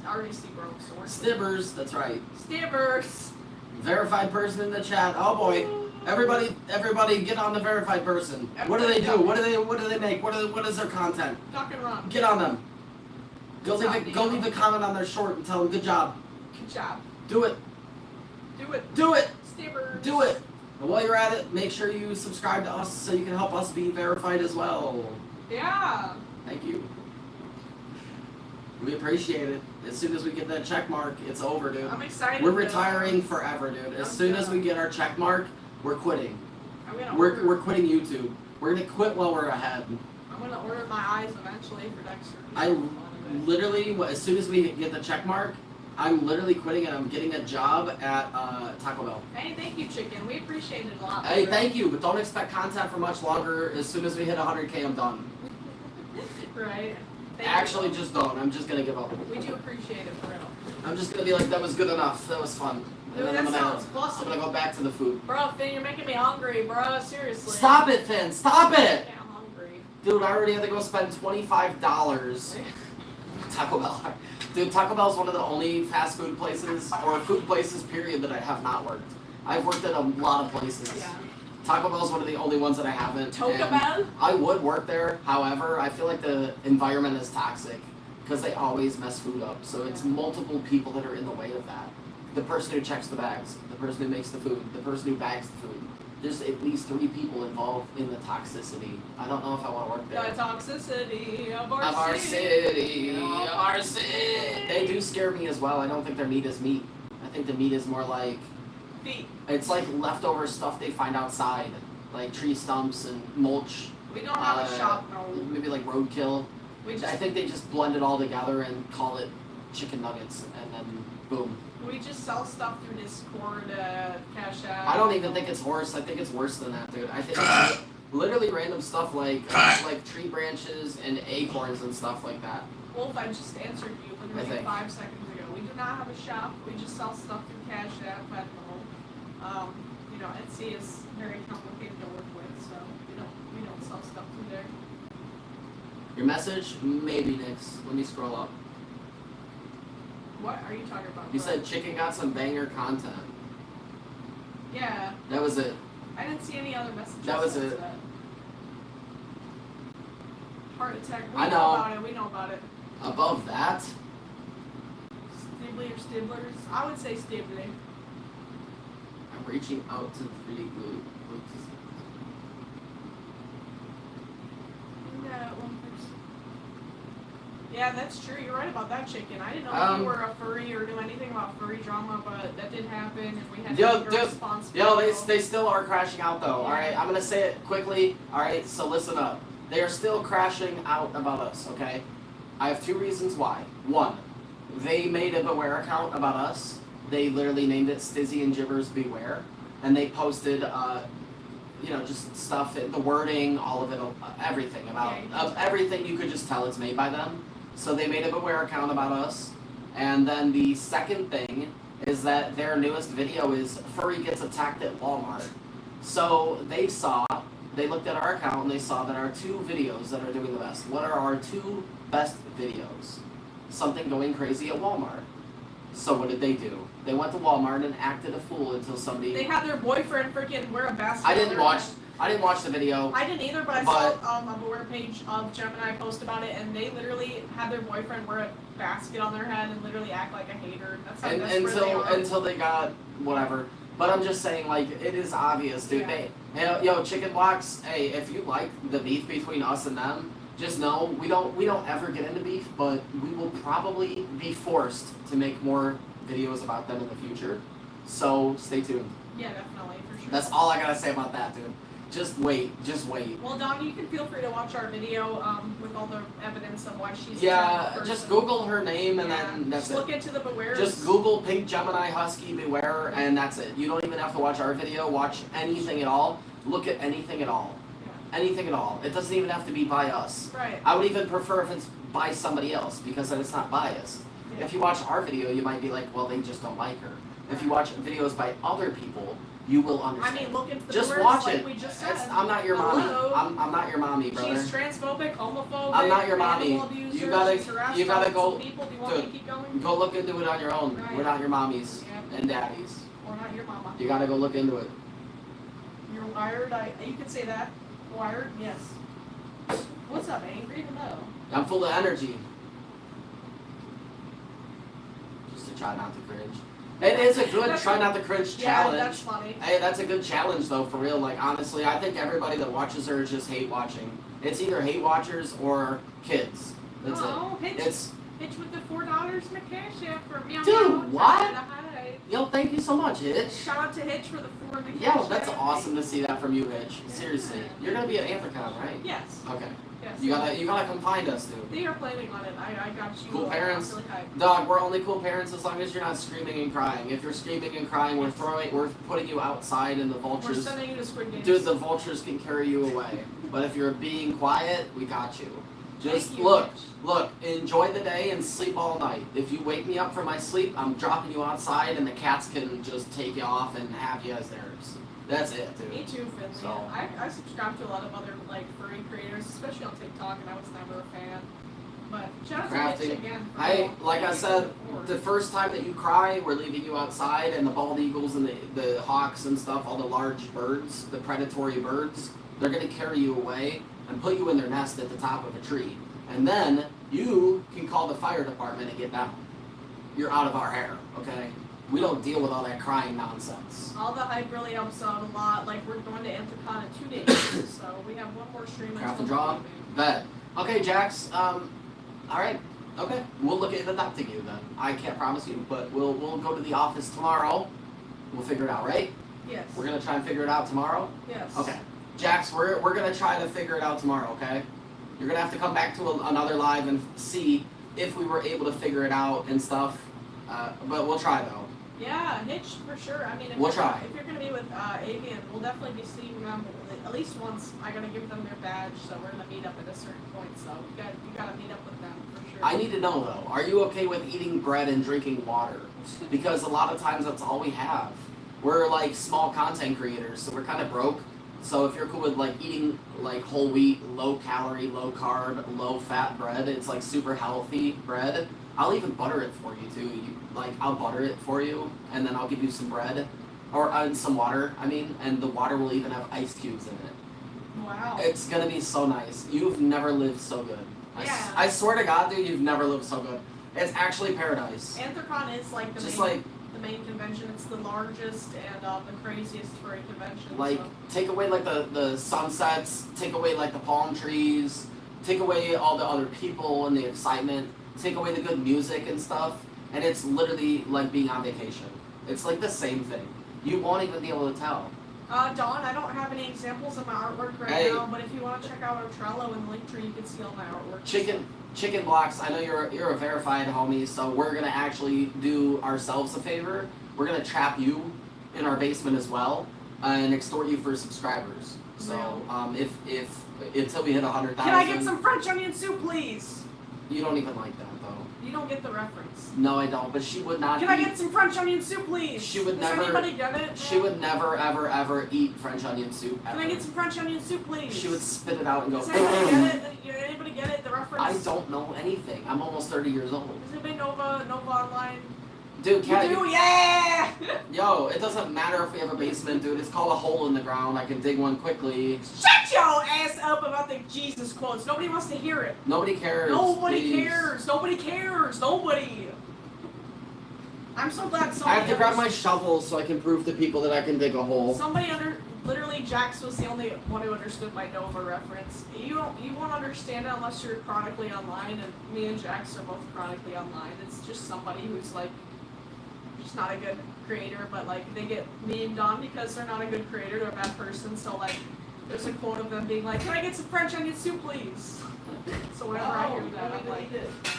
broke, so we're Stibbers, that's right. Stibbers. Verified person in the chat. Oh boy. Everybody get on the verified person. What do they do? What do they make? What is their content? Duck and run. Get on them. Go Good leave a comment on their short and tell them good job. Good job. Do it. Do it. Do it. Stibbers. Do it. And while you're at it, make sure you subscribe to us so you can help us be verified as well. Yeah. Thank you. We appreciate it. As soon as we get that check mark, it's over, dude. I'm excited. We're retiring forever, dude. As soon as we get our check mark, we're quitting. I'm gonna We're order, quitting YouTube. We're gonna quit while we're ahead. I'm gonna order my eyes eventually for Dexter. I literally, as soon as we get the check mark, I'm literally quitting and I'm getting a job at Taco Bell. Hey, thank you, chicken. We appreciate it a lot. Hey, thank you, but don't expect content for much longer. As soon as we hit 100K, I'm done. Right. Thank Actually, you. just don't. I'm just gonna give up. We do appreciate it for real. I'm just gonna be like, that was good enough. That was fun. Dude, And then that sounds I'm busted. gonna go back to the food. Bro, Finn, you're making me hungry, bro. Seriously. Stop it, Finn. Stop it. Yeah, I'm hungry. Dude, I already had to go spend $25. Taco Bell. Dude, Taco Bell is one of the only fast food places, or food places, period, that I have not worked. I've worked at a lot of places. Yeah. Taco Bell is one of the only ones that I haven't. Taco and Bell? I would work there. However, I feel like the environment is toxic because they always mess food up. So it's multiple people that are in the way of that. The person who checks the bags, the person who makes the food, the person who bags the food. There's at least 3 people involved in the toxicity. I don't know if I want to work there. The toxicity of Of our city, of our city. They do scare me as well. I don't think their meat is meat. I think the meat is more like, Feet. it's like leftover stuff they find outside, like tree stumps and mulch. We don't have a shop, no. Maybe like roadkill. We I just think they just blend it all together and call it chicken nuggets, and then boom. we just sell stuff through Discord, Cash App. I don't even think it's worse. I think it's worse than that, dude. I think it's literally random stuff like tree branches and acorns and stuff like that. Wolf, I just answered you I literally think. 5 seconds ago. We do not have a shop. We just sell stuff through Cash App, Venmo. You know, Etsy is very complicated to work with, so we don't sell stuff through there. Your message? Maybe next. Let me scroll up. What are you talking about? You bro? said chicken got some banger content. Yeah. That was it. I didn't see any other messages. That was since it. that. Heart attack. We I know know. about it. We know about it. Above that, Stibbly or Stibblers? I would say Stibbly. I'm reaching out to 3D glue. Yeah, one person. Yeah, that's true. You're right about that, chicken. I didn't know if you were a furry or knew anything about furry drama, but that did happen, and we had to make a response. They still are crashing out though. Yeah. All right, I'm gonna say it quickly. All right, so listen up. They are still crashing out about us. Okay, I have 2 reasons why. 1, they made a Beware account about us. They literally named it Stizzy and Gibbers Beware, and they posted, just stuff, the wording, all of it, everything about everything. You could just tell it's made by them. So they made a Beware account about us. And then the second thing is that their newest video is Furry gets attacked at Walmart. So they looked at our account and they saw that our 2 videos that are doing the best. What are our 2 best videos? Something going crazy at Walmart. So what did they do? They went to Walmart and acted a fool until somebody. They had their boyfriend freaking wear a basket. I didn't watch the video. I didn't either, but I saw a Beware page of Gemini post about it, and they literally had their boyfriend wear a basket on their head and literally act like a hater. That's how desperate they are. Until they got whatever. But I'm just saying, like, it is obvious, dude. Yeah. Chicken blocks. Hey, if you like the beef between us and them, just know we don't ever get into beef, but we will probably be forced to make more videos about them in the future. So stay tuned. Yeah, definitely, for sure. That's all I gotta say about that, dude. Just wait. Well, Dom, you can feel free to watch our video with all the evidence of why she's. Yeah, just Google her name and then that's just look into the Beware. Just Google Pink Gemini Husky Beware and that's it. You don't even have to watch our video. Watch anything at all. Look at anything at all. Yeah. Anything at all. It doesn't even have to be by us. Right. I would even prefer if it's by somebody else because then it's not biased. Yeah. If you watch our video, you might be like, well, they just don't like her. If you watch videos by other people, you will understand. I mean, look into the just words watch like it. we just said. I'm not your mommy. Hello? I'm not your mommy, brother. She's transphobic, homophobic. I'm not your mommy. Animal abuser, You gotta- she's harassed you gotta multiple go- People. Do you want me to keep going? Go look into it on your own. Right. We're not your mommies Yeah. and daddies. Or not your mama. You gotta go look into it. You're wired. You could say that. Wired. Yes. What's up? Angry? Hello. I'm full of energy. Just to try not to cringe. It is a good try not to cringe challenge. Yeah, that's funny. Hey, that's a good challenge though, for real. Like honestly, I think everybody that watches her is just hate watching. It's either hate watchers or kids. That's it. It's Hitch with the $4 in the cash app for meow. Dude, meow, what? Hi. yo, thank you so much, Hitch. Shout out to Hitch for the $4 in the Yo, cash that's app. awesome to see that from you, Hitch. Seriously, you're gonna be at Anthrocon, right? Yes. Okay. Yes. You gotta come find us, dude. They are planning on it. I got you. Cool parents. Really hyped. Dog, we're only cool parents as long as you're not screaming and crying. If you're screaming and crying, we're putting you outside and the We're vultures. sending you to Squid Games. Dude, the vultures can carry you away. But if you're being quiet, we got you. Just Thank you, look, enjoy the day and sleep all night. If you wake me up from my sleep, I'm dropping you outside and the cats can just take you off and have you as theirs. That's it, dude. Me too, Finley. So- I subscribe to a lot of other furry creators, especially on TikTok, and I was never a fan. But shout out to Mitch again. Like I said, the first time that you cry, we're leaving you outside, and the bald eagles and the hawks and stuff, all the large birds, the predatory birds, they're gonna carry you away and put you in their nest at the top of a tree. And then you can call the fire department and get down. You're out of our hair, okay? We don't deal with all that crying nonsense. All the hype really helps out a lot. Like, we're going to Anthrocon in 2 days, so we have one more stream. Craft until and draw? maybe. Bet. Okay, Jax, alright. Okay, we'll look at adopting you then. I can't promise you, but we'll go to the office tomorrow. We'll figure it out, right? Yes. We're gonna try and figure it out tomorrow? Yes. Okay. Jax, we're gonna try to figure it out tomorrow, okay? You're gonna have to come back to another live and see if we were able to figure it out and stuff. But we'll try though. Yeah, Hitch for sure. I mean, if We'll you're, try. If you're gonna be with Avian, we'll definitely be seeing them at least once. I gotta give them their badge, so we're gonna meet up at a certain point. So you gotta meet up with them for sure. I need to know though, are you okay with eating bread and drinking water? Because a lot of times that's all we have. We're like small content creators, so we're kind of broke. So if you're cool with like eating like whole wheat, low calorie, low carb, low fat bread, it's like super healthy bread. I'll even butter it for you too. I'll butter it for you, and then I'll give you some bread, or some water. I mean, and the water will even have ice cubes in it. Wow. It's gonna be so nice. You've never lived so good. Yeah. I swear to God, dude, you've never lived so good. It's actually paradise. Anthrocon is like the Just main, the main convention. It's the largest and the craziest furry convention. Like, so. take away like the sunsets, take away like the palm trees, take away all the other people and the excitement, take away the good music and stuff, and it's literally like being on vacation. It's like the same thing. You won't even be able to tell. Dawn, I don't have any examples of my artwork right now, but if you want to check out our Trello and Linktree, you can see all my artwork. Chicken Blocks, I know you're a verified homie, so we're gonna actually do ourselves a favor. We're gonna trap you in our basement as well and extort you for subscribers. So if until we hit 100,000. Can I get some French onion soup, please? You don't even like that though. You don't get the reference. No, I don't. But she would not. Can I get some French onion soup, please? She would Does never. anybody get it? She would never, ever, ever eat French onion soup. Ever. Can I get some French onion soup, please? She would spit it out and go. Does anybody get it? Anybody get it? The reference? I don't know anything. I'm almost 30 years old. Does anybody Nova Online? Dude, You do? Yeah! Yo, it doesn't matter if we have a basement, dude. It's called a hole in the ground. I can dig one quickly. Shut your ass up about the Jesus quotes. Nobody wants to hear it. Nobody cares. Nobody please. cares. Nobody cares. Nobody. I'm so glad somebody. I have to grab my shovel so I can prove to people that I can dig a hole. Somebody literally Jax was the only one who understood my Nova reference. You won't understand it unless you're chronically online, and me and Jax are both chronically online. It's just somebody who's like just not a good creator, but like they get memed on because they're not a good creator, they're a bad person. So like there's a quote of them being like, "Can I get some French onion soup, please?" So whenever I hear that, I'm like,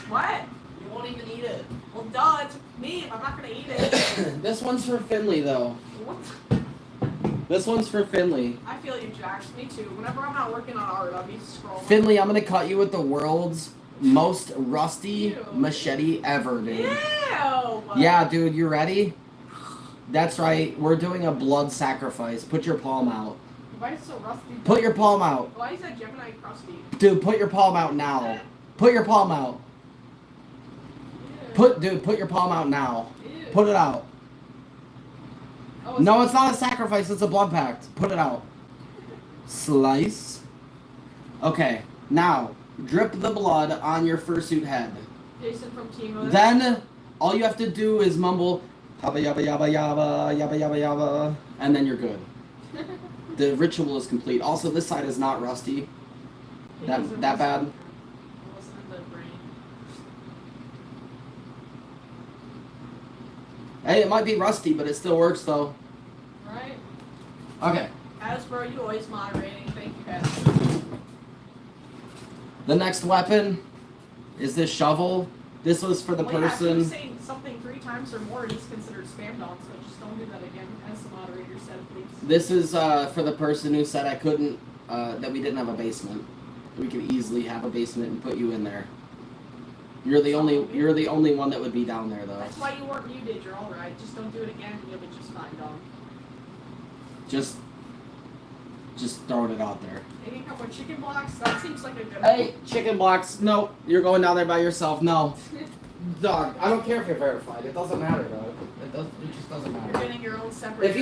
"What? You won't even eat it. Well, duh, it's me. I'm not gonna eat it." This one's for Finley, though. What? This one's for Finley. I feel you, Jax. Me too. Whenever I'm not working on art, I'll be scrolling. Finley, I'm gonna cut you with the world's most rusty Ew. machete ever, dude. Ew! Yeah, dude, you ready? That's right. We're doing a blood sacrifice. Put your palm out. Why is it so rusty? Put your palm out. Why is that Gemini crusty? Dude, put your palm out now. Put your palm out. Ew. Put your palm out now. Ew. Put it out. Oh, No, it's not a sacrifice. It's a blood pact. Put it out. Slice. Okay, now drip the blood on your fursuit head. Jason from Timo. Then all you have to do is mumble yabba yabba yabba yabba yabba yabba yabba, and then you're good. The ritual is complete. Also, this side is not rusty. That bad. It wasn't in the brain. Hey, it might be rusty, but it still works though. Right? Okay. Hasbro, you always moderating. Thank you, Hasbro. The next weapon is this shovel. This was for the Well, yeah, if you person. say something 3 times or more, it is considered spam dog, so just don't do that again, as the moderator said, please. This is for the person who said I couldn't, that we didn't have a basement. We could easily have a basement and put you in there. You're the only one that would be down there though. That's why you weren't muted. You're all right. Just don't do it again, and you'll be just fine, dog. Just throwing it out there. Maybe a couple of chicken blocks. That seems like a good. Hey, chicken blocks. No, you're going down there by yourself. No, dog. I don't care if you're verified. It doesn't matter, dog. It just doesn't You're matter. getting your own separate. If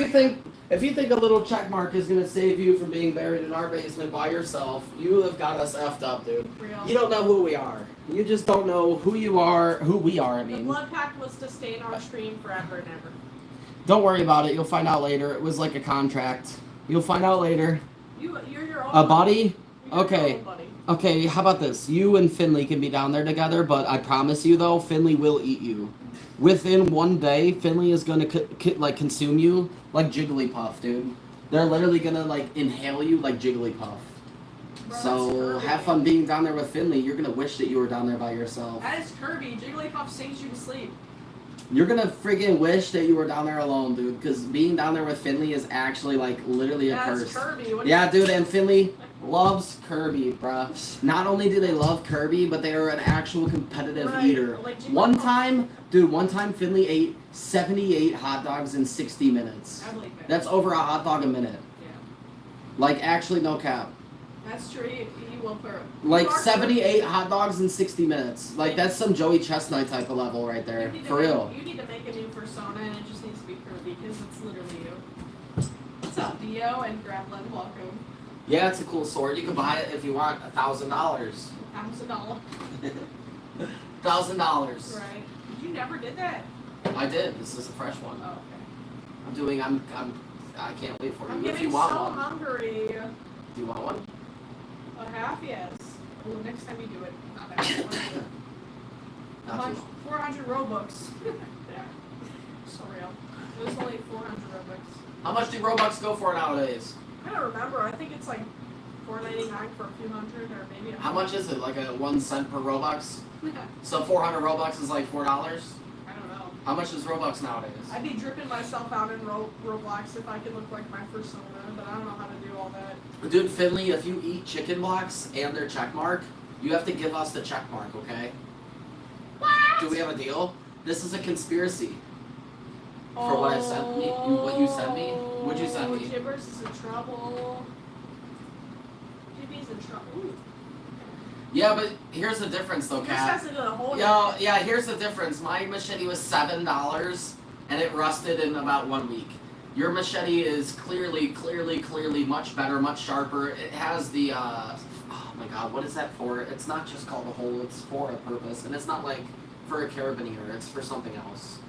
you think a little check mark is gonna save you from being buried in our basement by yourself, you have got us effed up, dude. Real. You don't know who we are. You just don't know who you are, who we are. I The mean, blood pact was to stay in our stream forever and ever. don't worry about it. You'll find out later. It was like a contract. You'll find out later. You're your own. A buddy? You're your Okay. own buddy. Okay, how about this? You and Finley can be down there together, but I promise you though, Finley will eat you. Within one day, Finley is gonna consume you like Jigglypuff, dude. They're literally gonna like inhale you like Jigglypuff. Bro, So that's have Kirby. fun being down there with Finley. You're gonna wish that you were down there by yourself. That is Kirby. Jigglypuff sings you to sleep. You're gonna friggin' wish that you were down there alone, dude. Because being down there with Finley is actually like literally a That's curse. Kirby. What Yeah, dude, and Finley loves Kirby, bruh. Not only do they love Kirby, but they are an actual competitive Right, eater. like One Jigglypuff. time Finley ate 78 hot dogs in 60 minutes. I believe that. That's over a hot dog a minute. Yeah. Like, actually, no cap. That's true. He will put. Like, You are 78 hot dogs in 60 minutes. Like, that's some Joey Chestnut type of level right there. You need to For make- real. You need to make a new persona, and it just needs to be Kirby, because it's literally you. What's up, Dio and Grablin? Welcome. Yeah, it's a cool sword. You can buy it if you want $1,000. $1,000. $1,000. Right. You never did that? I did. This is a fresh one. Oh, okay. I can't wait for I'm you. If getting you want so one. hungry. Do you want one? A half, yes. Well, next time you do it, not that one. Not too long. 400 Robux. Yeah. So real. It was only 400 Robux. How much do Robux go for nowadays? I don't remember. I think it's like $4.99 for a few hundred, or maybe. How much is it? Like a 1 cent per Robux? I So 400 Robux is like $4? don't know. How much is Robux nowadays? I'd be dripping myself out in Roblox if I could look like my persona, but I don't know how to do all that. Dude, Finley, if you eat chicken blocks and their check mark, you have to give us the check mark, okay? What? Do we have a deal? This is a conspiracy. For what I sent me? What you sent me? What'd you send me? Jibbers is in trouble. Jibby's in trouble. Ooh. Yeah, but here's the difference though, This Kat. has it in a hole. Yeah, here's the difference. My machete was $7 and it rusted in about 1 week. Your machete is clearly much better, much sharper. It has the oh my god, what is that for? It's not just called a hole, it's for a purpose. And it's not like for a carabiner, it's for something else.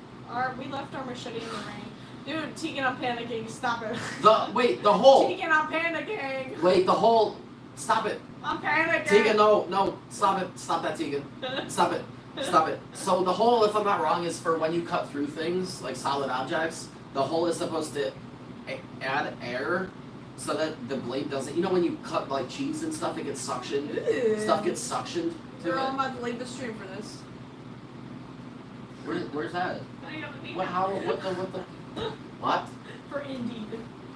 We left our machete in the rain. Dude, Tegan, I'm panicking. Stop it. The hole. Tegan, I'm panicking. Wait, the hole. Stop it. I'm panicking. Tegan, no, stop it. Stop that, Tegan. Stop it. Stop it. So the hole, if I'm not wrong, is for when you cut through things, like solid objects. The hole is supposed to add air so that the blade doesn't, you know when you cut like cheese and stuff, it gets suctioned. Ew. Stuff gets suctioned to Girl, I'm it. about to leave the stream for this. Where's that? I got an What, how, what the, what? For Indeed.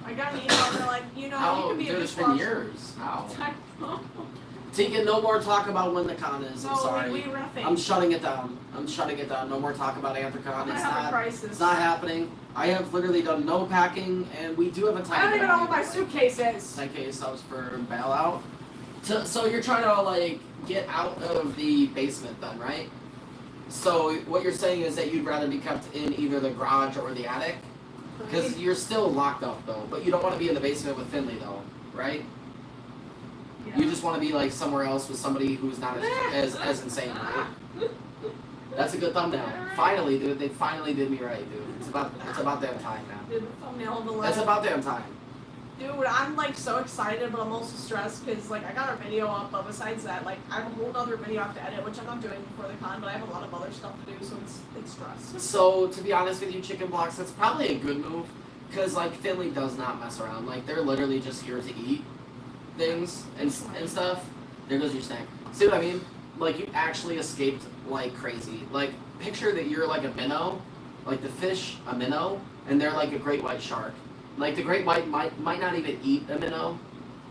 I got an email, they're like, you know, you How, can be a dude, it's been dishwasher. years. How? I know. Tegan, no more talk about when the con is. I'm No, sorry. we were gonna fake. I'm shutting it down. No more talk about I'm Anthrocon. gonna It's have a not. crisis. It's not happening. I have literally done no packing, and we do have a tiny I don't bit even of know what my money, suitcase is. like 10K subs for bailout. So you're trying to like get out of the basement then, right? So what you're saying is that you'd rather be kept in either the garage or the attic, because you're still locked up though. But you don't want to be in the basement with Finley though, right? Yeah. You just want to be like somewhere else with somebody who's not as insane, right? That's a good thumbnail. Finally, dude, they finally did me right, dude. It's about damn time, man. Dude, the thumbnail of the That's lab. about damn time. Dude, I'm like so excited, but I'm also stressed because like I got our video up, but besides that, like I have a whole other video I have to edit, which I'm not doing before the con, but I have a lot of other stuff to do, so it's stress. So to be honest with you, chicken blocks, that's probably a good move, because like Finley does not mess around. Like they're literally just here to eat things and stuff. There goes your snack. See what I mean? Like you actually escaped like crazy. Like picture that you're like a minnow, like the fish a minnow, and they're like a great white shark. Like the great white might not even eat a minnow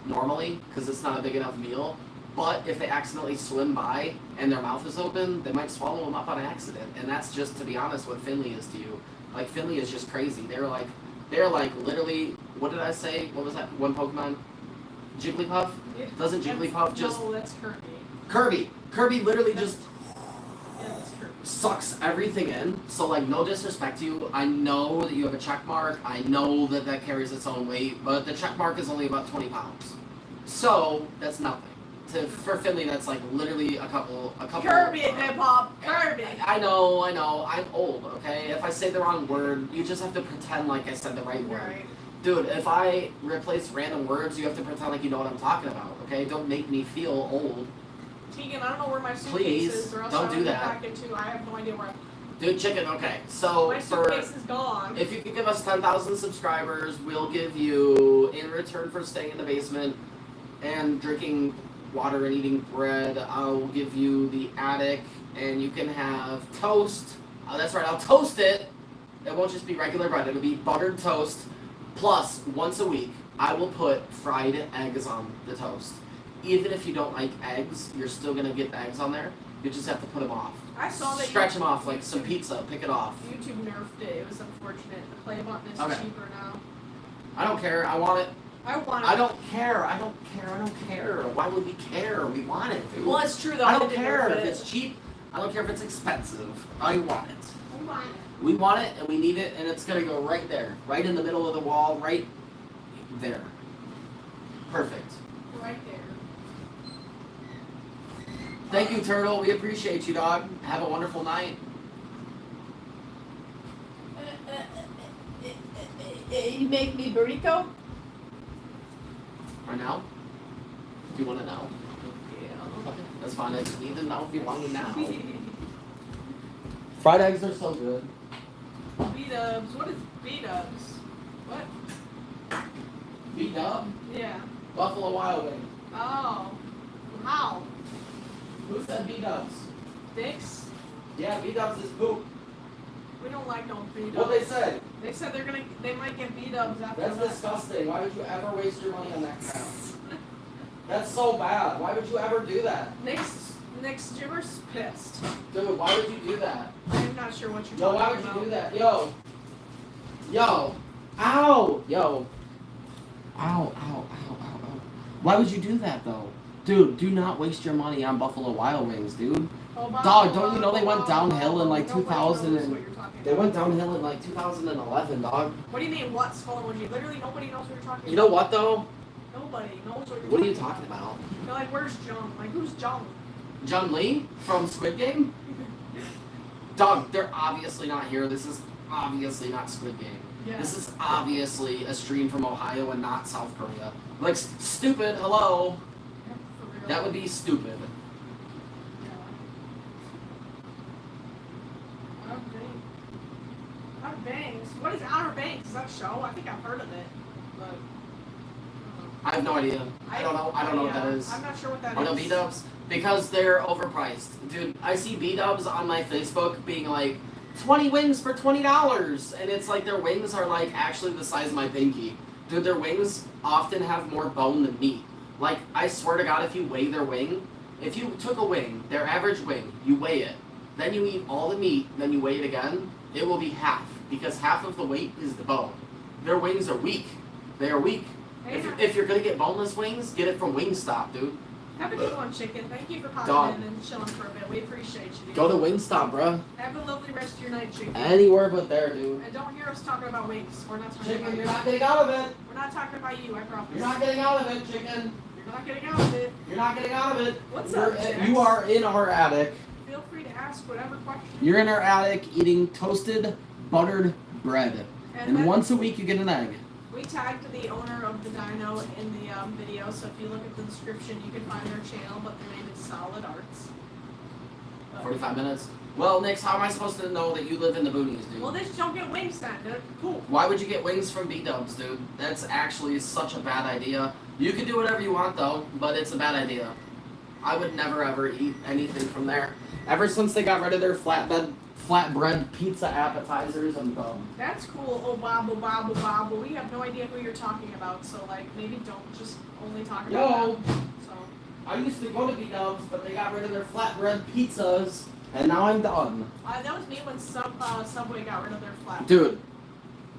normally because it's not a big enough meal. But if they accidentally swim by and their mouth is open, they might swallow them up on accident. And that's just, to be honest, what Finley is to you. Like Finley is just crazy. They're like literally. What did I say? What was that one Pokemon? Jigglypuff? Doesn't Jigglypuff just No, that's Kirby. Kirby? Kirby literally just Yeah, that's Kirby. sucks everything in. So like, no disrespect to you. I know that you have a check mark. I know that carries its own weight, but the check mark is only about 20 pounds. So that's nothing. For Finley, that's like literally a couple. Kirby and hip hop. Kirby. I know. I'm old. Okay, if I say the wrong word, you just have to pretend like I said the right word. Right. Dude, if I replace random words, you have to pretend like you know what I'm talking about. Okay, don't make me feel old. Tegan, I don't know where my suitcase Please, is, or else don't I do would that. get back into. I have no idea where. Dude, chicken. Okay, so My suitcase is gone. if you can give us 10,000 subscribers, we'll give you, in return for staying in the basement and drinking water and eating bread, I'll give you the attic, and you can have toast. Oh, that's right, I'll toast it. It won't just be regular bread, it'll be buttered toast. Plus, once a week, I will put fried eggs on the toast. Even if you don't like eggs, you're still gonna get the eggs on there. You just have to put them off. I saw that Stretch them off like some pizza, pick it off. YouTube nerfed it. It was unfortunate. The play button is Okay. cheaper now. I don't care, I want it. I want it. I don't care. Why would we care? We want it, dude. Well, it's true though. I don't they did care nerf if it. it's cheap. I don't care if it's expensive. I want it. I want it. We want it and we need it, and it's gonna go right there, right in the middle of the wall, right there. Perfect. Right there. Thank you, Turtle. We appreciate you, dog. Have a wonderful night. You make me burrito? Right now? Do you want to know? Yeah. Okay. That's fine. I just need to know if you want me now. Fried eggs are so good. B-dubs. What is B-dubs? What? B-dub? Yeah. Buffalo Wild Wing. Oh. How? Who said B-dubs? Dicks? Yeah, B-dubs is poop. We don't like no B-dubs. What they say? They said they might get B-dubs after That's that. disgusting. Why would you ever waste your money on that crap? That's so bad. Why would you ever do that? Nick's Jibber's pissed. Dude, why would you do that? I'm not sure what you're Yo, talking why would about. you do that? Yo. Yo. Ow. Yo. Ow, ow, ow, ow, ow. Why would you do that, though? Dude, do not waste your money on Buffalo Wild Wings, dude. Dog, don't you know they went downhill in like 2000 and... They went downhill in like 2011, dog. What do you mean, what skull emoji? Literally nobody knows what you're talking about. You know what, though? Nobody knows what you're What are you talking about? They're like, where's Jung? Like, who's Jung? John Lee from Squid Game? Dog, they're obviously not here. This is obviously not Squid Game. Yeah. This is obviously a stream from Ohio and not South Korea. Like, stupid, hello. Yeah, for real. That would be stupid. Yeah. Outer Banks. What is Outer Banks? Is that a show? I think I've heard of it. But I have no idea. I don't know. I don't know what that is. I'm not sure what that Oh is. no, B-dubs? Because they're overpriced. Dude, I see B-dubs on my Facebook being like, 20 wings for $20! And it's like their wings are like actually the size of my pinky. Dude, their wings often have more bone than meat. Like, I swear to God, if you weigh their wing, if you took a wing, their average wing, you weigh it, then you eat all the meat, then you weigh it again, it will be half. Because half of the weight is the bone. Their wings are weak. They are weak. Hey, If you're gonna get boneless wings, get it from Wingstop, dude. have a good one, chicken. Thank you for popping Dog. in and chilling for a bit. We appreciate you. Dude. Go to Wingstop, bruh. Have a lovely rest of your night, chicken. Anywhere but there, dude. And don't hear us talking about wings. We're not talking Chicken, about you're you. not getting out of it. We're not talking about you, I promise. You're not getting out of it, chicken. You're not getting out of it. You're not getting out of it. What's You're, up, Jax? You are in our attic. Feel free to ask whatever question. You're in our attic eating toasted, buttered bread. And then once a week you get an egg. we tagged the owner of the dino in the video, so if you look at the description, you can find their channel, but their name is Solid Arts. 45 minutes. Well, Nix, how am I supposed to know that you live in the boonies, dude? Well, they just don't get wings then. They're cool. Why would you get wings from B-dubs, dude? That's actually such a bad idea. You can do whatever you want, though, but it's a bad idea. I would never, ever eat anything from there. Ever since they got rid of their flatbread pizza appetizers, I'm done. That's cool. Oh, bobble, bobble, bobble. We have no idea who you're talking about, so, like, maybe don't just only talk about Yo. them. So, I used to go to B-dubs, but they got rid of their flatbread pizzas, and now I'm done. that was me when Subway got rid of their flat. Dude,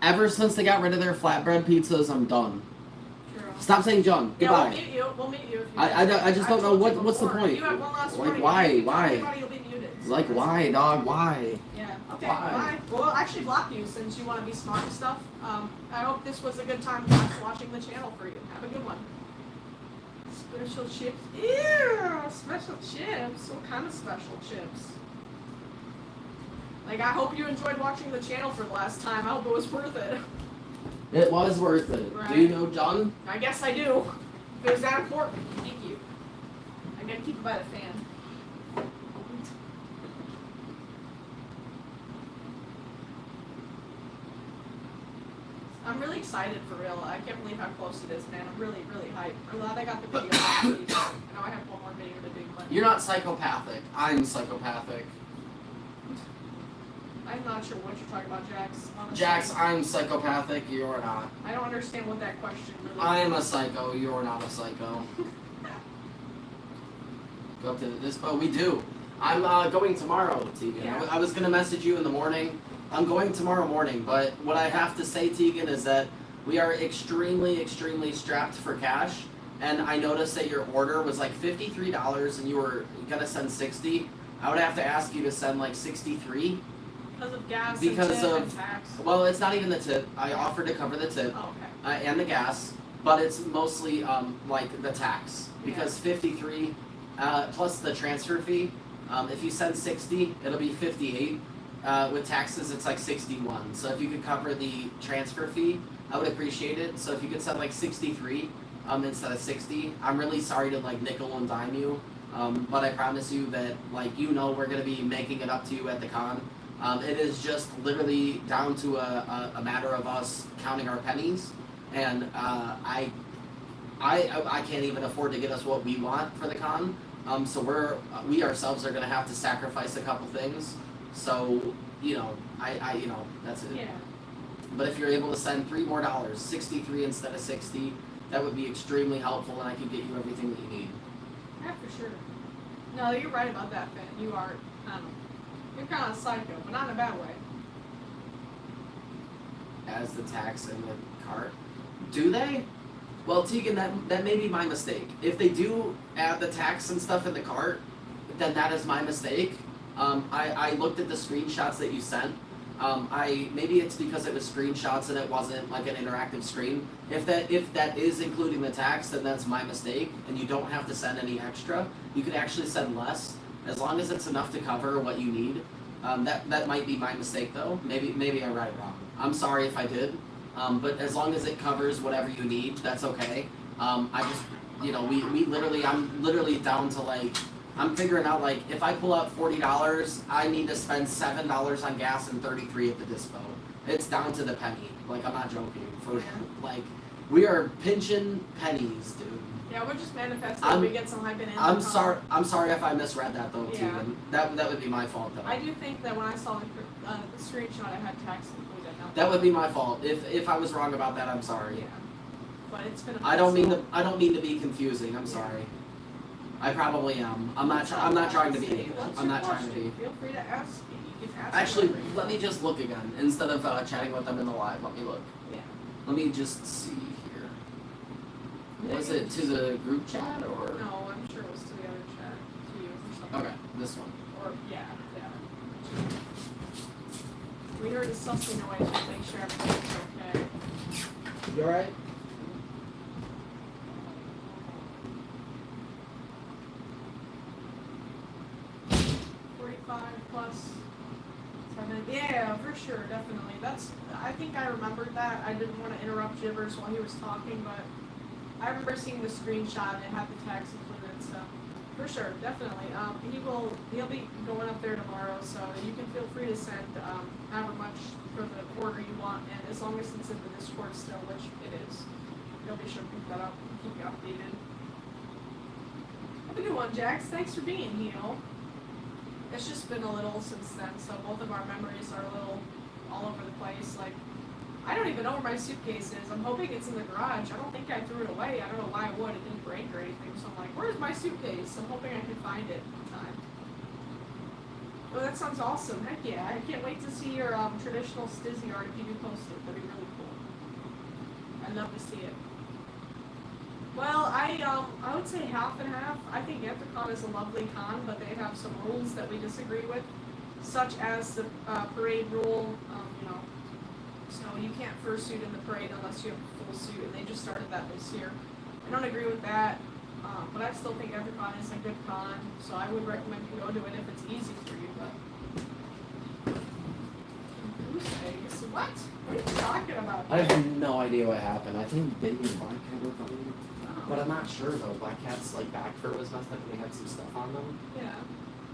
ever since they got rid of their flatbread pizzas, I'm done. True. Stop saying John. Yeah, Goodbye. we'll mute you. We'll mute you if you I just don't know told you what's the before. point. You have one last Like, warning. why? If you tell Why? anybody, you'll be muted. Like, why, dog? Why? Yeah. Okay. Why? Bye. Well, I'll actually block you since you want to be smart and stuff. I hope this was a good time watching the channel for you. Have a good one. Special chips. Ew, special chips. What kind of special chips? Like, I hope you enjoyed watching the channel for the last time. I hope it was worth it. It was worth it. Right. Do you know John? I guess I do. If it was that important. Thank you. I gotta keep it by the fan. I'm really excited for real. I can't believe how close it is, man. I'm really, really hyped. I'm glad I got the video last week. I know I have one more video to do, but You're not psychopathic. I'm psychopathic. I'm not sure what you're talking about, Jax. Honestly. Jax, I'm psychopathic. You're not. I don't understand what that question really I am a psycho. You're not a psycho. Go up to this, but we do. I'm going tomorrow, Tegan. Yeah. I was gonna message you in the morning. I'm going tomorrow morning, but what I have to say, Tegan, is that we are extremely, extremely strapped for cash. And I noticed that your order was like $53, and you were gonna send 60. I would have to ask you to send like 63. because of gas Because and tip of- and tax. Well, it's not even the tip. I offered to cover the tip. Oh, okay. And the gas, but it's mostly like the tax because 53 plus the transfer fee. If you send 60, it'll be 58. With taxes, it's like 61. So if you could cover the transfer fee, I would appreciate it. So if you could send like 63 instead of 60, I'm really sorry to like nickel and dime you, But I promise you that, like, we're gonna be making it up to you at the con. It is just literally down to a matter of us counting our pennies, and I can't even afford to get us what we want for the con. So we ourselves are gonna have to sacrifice a couple things. So that's it. Yeah. But if you're able to send $3 more, 63 instead of 60, that would be extremely helpful, and I can get you everything that you need. Yeah, for sure. No, you're right about that, Finn. You are, you're kind of psycho, but not in a bad way. As the tax in the cart, do they? Well, Tegan, that may be my mistake. If they do add the tax and stuff in the cart, then that is my mistake. I looked at the screenshots that you sent. Maybe it's because it was screenshots and it wasn't like an interactive screen. If that is including the tax, then that's my mistake, and you don't have to send any extra. You can actually send less, as long as it's enough to cover what you need. That might be my mistake though. Maybe I read it wrong. I'm sorry if I did. But as long as it covers whatever you need, that's okay. I just, we literally, I'm literally down to like, I'm figuring out like, if I pull out $40, I need to spend $7 on gas and $33 at the dispo. It's down to the penny. Like, I'm not joking. Like, we are pinching pennies, dude. Yeah, we're just manifesting. We get some hype in. I'm sorry if I misread that though, Yeah. Tegan. That would be my fault though. I do think that when I saw the screenshot, I had tax included. That would be my fault. If I was wrong about that, I'm sorry. Yeah. But it's been. I don't mean to be confusing. I'm sorry. I probably am. I'm not trying to be. I'm not trying to be. Feel free to ask me. You can ask. Actually, me. let me just look again instead of chatting with them in the live. Let me look. Yeah. Let me just see here. Was it to the group chat or? No, I'm sure it was to the other chat, to you or something. Okay, this one. Or yeah. We heard a sussy noise to make sure everything's okay. You alright? Yeah, for sure, definitely. I think I remembered that. I didn't want to interrupt Jibbers while he was talking, but I remember seeing the screenshot and it had the tax included, so for sure, definitely. He'll be going up there tomorrow, so you can feel free to send however much for the order you want, and as long as it's in the Discord still, which it is, he'll be sure to pick that up and keep you updated. Have a good one, Jax. Thanks for being here. It's just been a little since then, so both of our memories are a little all over the place. Like, I don't even know where my suitcase is. I'm hoping it's in the garage. I don't think I threw it away. I don't know why I would. It didn't break or anything. So I'm like, where's my suitcase? I'm hoping I can find it in time. Well, that sounds awesome. Heck yeah. I can't wait to see your traditional Stizzy art if you do post it. That'd be really cool. I'd love to see it. Well, I would say half and half. I think Anthrocon is a lovely con, but they have some rules that we disagree with, such as the parade rule. So you can't fursuit in the parade unless you have a full suit, and they just started that this year. I don't agree with that, but I still think Anthrocon is a good con, so I would recommend you go to it if it's easy for you. But goose eggs? What? What are you talking about? I have no idea what happened. I think Baby and Black Cat were coming. But I'm not sure though. Black Cat's like back fur was messed up and they had some stuff on them. Yeah.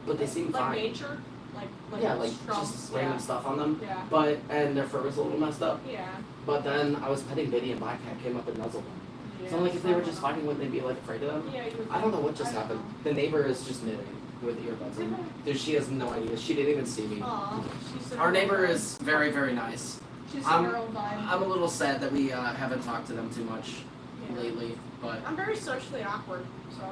But they seem like fine. Nature? Like yeah, like shrubs, just random stuff on them. Yeah. And their fur was a little messed up. Yeah. But then I was petting Biddy and Black Cat came up and nuzzled them. Yeah. So I'm like, if they were just fighting, wouldn't they be like afraid of them? Yeah, you would I don't know what think. just I don't happened. know. The neighbor is just knitting with earbuds in. Dude, she has no idea. She didn't even see me. Aw, she's in Our her neighbor own is very, very nice. vibe. She's in I'm- her own vibe. I'm a little sad that we haven't talked to them too much Yeah. lately, but I'm very socially awkward, so.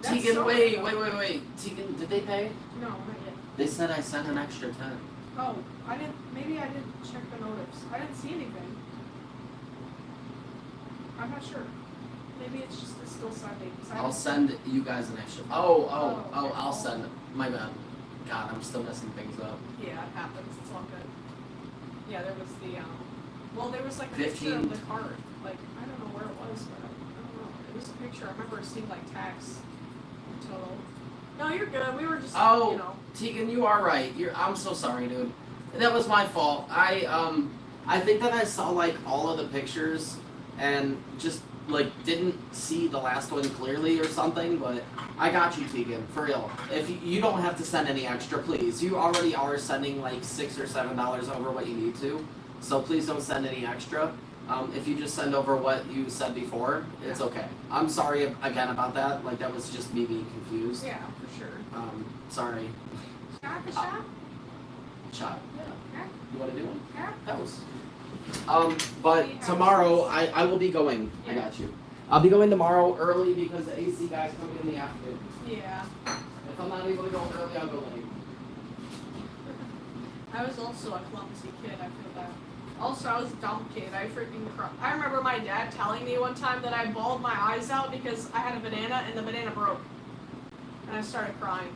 That's Tegan, so wait. good. Tegan, did they pay? No, not yet. They said I sent an extra 10. Oh, maybe I didn't check the notice. I didn't see anything. I'm not sure. Maybe it's just still Sunday. I'll send you guys an extra. I'll send it. My bad. God, I'm still messing things up. Yeah, it happens. It's all good. Yeah, there was there was like a 15. picture of the card. Like, I don't know where it was, but I don't know. It was a picture. I remember it seemed like tax in total. No, you're good. We were just, Tegan, you are right. I'm so sorry, dude. That was my fault. I think that I saw like all of the pictures and just like didn't see the last one clearly or something. But I got you, Tegan, for real. If you don't have to send any extra, please. You already are sending like $6 or $7 over what you need to, so please don't send any extra. If you just send over what you said before, it's okay. I'm sorry again about that. Like, that was just me being confused. Yeah, for sure. Sorry. Shot the shot? Shot. Yeah. You want to do one? Yeah. That was. But tomorrow I will be going. I got you. I'll be going tomorrow early because the AC guy's coming in the afternoon. Yeah. If I'm not able to go early, I'll go late. I was also a clumsy kid, I feel that. Also, I was a dumb kid. I freaking cried. I remember my dad telling me one time that I bawled my eyes out because I had a banana and the banana broke. And I started crying.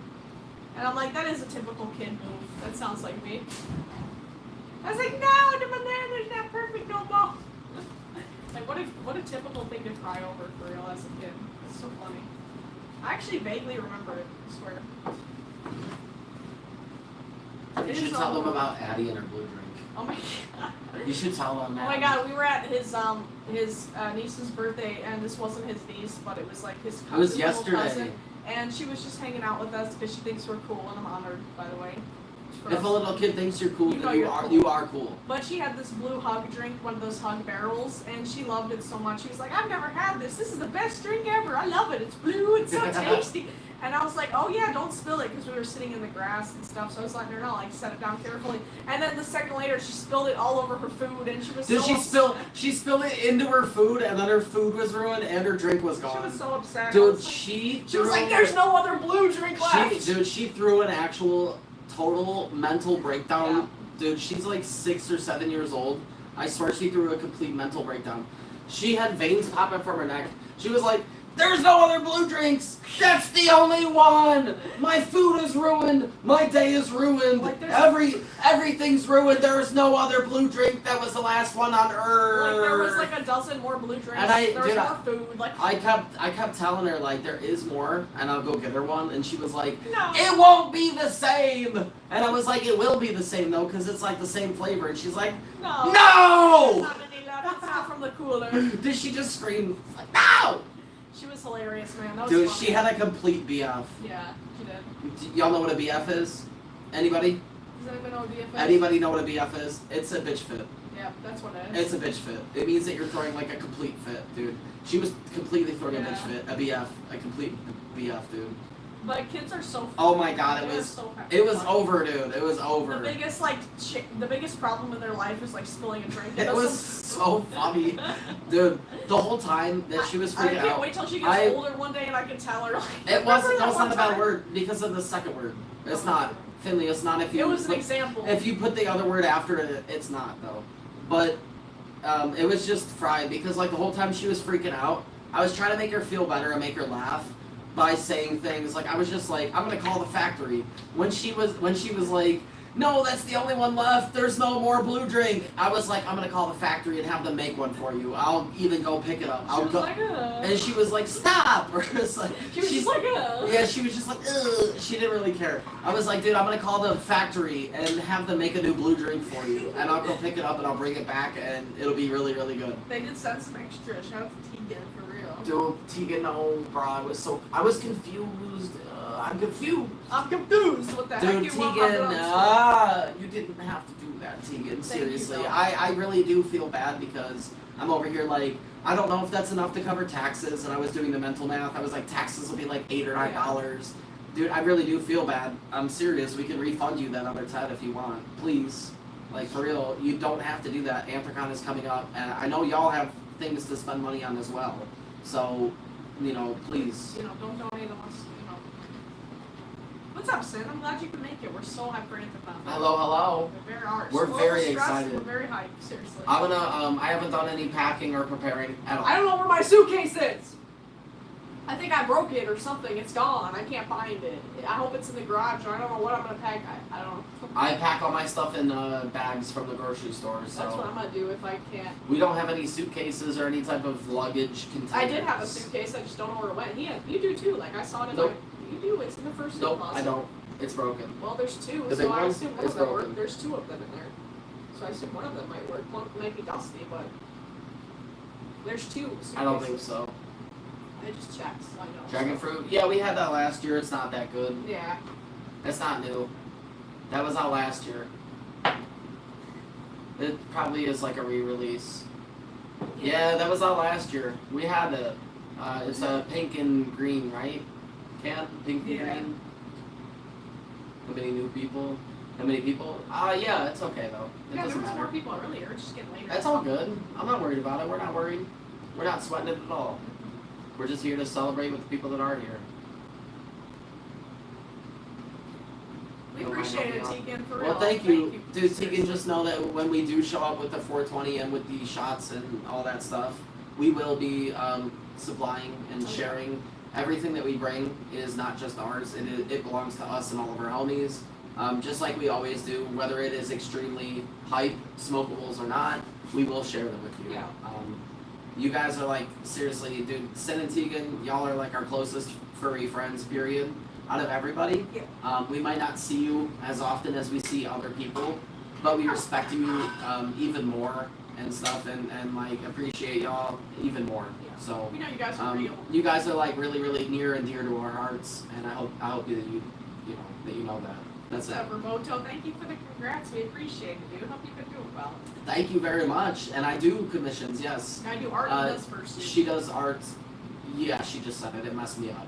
And I'm like, that is a typical kid move. That sounds like me. I was like, no, the banana's not perfect no more. Like, what a typical thing to cry over for real as a kid. It's so funny. I actually vaguely remember it, I swear. You should tell them about Addie and her blue drink. Oh my god. You should tell them that. Oh my god, we were at his niece's birthday, and this wasn't his niece, but it was like his cousin. It was little yesterday. cousin, and she was just hanging out with us because she thinks we're cool, and I'm honored, by the way. If a little kid thinks you're cool, You know then you're cool. you are cool. But she had this blue hug drink, one of those hug barrels, and she loved it so much. She was like, I've never had this. This is the best drink ever. I love it. It's blue. It's so tasty. And I was like, oh yeah, don't spill it, because we were sitting in the grass and stuff. So I was letting her know, like, set it down carefully. And then the second later, she spilled it all over her food, and she was Did so she upset. spill? She spilled it into her food, and then her food was ruined, and her drink was gone. She was so upset. I Dude, was like- she was like, there's no other blue drink left. She threw an actual total mental breakdown. Dude, she's like 6 or 7 years old. I swear she threw a complete mental breakdown. She had veins popping from her neck. She was like, there's no other blue drinks! That's the only one! My food is ruined! My day is ruined! Like, Everything's ruined! There's no other blue drink! That was the last one on earth! Like, there was like a dozen more blue drinks. And there was more food. Like, I kept telling her, like, there is more, and I'll go get her one, and she was like, no. it won't be the same! And I was like, it will be the same, though, because it's, like, the same flavor. And she's like, No! no! There's not any left. It's not from the cooler. Did she just scream, like, no! She was hilarious, man. That was Dude, funny. she had a complete BF. Yeah, she did. Y'all know what a BF is? Anybody? Does anybody know what BF is? Anybody know what a BF is? It's a bitch fit. Yeah, that's what it is. It's a bitch fit. It means that you're throwing, like, a complete fit, dude. She was completely throwing a bitch fit. A BF. A complete BF, dude. But kids are so funny. Oh my god, it was over, dude. It was over. The biggest problem in their life is like spilling a drink. It was so funny. Dude, the whole time that she was freaking out. I can't wait till she gets older one day and I can tell her. Like, It wasn't, no, it's not a bad time? word because of the second word. It's not. Finley, it's not if you It was an put, example. if you put the other word after it, it's not though. But it was just fried because like the whole time she was freaking out, I was trying to make her feel better and make her laugh by saying things like I was just like, I'm gonna call the factory. When she was like, no, that's the only one left, there's no more blue drink, I was like, I'm gonna call the factory and have them make one for you. I'll even go pick it up. She was like, and she was like, stop! Or it's like, she was just like, yeah, she was just like, ugh. She didn't really care. I was like, dude, I'm gonna call the factory and have them make a new blue drink for you, and I'll go pick it up and I'll bring it back and it'll be really, really good. They did send some extra. Shout out to Tegan for real. Dude, Tegan, no, bro, I was confused. I'm confused. What the heck Dude, you Tegan, want you didn't have to do that, Tegan. Thank you, Seriously, though. I really do feel bad because I'm over here like, I don't know if that's enough to cover taxes, and I was doing the mental math. I was like, taxes will be like $8 or $9. Dude, I really do feel bad. I'm serious. We can refund you that other $10 if you want. Please. Like, for real, you don't have to do that. Anthrocon is coming up, and I know y'all have things to spend money on as well. So, please. Don't donate unless, What's up, Sin? I'm glad you can make it. We're so hyped for Anthrocon. Hello. We're very very excited. We're very hyped, seriously. I'm gonna, I haven't done any packing or preparing at all. I don't know where my suitcase is! I think I broke it or something. It's gone. I can't find it. I hope it's in the garage, or I don't know what I'm gonna pack. I don't know. I pack all my stuff in bags from the grocery store, so. That's what I'm gonna do if I can't. We don't have any suitcases or any type of luggage containers. I did have a suitcase, I just don't know where it went. You do too, like I saw it in Nope. You do, it's in the first Nope, closet. I don't. It's broken. Well, there's two, The so big I one? assume one It's of them broken. There's two of them in there. So I assume one of them might work. One might be dusty, but There's two. I don't think so. I just checked, so I know. Dragon fruit? Yeah, we had that last year. It's not that good. Yeah. It's not new. That was out last year. It probably is like a re-release. Yeah, that was out last year. We had it. It's a pink and green, right? Can pink and Yeah. green. How many new people? How many people? Yeah, it's okay though. It Yeah, there doesn't was more matter. people earlier. It's just getting later. That's all good. I'm not worried about it. We're not worried. We're not sweating it at all. We're just here to celebrate with the people that are here. We Don't mind appreciate it, helping out. Tegan, for real. Well, thank you. Dude, Seriously. Tegan, just know that when we do show up with the 420 and with the shots and all that stuff, we will be supplying and sharing. Everything that we bring is not just ours. It belongs to us and all of our homies. Just like we always do, whether it is extremely hype, smokables or not, we will share them with you. Yeah. You guys are like, seriously, dude, Sin and Tegan, y'all are like our closest furry friends, period, out of everybody. Yeah. We might not see you as often as we see other people, but we respect you even more and stuff, and like appreciate y'all even more. Yeah. So We know you guys are real. you guys are like really, really near and dear to our hearts, and I hope that you know that. That's it. Roboto, thank you for the congrats. We appreciate it, dude. Hope you've been doing well. Thank you very much, and I do commissions. Yes, I do art in this Fursuit. she does art. Yeah, she just said it. It messed me up.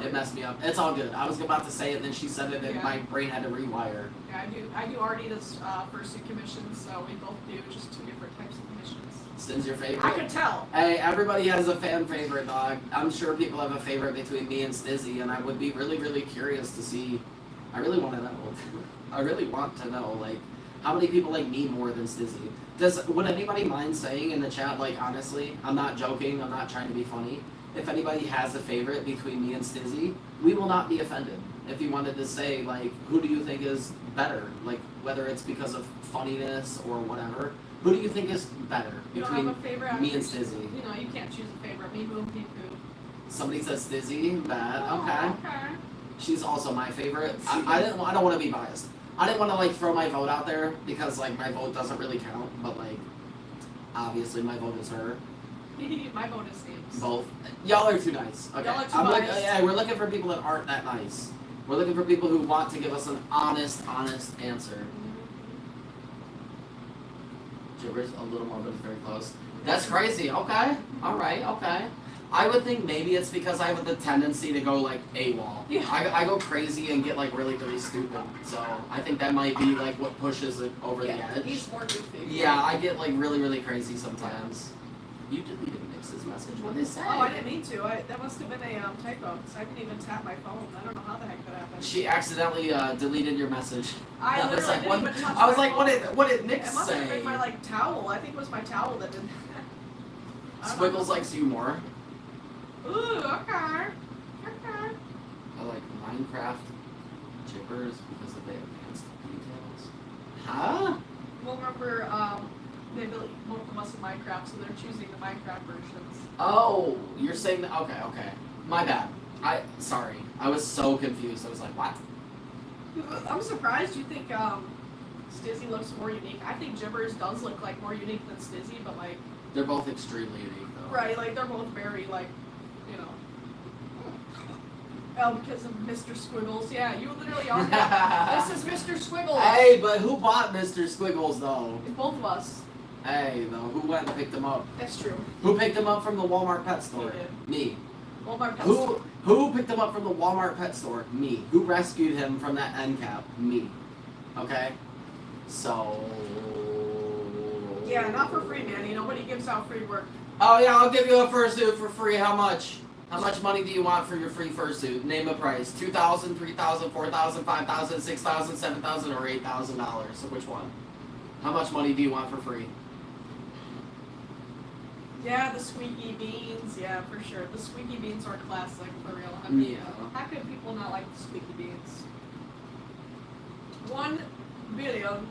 It messed me up. It's all good. I was about to say it, then she said it, and Yeah. my brain had to rewire. Yeah, I do Artita's Fursuit commissions, so we both do just two different types of commissions. Stin's your favorite. I could tell. Hey, everybody has a fan favorite, dog. I'm sure people have a favorite between me and Stizzy, and I would be really, really curious to see. I really want to know. I really want to know, like, how many people like me more than Stizzy? Would anybody mind saying in the chat, like, honestly, I'm not joking, I'm not trying to be funny. If anybody has a favorite between me and Stizzy, we will not be offended. If you wanted to say, like, who do you think is better? Like, whether it's because of funniness or whatever. Who do you think is better You don't between have a favorite? me and Stizzy? You know, you can't choose a favorite. Me, boom, me, poo. Somebody says Stizzy, bad, Oh, okay. She's also my favorite. I don't want to be biased. I didn't want to like throw my vote out there because like my vote doesn't really count, but like obviously my vote is her. My vote is Sam's. Both. Y'all are too nice. Okay. Y'all are too I'm like, biased. yeah, we're looking for people that aren't that nice. We're looking for people who want to give us an honest answer. Gibberish a little more, but it's very close. That's crazy. Okay. All right. Okay. I would think maybe it's because I have the tendency to go like AWOL. Yeah. I go crazy and get like really, really stupid. So I think that might be like what pushes it over the edge. He's more goofy. Yeah, I get like really, really crazy sometimes. You deleted Nix's message. What did it say? Oh, I didn't mean to. That must have been a typo, because I didn't even tap my phone. I don't know how the heck that happened. She accidentally deleted your message. I was literally like, didn't what? even touch I was my like, phone. what did Nix It must have say? been my like towel. I think it was my towel that did that. I don't Squiggles know. likes you more. Ooh, okay. Okay. I like Minecraft chippers because of the advanced details. Huh? Well, remember, they built both of us in Minecraft, so they're choosing the Minecraft versions. Oh, you're saying that? Okay. My bad. Sorry. I was so confused. I was like, what? I'm surprised you think Stizzy looks more unique. I think Gibbers does look like more unique than Stizzy, but like. They're both extremely unique though. Right, like they're both very like, you know. Oh, because of Mr. Squiggles. Yeah, you literally are. This is Mr. Squiggles. Hey, but who bought Mr. Squiggles though? Both of us. Hey, though, who went and picked him up? That's true. Who picked him up from the Walmart pet store? did. Me. Walmart Pet Who Store. who picked him up from the Walmart pet store? Me. Who rescued him from that end cap? Me. Okay? So Yeah, not for free, Manny. Nobody gives out free work. Oh yeah, I'll give you a fursuit for free. How much? How much money do you want for your free fursuit? Name a price. $2,000, $3,000, $4,000, $5,000, $6,000, $7,000, or $8,000. So which one? How much money do you want for free? Yeah, the squeaky beans. Yeah, for sure. The squeaky beans are classic, for real. Yeah. How could people not like the squeaky beans? 1 billion.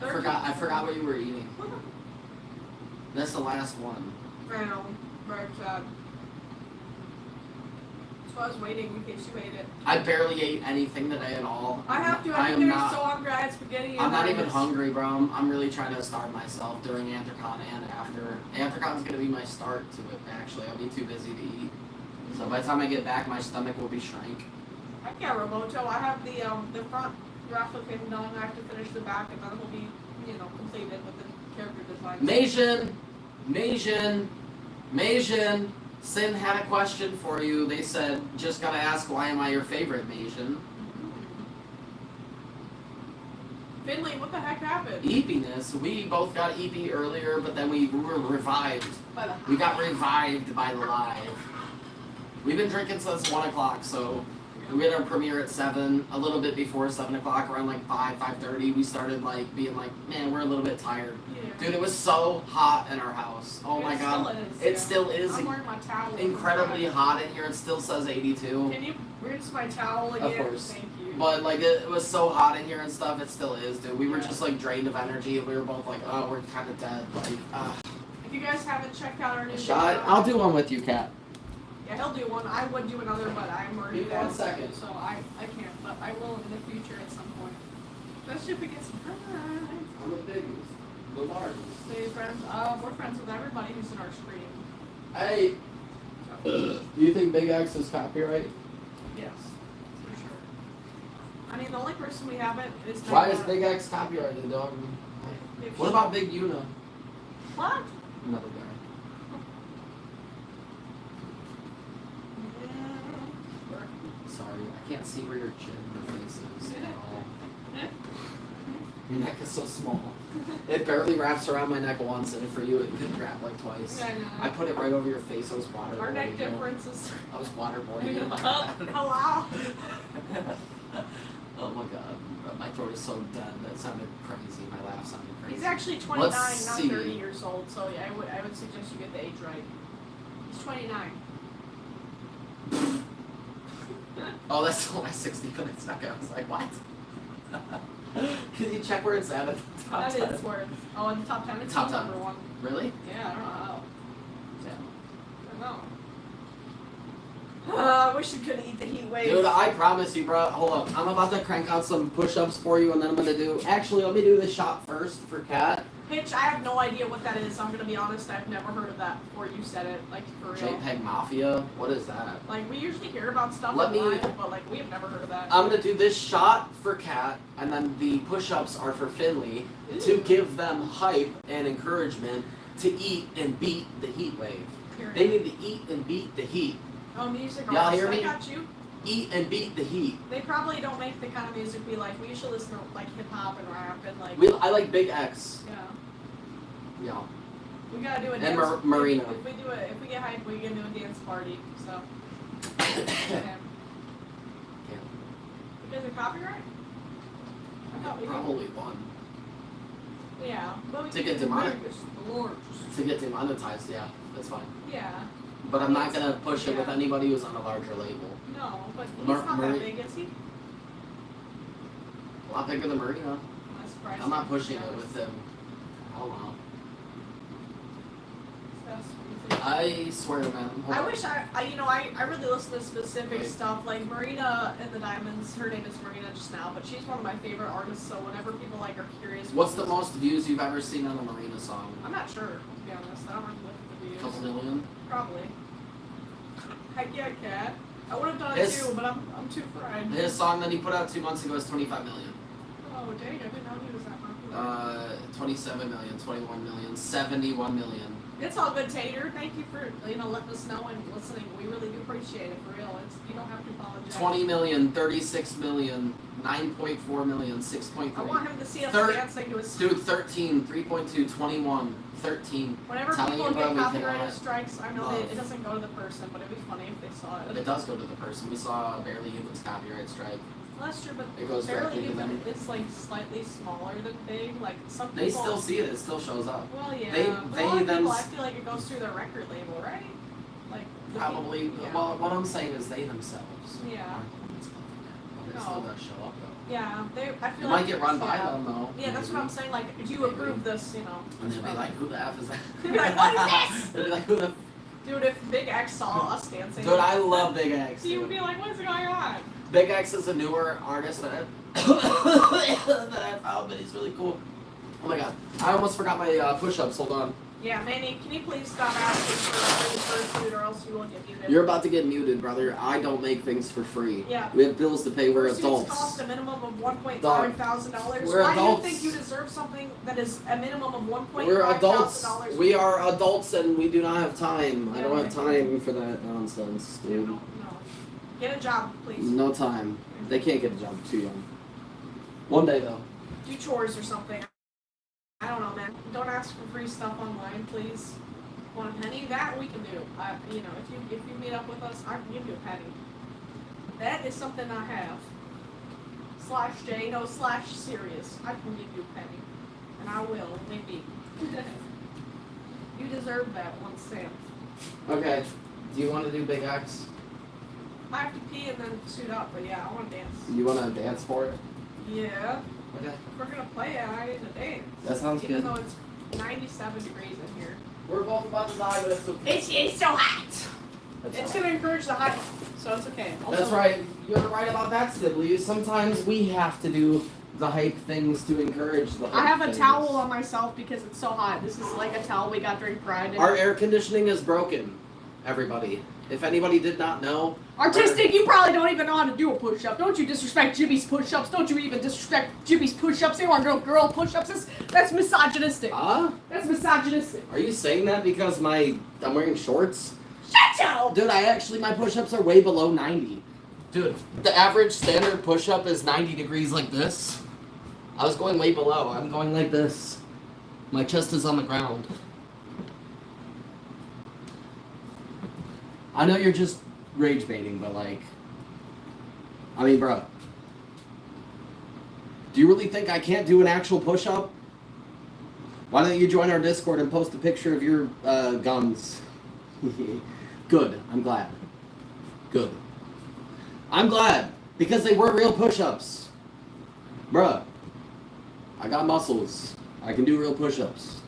I forgot what you were eating. That's the last one. I know, very sad. So I was waiting in case you ate it. I barely ate anything today at all. I have to. I I'm am getting not. so hungry. I had spaghetti. I'm and not even rice. hungry, bro. I'm really trying to starve myself during Anthrocon and after. Anthrocon's gonna be my start to it. Actually, I'll be too busy to eat. So by the time I get back, my stomach will be shrank. I can't remote Joe. I have the front replicating done. I have to finish the back, and then it will be completed with the character design. Majin, Sin had a question for you. They said, just gotta ask, why am I your favorite, Majin? Finley, what the heck happened? Eepiness. We both got EP earlier, but then we were revived. By the We got revived by the live. We've been drinking since 1 o'clock, so we had our premiere at 7, a little bit before 7 o'clock, around like 5:30. We started like being like, man, we're a little bit tired. Yeah. Dude, it was so hot in our house. Oh my god. It still is I'm wearing my towel. incredibly hot in here. It still says 82. Can you rinse my towel again? Of course. Thank you. But like it was so hot in here and stuff, it still is, dude. We were Yeah. just like drained of energy and we were both like, oh, we're kind of dead. Like, If you guys haven't checked out our new shot. video, I'll do one with you, Kat. Yeah, he'll do one. I would do another, but I'm already Give me 1 dead, second. so I can't. But I will in the future at some point. Especially if we get some friends. I'm the biggest, the largest. Say friends. We're friends with everybody who's in our stream. Hey, do you think Big X is copyright? Yes, for sure. I mean, the only person we haven't is. Why is Big X copyrighted, dog? What about Big Una? What? Another guy. Sorry, I can't see where your chin or face is at all. Your neck is so small. It barely wraps around my neck once, and for you, it could wrap like twice. Yeah, I know. I put it right over your face. I was waterboarding. Our neck you. differences. I was waterboarding you. Hello. Oh my god, my throat is so dead. That sounded crazy. My laugh sounded crazy. He's actually 29, Let's not see. 30 years old. So yeah, I would suggest you get the age right. He's 29. Oh, that's only 60 minutes ago. I was like, what? Can you check where it's at the top That 10? is where it's. Oh, in the top 10, it's Top still 10. number 1. Really? Yeah, I don't know how. Yeah. I don't know. I wish you could eat the heat wave. Dude, I promise you, bro. Hold up. I'm about to crank out some push-ups for you, and then I'm gonna do. Actually, let me do the shot first for Kat. Hitch, I have no idea what that is. I'm gonna be honest. I've never heard of that before you said it. Like for real. JPEG Mafia. What is that? Like we usually hear about stuff Let me- online, but like we have never heard of that. I'm gonna do this shot for Kat, and then the push-ups are for Finley to Ooh. give them hype and encouragement to eat and beat the heat wave. Here. They need to eat and beat the heat. Oh, music Y'all artists. hear me? I got you. Eat and beat the heat. They probably don't make the kind of music we like. We usually listen to like hip hop and rap and like. I like Big X. Yeah. Yeah. We gotta do a And dance. Marina. If we get hype, we can do a dance party. So. Yeah. Because of copyright? I thought we Probably one. Yeah, but we To can get do the demonetized. biggest, the largest. To get demonetized, yeah, that's fine. Yeah. But I'm not gonna push it Yeah. with anybody who's on a larger label. No, but he's Mar- not Mari- that big, is he? A lot bigger than Marina. That's surprising. I'm not pushing Yeah, it with them. I don't know. that's crazy. I swear, man. Hold I on. wish I really listen to specific Wait. stuff. Like Marina and the Diamonds, her name is Marina just now, but she's one of my favorite artists, so whenever people like are curious. What's the most views you've ever seen on a Marina song? I'm not sure, to be honest. I don't really look at the A couple videos. million? Probably. Heck yeah, cat. I would have done His- it too, but I'm too fried. His song that he put out 2 months ago is 25 million. Oh dang, I didn't know he was that popular. 27 million, 21 million, 71 million. It's all good, Tater. Thank you for letting us know and listening. We really do appreciate it, for real. You don't have to apologize. 20 million, 36 million, 9.4 million, I 6.3. want him to see us Third- dancing to his. Dude, 13, 3.2, 21, 13. Whenever telling people you, bro, get we copyright cannot strikes, I know love. it doesn't go to the person, but it'd be funny if they saw But it. it does go to the person. We saw Barely Humans copyright strike. Well, that's true, but It goes barely directly to even them. it's like slightly smaller than big. Like some people. They still see it. It still shows up. Well, yeah. they- but they a lot of them people, I s- feel like it goes through their record label, right? Like. the Probably. people- yeah. Well, what I'm saying is they themselves. Yeah. aren't the ones covering it, But it still No. does show up though. Yeah, I feel It like might get run by yeah. them though. Yeah, that's what I'm saying. Like, do you approve this? You know. And they'll be like, who the F is that? You're like, what is this? They'll be like, who the Dude, if Big X saw us dancing, Dude, I love Big X. he would dude. be like, "What's going on?" Big X is a newer artist that I found, but he's really cool. Oh my god, I almost forgot my push-ups. Hold on. Yeah, Manny, can you please stop asking for Fursuit or else you will get muted? You're about to get muted, brother. I don't make things for free. Yeah. We have bills to pay. We're Fursuits adults. cost a minimum of $1.5 thousand. We're Why adults. do you think you deserve something that is a minimum of $1.5 We're adults. thousand? We are adults, and we do not have time. I Yeah, don't have okay. time for that nonsense, dude. No. Get a job, please. No time. They can't get a job. Too young. One day though. Do chores or something. I don't know, man. Don't ask for free stuff online, please. Want a penny? That we can do. You know, if you meet up with us, I can give you a penny. That is something I have. /J, no /serious. I can give you a penny, and I will, maybe. You deserve that 1 cent. Okay. Do you want to do Big X? I have to pee and then suit up, but yeah, I want to dance. You want to dance for it? Yeah. Okay. If we're gonna play it, I need to dance. That sounds Even good. though it's 97 degrees in here. We're both about to die, but it's okay. It's so hot. That's It's fine. gonna encourage the hype, so it's okay. Also, That's right. You're right about that, Sibley. Sometimes we have to do the hype things to encourage the hype I have a things. towel on myself because it's so hot. This is like a towel we got during Pride. And Our air conditioning is broken, everybody. If anybody did not know. Artistic, you probably don't even know how to do a push-up. Don't you disrespect Jimmy's push-ups? Don't you even disrespect Jimmy's push-ups? They want girl push-ups. That's misogynistic. That's misogynistic. Are you saying that because I'm wearing shorts? Shut up! Dude, my push-ups are way below 90. Dude, the average standard push-up is 90 degrees like this. I was going way below. I'm going like this. My chest is on the ground. I know you're just rage baiting, but like, I mean, bro. Do you really think I can't do an actual push-up? Why don't you join our Discord and post a picture of your guns? Good. I'm glad. Good. I'm glad. Because they were real push-ups. Bruh. I got muscles. I can do real push-ups.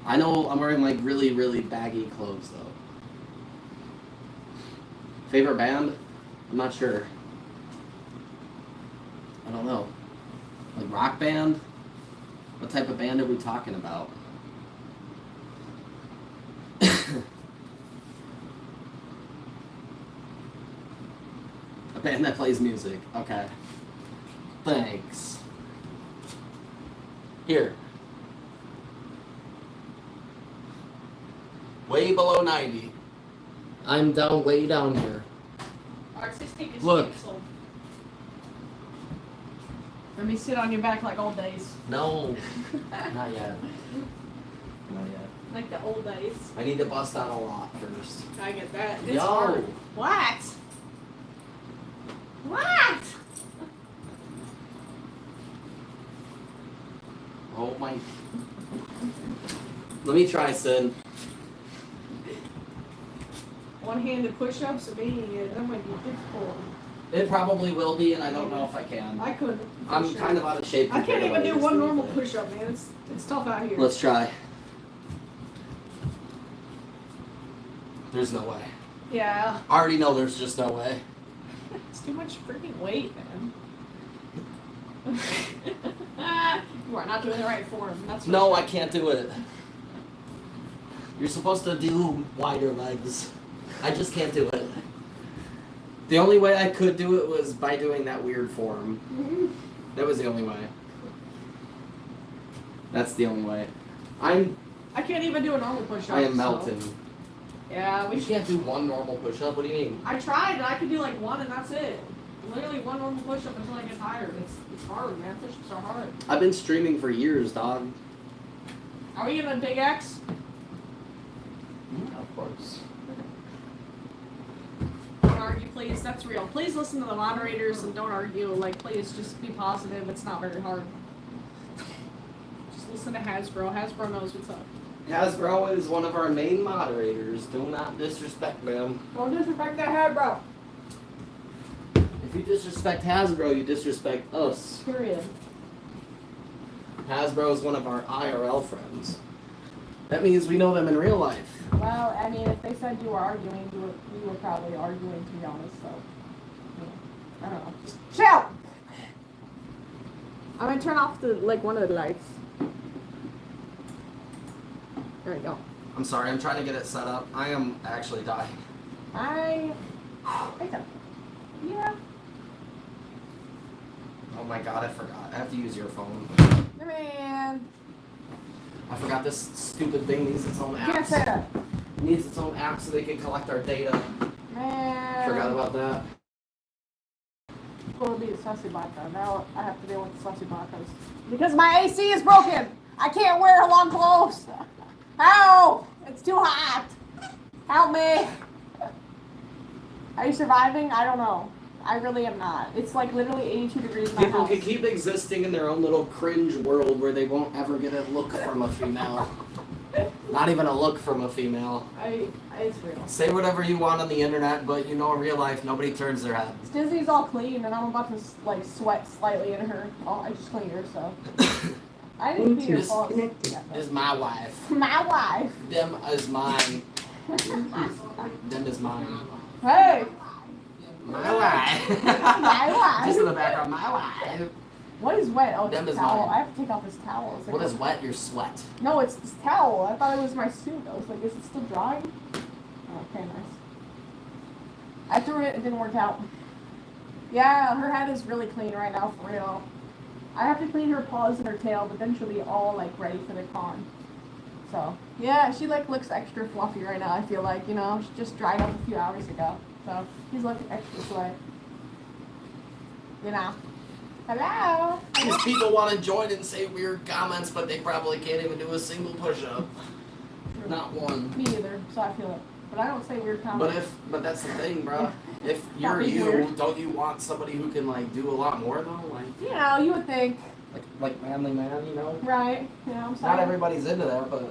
I know I'm wearing like really, really baggy clothes though. Favorite band? I'm not sure. I don't know. Like rock band? What type of band are we talking about? A band that plays music. Okay. Thanks. Here. Way below 90. I'm down way down here. Artistic is Look. canceled. Let me sit on your back like old days. No. Not yet. Not yet. Like the old days. I need to bust out a lot first. I get that. It's Yo. hard. What? What? Oh my. Let me try, Sid. One-handed push-ups, that might be difficult. It probably will be, and I don't know if I can. I couldn't. for I'm sure. kind of out of shape. I compared can't to even what do I one used to normal do. push-up, man. It's tough out here. Let's try. There's no way. Yeah. I already know there's just no way. It's too much freaking weight, man. You are not doing the right form. That's No, I can't do it. You're supposed to do wider legs. I just can't do it. The only way I could do it was by doing that weird form. That was the only way. That's the only way. I can't even do a normal push-up. I am so- melting. Yeah, we You should. can't do one normal push-up? What do you mean? I tried, and I could do like one, and that's it. Literally one normal push-up until I get tired. It's hard, man. Push-ups are hard. I've been streaming for years, dog. Are we gonna Big X? Yeah, of course. Don't argue, please. That's real. Please listen to the moderators and don't argue. Like, please just be positive. It's not very hard. Just listen to Hasbro. Hasbro knows what's up. Hasbro is one of our main moderators. Do not disrespect them. Don't disrespect that Hasbro. If you disrespect Hasbro, you disrespect us. Period. Hasbro is one of our IRL friends. That means we know them in real life. Well, I mean, if they said you were arguing, you were probably arguing, to be honest. So, I don't know. Just chill. I'm gonna turn off one of the lights. There we go. I'm sorry, I'm trying to get it set up. I am actually dying. Yeah. Oh my god, I forgot. I have to use your phone. Man. I forgot this stupid thing needs its own You can't say app. that. Needs its own app so they can collect our data. Man. Forgot about that. It's going to be a sussy bata. Now I have to deal with the sussy batas. Because my AC is broken. I can't wear long clothes. Help! It's too hot. Help me. Are you surviving? I don't know. I really am not. It's like literally 82 degrees in my People house. can keep existing in their own little cringe world where they won't ever get a look from a female. Not even a look from a female. It's real. Say whatever you want on the internet, but you know in real life nobody turns their head. Disney's all clean, and I'm about to like sweat slightly in her. Oh, I just cleaned her, so. I didn't clean her fault. This is my wife. My wife. Them is mine. Them is mine. Hey. My wife. My wife. Just in the background, my wife. What is wet? Oh, Them it's is a towel. mine. I have to take off this towel. It's like What is wet? Your sweat. No, it's this towel. I thought it was my suit. I was like, is it still drying? Oh, okay, nice. I threw it. It didn't work out. Yeah, her head is really clean right now, for real. I have to clean her paws and her tail, but then she'll be all like ready for the con. So yeah, she like looks extra fluffy right now. I feel like, you know, she just dried up a few hours ago, so she's looking extra sweat. You know. Hello. These people want to join and say weird comments, but they probably can't even do a single push-up. Not one. Me either. So I feel it, but I don't say weird comments. But that's the thing, bro. If you're Not you, weird. don't you want somebody who can like do a lot more though? Like You know, you would think, like manly man, you know? right? You know, I'm sorry. Not everybody's into that, but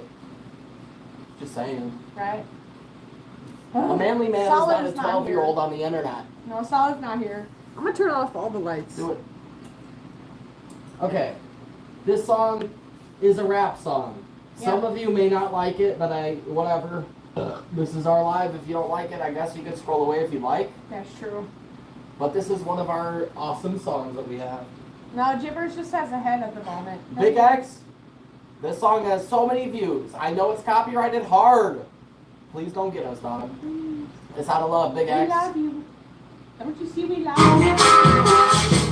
just saying. Right. A manly man Solid is is not not a 12-year-old on the internet. No, Solid's not here. I'm gonna turn off all the lights. Do it. Okay. This song is a rap song. Some Yeah. of you may not like it, but whatever. This is our live. If you don't like it, I guess you can scroll away if you like. That's true. But this is one of our awesome songs that we have. No, Gibbers just has a head at the moment. Big X, this song has so many views. I know it's copyrighted hard. Please don't get us, dog. It's out of love, Big We X. love you. Don't you see we love you?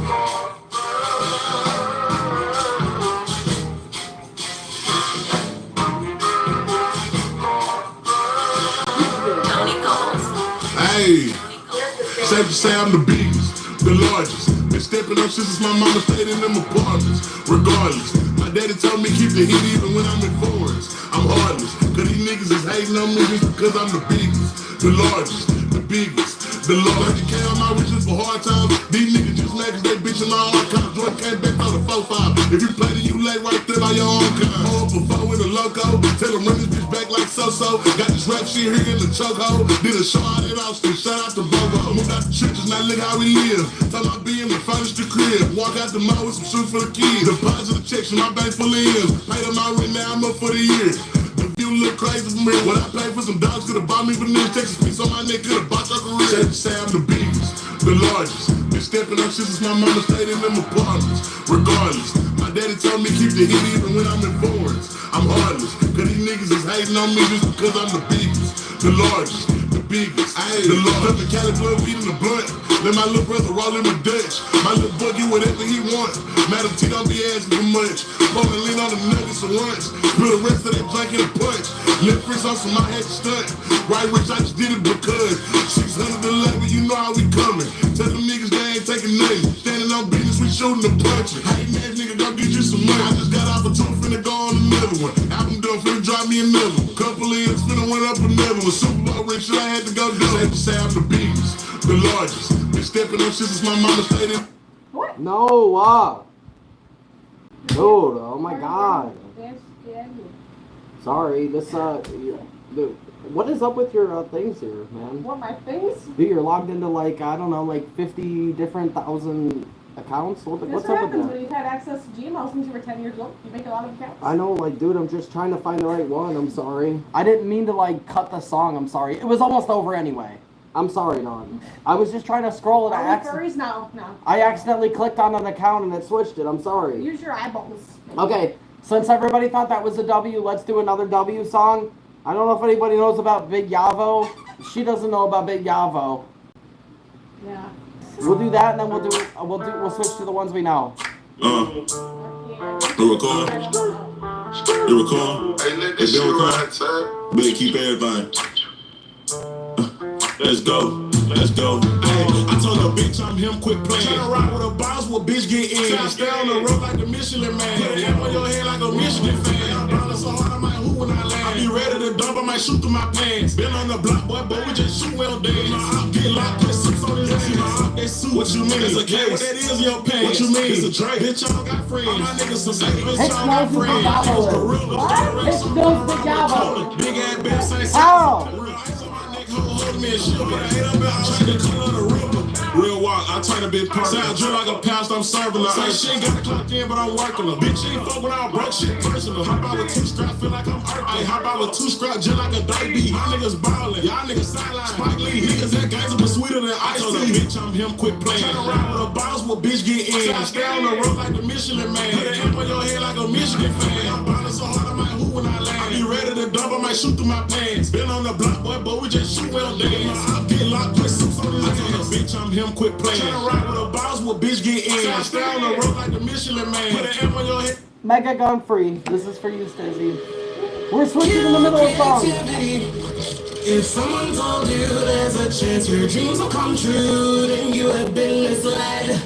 Hey, safe to say I'm the biggest, the largest. Been stepping up since my mama stayed in them apartments. Regardless, my daddy told me keep the heat even when I'm in foreigns. I'm heartless, cause these niggas is hating on me just because I'm the biggest, the largest, the biggest. The Lord you came on my riches for hard times. These niggas just mad cause they bitchin' my own kind. Jordan came back on the 4-5. If you play then you lay right there by your own kind. Hold up a foe with a loco. Tell them run this bitch back like so-so. Got this rap shit here in the chokehold. Did a show out in Austin. Shout out to Bobo. Moved out the trenches, now look how we live. Tell my BM to furnish the crib. Walk out the mall with some shoes for the kids. Deposit the checks from my bank full of M's. Paid up my rent, now I'm up for the year. You look crazy for me. What I paid for some dogs could've bought me vanilla. Texas piece on my neck could've bought your career. Safe to say I'm the biggest, the largest. Been stepping up since my mama stayed in them apartments. Regardless, my daddy told me keep the heat even when I'm in foreigns. I'm heartless, cause these niggas is hating on me just because I'm the biggest, the largest, the biggest. Ayy, the Lord, the Cali Club, weed in the blunt. Let my little brother roll in the Dutch. My little boy get whatever he want. Madam T don't be asking for much. Bowling lean on the nuggets for lunch. Put the rest of that drink in a punch. Left wrist on some my head stunt. Right rich, I just did it because 600 the label, you know how we coming. Tell them niggas they ain't taking nothing. Standing on business, we shooting and punching. Hating ass nigga, go get you some money. I just got off a tour, finna go on another one. Album done, finna drop me another one. Couple years, finna went up another one. Super Bowl ring, shit I had to go do. Safe to say I'm the biggest, the largest. Been stepping up since my mama stayed in. What? No, dude, oh my god. Yeah. Sorry, what is up with your things here, man? What, my things? Dude, you're logged into like, I don't know, like 50 different thousand Accounts? What's This up with happens that? when you've had access to Gmail since you were 10 years old. You make a lot of accounts. I know, like, dude, I'm just trying to find the right one. I'm sorry. I didn't mean to, like, cut the song. I'm sorry. It was almost over anyway. I'm sorry, Dawn. I was just trying to scroll and Are we furries? No. I accidentally clicked on an account and it switched it. I'm sorry. Use your eyeballs. Okay, since everybody thought that was a W, let's do another W song. I don't know if anybody knows about Big Yavo. She doesn't know about Big Yavo. Yeah. We'll do that and then we'll switch to the ones we know. You record? You record? Hey, let this shit record. Better keep everything. Let's go. Let's go. Hey, I told a bitch I'm him, quit playing. Turn around with a boss, will bitch get in. I stay on the road like the Michelin man. Put an M on your head like a Michigan fan. I'm ballin' so hard I might who when I land. I be ready to dump, I might shoot through my pants. Been on the block, boy, but we just shoot well days. My op get locked, put suits on his ass. My op, they suit. What you mean? It's a case. What that is in your pants? What you mean? It's a Drake. Bitch, y'all got friends. All my niggas some fake. Bitch, y'all got friends. Y'all niggas gorillas. What? It's those Big Yavo. Big ass bitch, say How? Real walk, I turn a bit perfect. Sound drill like a pastor, I'm serving her. Say she ain't got a clock in, but I'm working her. Bitch, she ain't fuck when I broke shit personal. Hop out with 2 scraps, feel like I'm earthly. I hop out with 2 scraps, just like a dirt beat. My niggas ballin', y'all niggas sideline. Spike Lee, niggas that guys are sweeter than ice. I told her, bitch, I'm him, quit playing. Turn around with a boss, will bitch get in. I stay on the road like the Michelin man. Put an M on your head like a Michigan fan. I'm ballin' so hard I might who when I land. I be ready to dump, I might shoot through my pants. Been on the block, boy, but we just shoot well days. I get locked, put suits on his ass. Bitch, I'm him, quit playing. Turn around with a boss, will bitch get in. I stay on the road like the Michelin man. Put an M on your head. Mega Gun Free. This is for you, Stacey. We're switching in the middle of song. If someone told you there's a chance your dreams will come true, then you have been misled.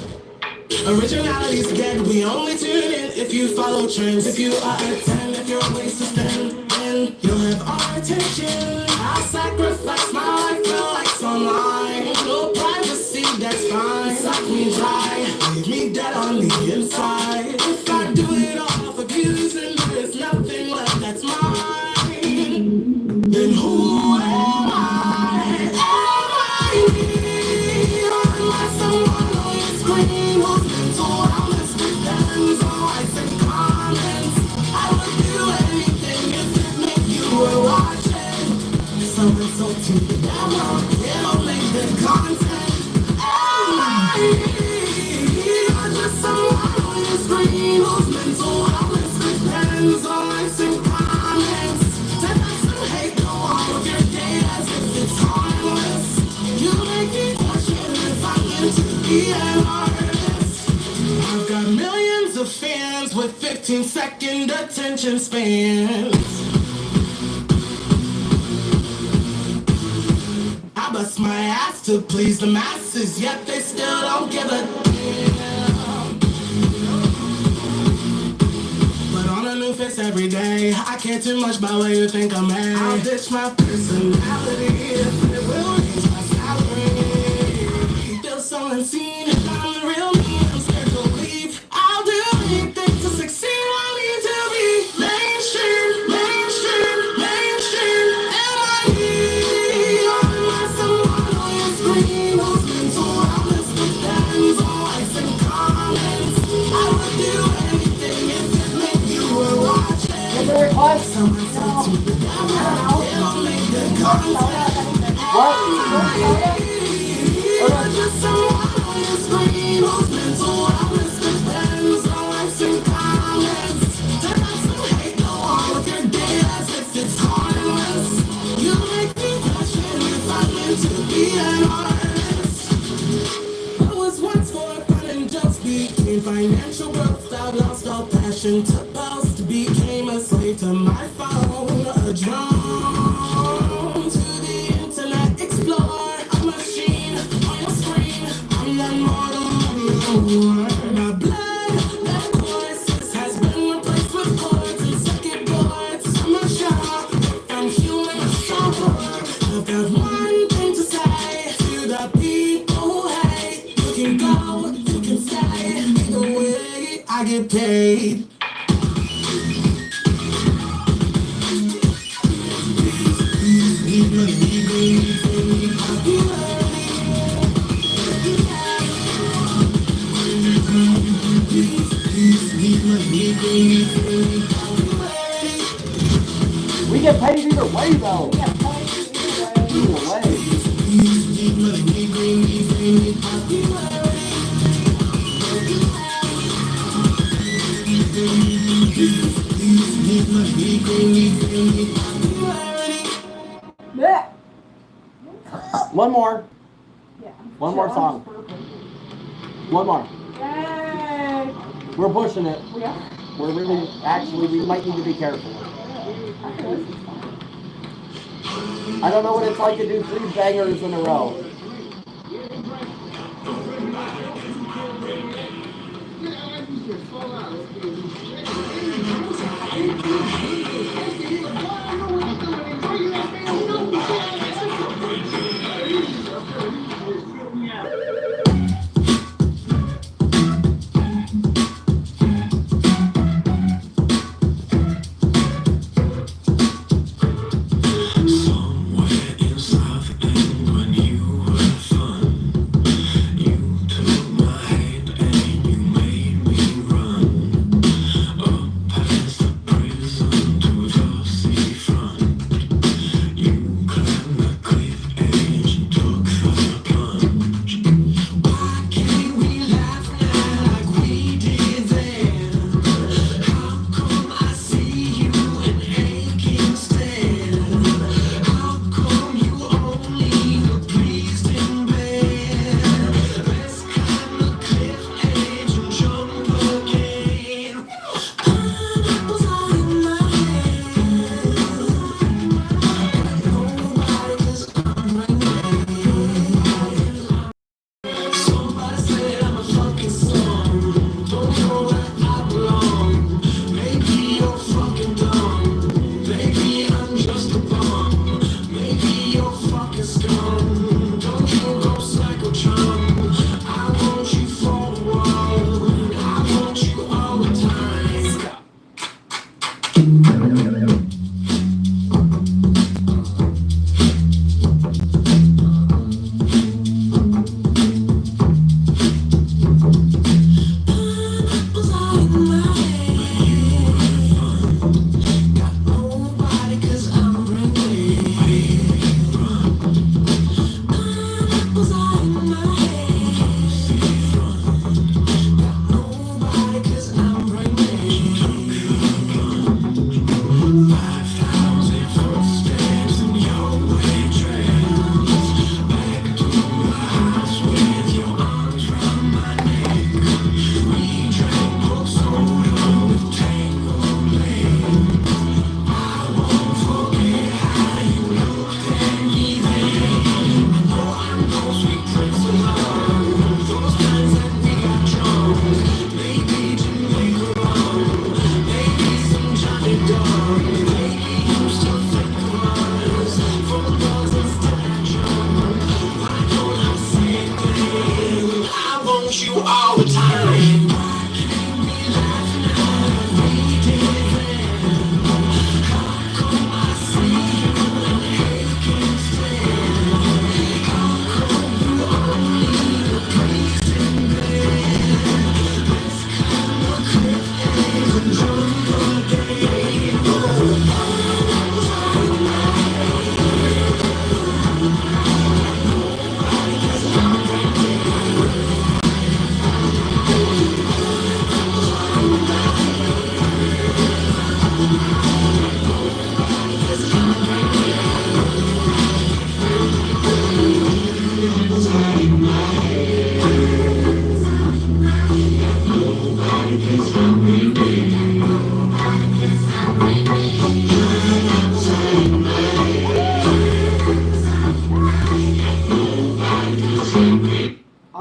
Originality's dead, we only tune in if you follow trends. If you are a 10, if you're a waste of 10, then you'll have our attention. I'll sacrifice my life for likes online. No privacy, that's fine. Suck me dry, leave me dead on the inside. If I do it all for views and there's nothing left that's mine, then who am I? Am I me? Or am I someone on your screen whose mental wellness depends on likes and comments? I would do anything if it meant you were watching. Someone so to the camera, it'll make good content. Am I me? Or just someone on your screen whose mental wellness depends on likes and comments? Send us some hate, go on with your day as if it's harmless. You make me question if I'm meant to be an artist. I've got millions of fans with 15-second attention spans. I bust my ass to please the masses, yet they still don't give a damn. But on a new face every day, I care too much about what you think I'm at. I'll ditch my personality if it will raise my salary. Feel so unseen, I'm the real me, I'm scared to leave. I'll do anything to succeed, I need to be mainstream, mainstream, mainstream. Am I me? Or am I someone on your screen whose mental wellness depends on likes and comments? I would do anything if it meant you were watching. Is it recorded? Someone said to the camera, it'll make good content. Or just someone on your screen whose mental wellness depends on likes and comments. Turn out some hate, go on with your day as if it's harmless. You make me question if I'm meant to be an artist. I was once for fun and jokes, became financial growth. I lost all passion to boast, became a slave to my phone, a drone to the internet, explore a machine on your screen. I'm not mortal, my blood, that courses has been replaced with chords and circuit boards. I'm not sure if I'm human or software. I've got one thing to say to the people who hate. You can go, you can stay, either way I get paid. We get paid either way, though. Yeah, play Either way. Yeah. One more. Yeah. One more song. One more. Yay. We're pushing it. We are. We're really, actually, we might need to be careful. I feel this is fun. I don't know what it's like to do 3 bangers in a row.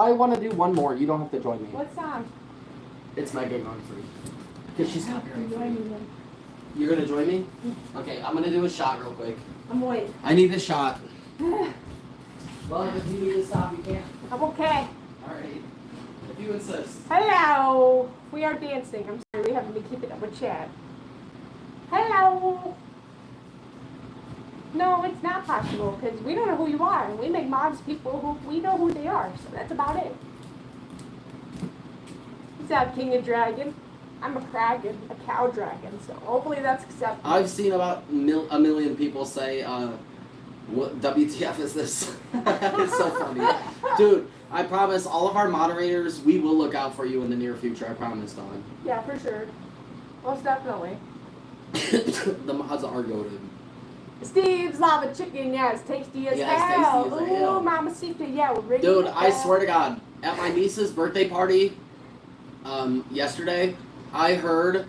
I want to do one more. You don't have to join me. What song? It's Mega going free. Because she's copyright Join free. me then. You're going to join me? Okay, I'm going to do a shot real quick. I'm waiting. I need a shot. Well, if you need to stop, you can. I'm okay. Alright. If you insist. Hello. We are dancing. I'm sorry, we haven't been keeping up with Chad. Hello. No, it's not possible because we don't know who you are. We make mods people who we know who they are. So that's about it. What's up, King and Dragon? I'm a kraken, a cow dragon, so hopefully that's acceptable. I've seen about a million people say, what WTF is this? It's so funny. Dude, I promise all of our moderators, we will look out for you in the near future. I promise, Don. Yeah, for sure. Most definitely. The mods are goated. Steve's lava chicken, yeah, it's tasty as Yeah, it's hell. tasty as hell. Ooh, mamacita, yeah, we're ready. Dude, I swear to God, at my niece's birthday party yesterday, I heard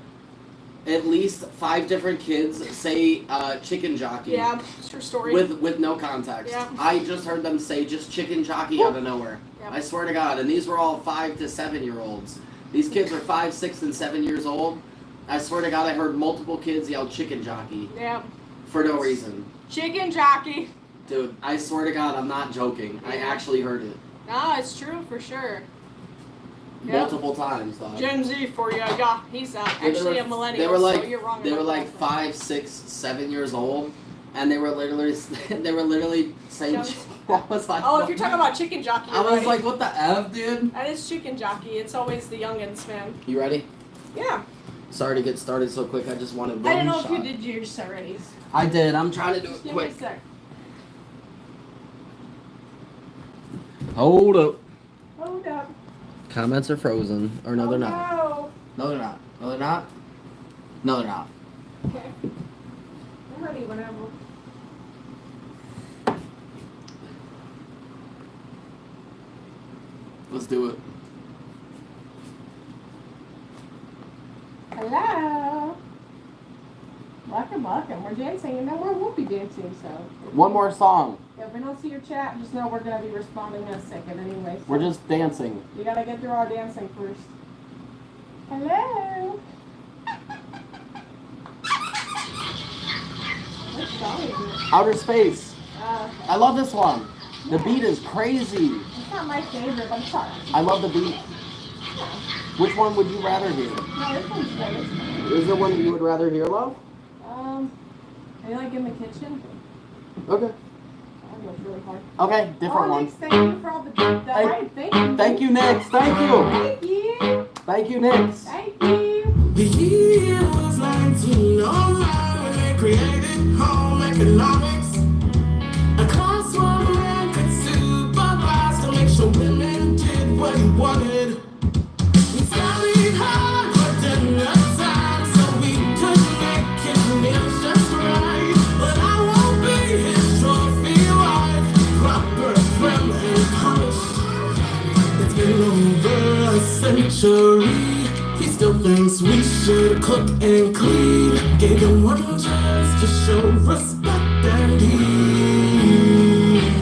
at least 5 different kids say chicken jockey. Yeah, it's your story. With no context. Yeah. I just heard them say just chicken jockey out of nowhere. Yep. I swear to God, and these were all 5 to 7 year olds. These kids are 5, 6, and 7 years old. I swear to God, I heard multiple kids yell chicken jockey Yeah. for no reason. Chicken jockey. Dude, I swear to God, I'm not joking. I actually heard it No, it's true for sure. Yep. multiple times, dog. Gen Z for you. Yeah, he's actually a millennial, They were like, so you're wrong. they were about like that. 5, 6, 7 years old, and they were literally saying. Jones. I was like, Oh, if you're talking about chicken jockey, I you're was right. like, what the F, dude? That is chicken jockey. It's always the youngins, man. You ready? Yeah. Sorry to get started so quick. I just wanted one I don't know shot. if you did yours already. I did. I'm trying to do Just it give me a quick. sec. Hold up. Hold up. Comments are frozen. Or no, they're not. No. No, they're not. No, they're not. No, they're not. Okay. I'm ready whenever. Let's do it. Hello. Welcome, welcome. We're dancing, and then we won't be dancing, so. One more song. If we don't see your chat, just know we're going to be responding in a second anyway. So We're just dancing. you got to get through our dancing first. Hello. What song is it? Outer Space. Uh, I love this one. The beat is crazy. it's not my favorite, but it's alright. I love the beat. Which one would you rather hear? No, this one's good. It's fine. Is there one you would rather hear, love? Are you like in the kitchen? Okay. That was really hard. Okay, different Oh, one. Nix, thank you for all the hype. Thank you. Thank you, Nix. Thank you. Thank you. Thank you, Nix. Thank you. The year was 1909 when they created home economics. A class where man could supervise to make sure women did what he wanted. We studied hard for dinner time so we could make his meals just right. But I won't be his trophy wife, proper, prim, and polished. It's been over a century. He still thinks we should cook and clean. Gave him one chance to show respect and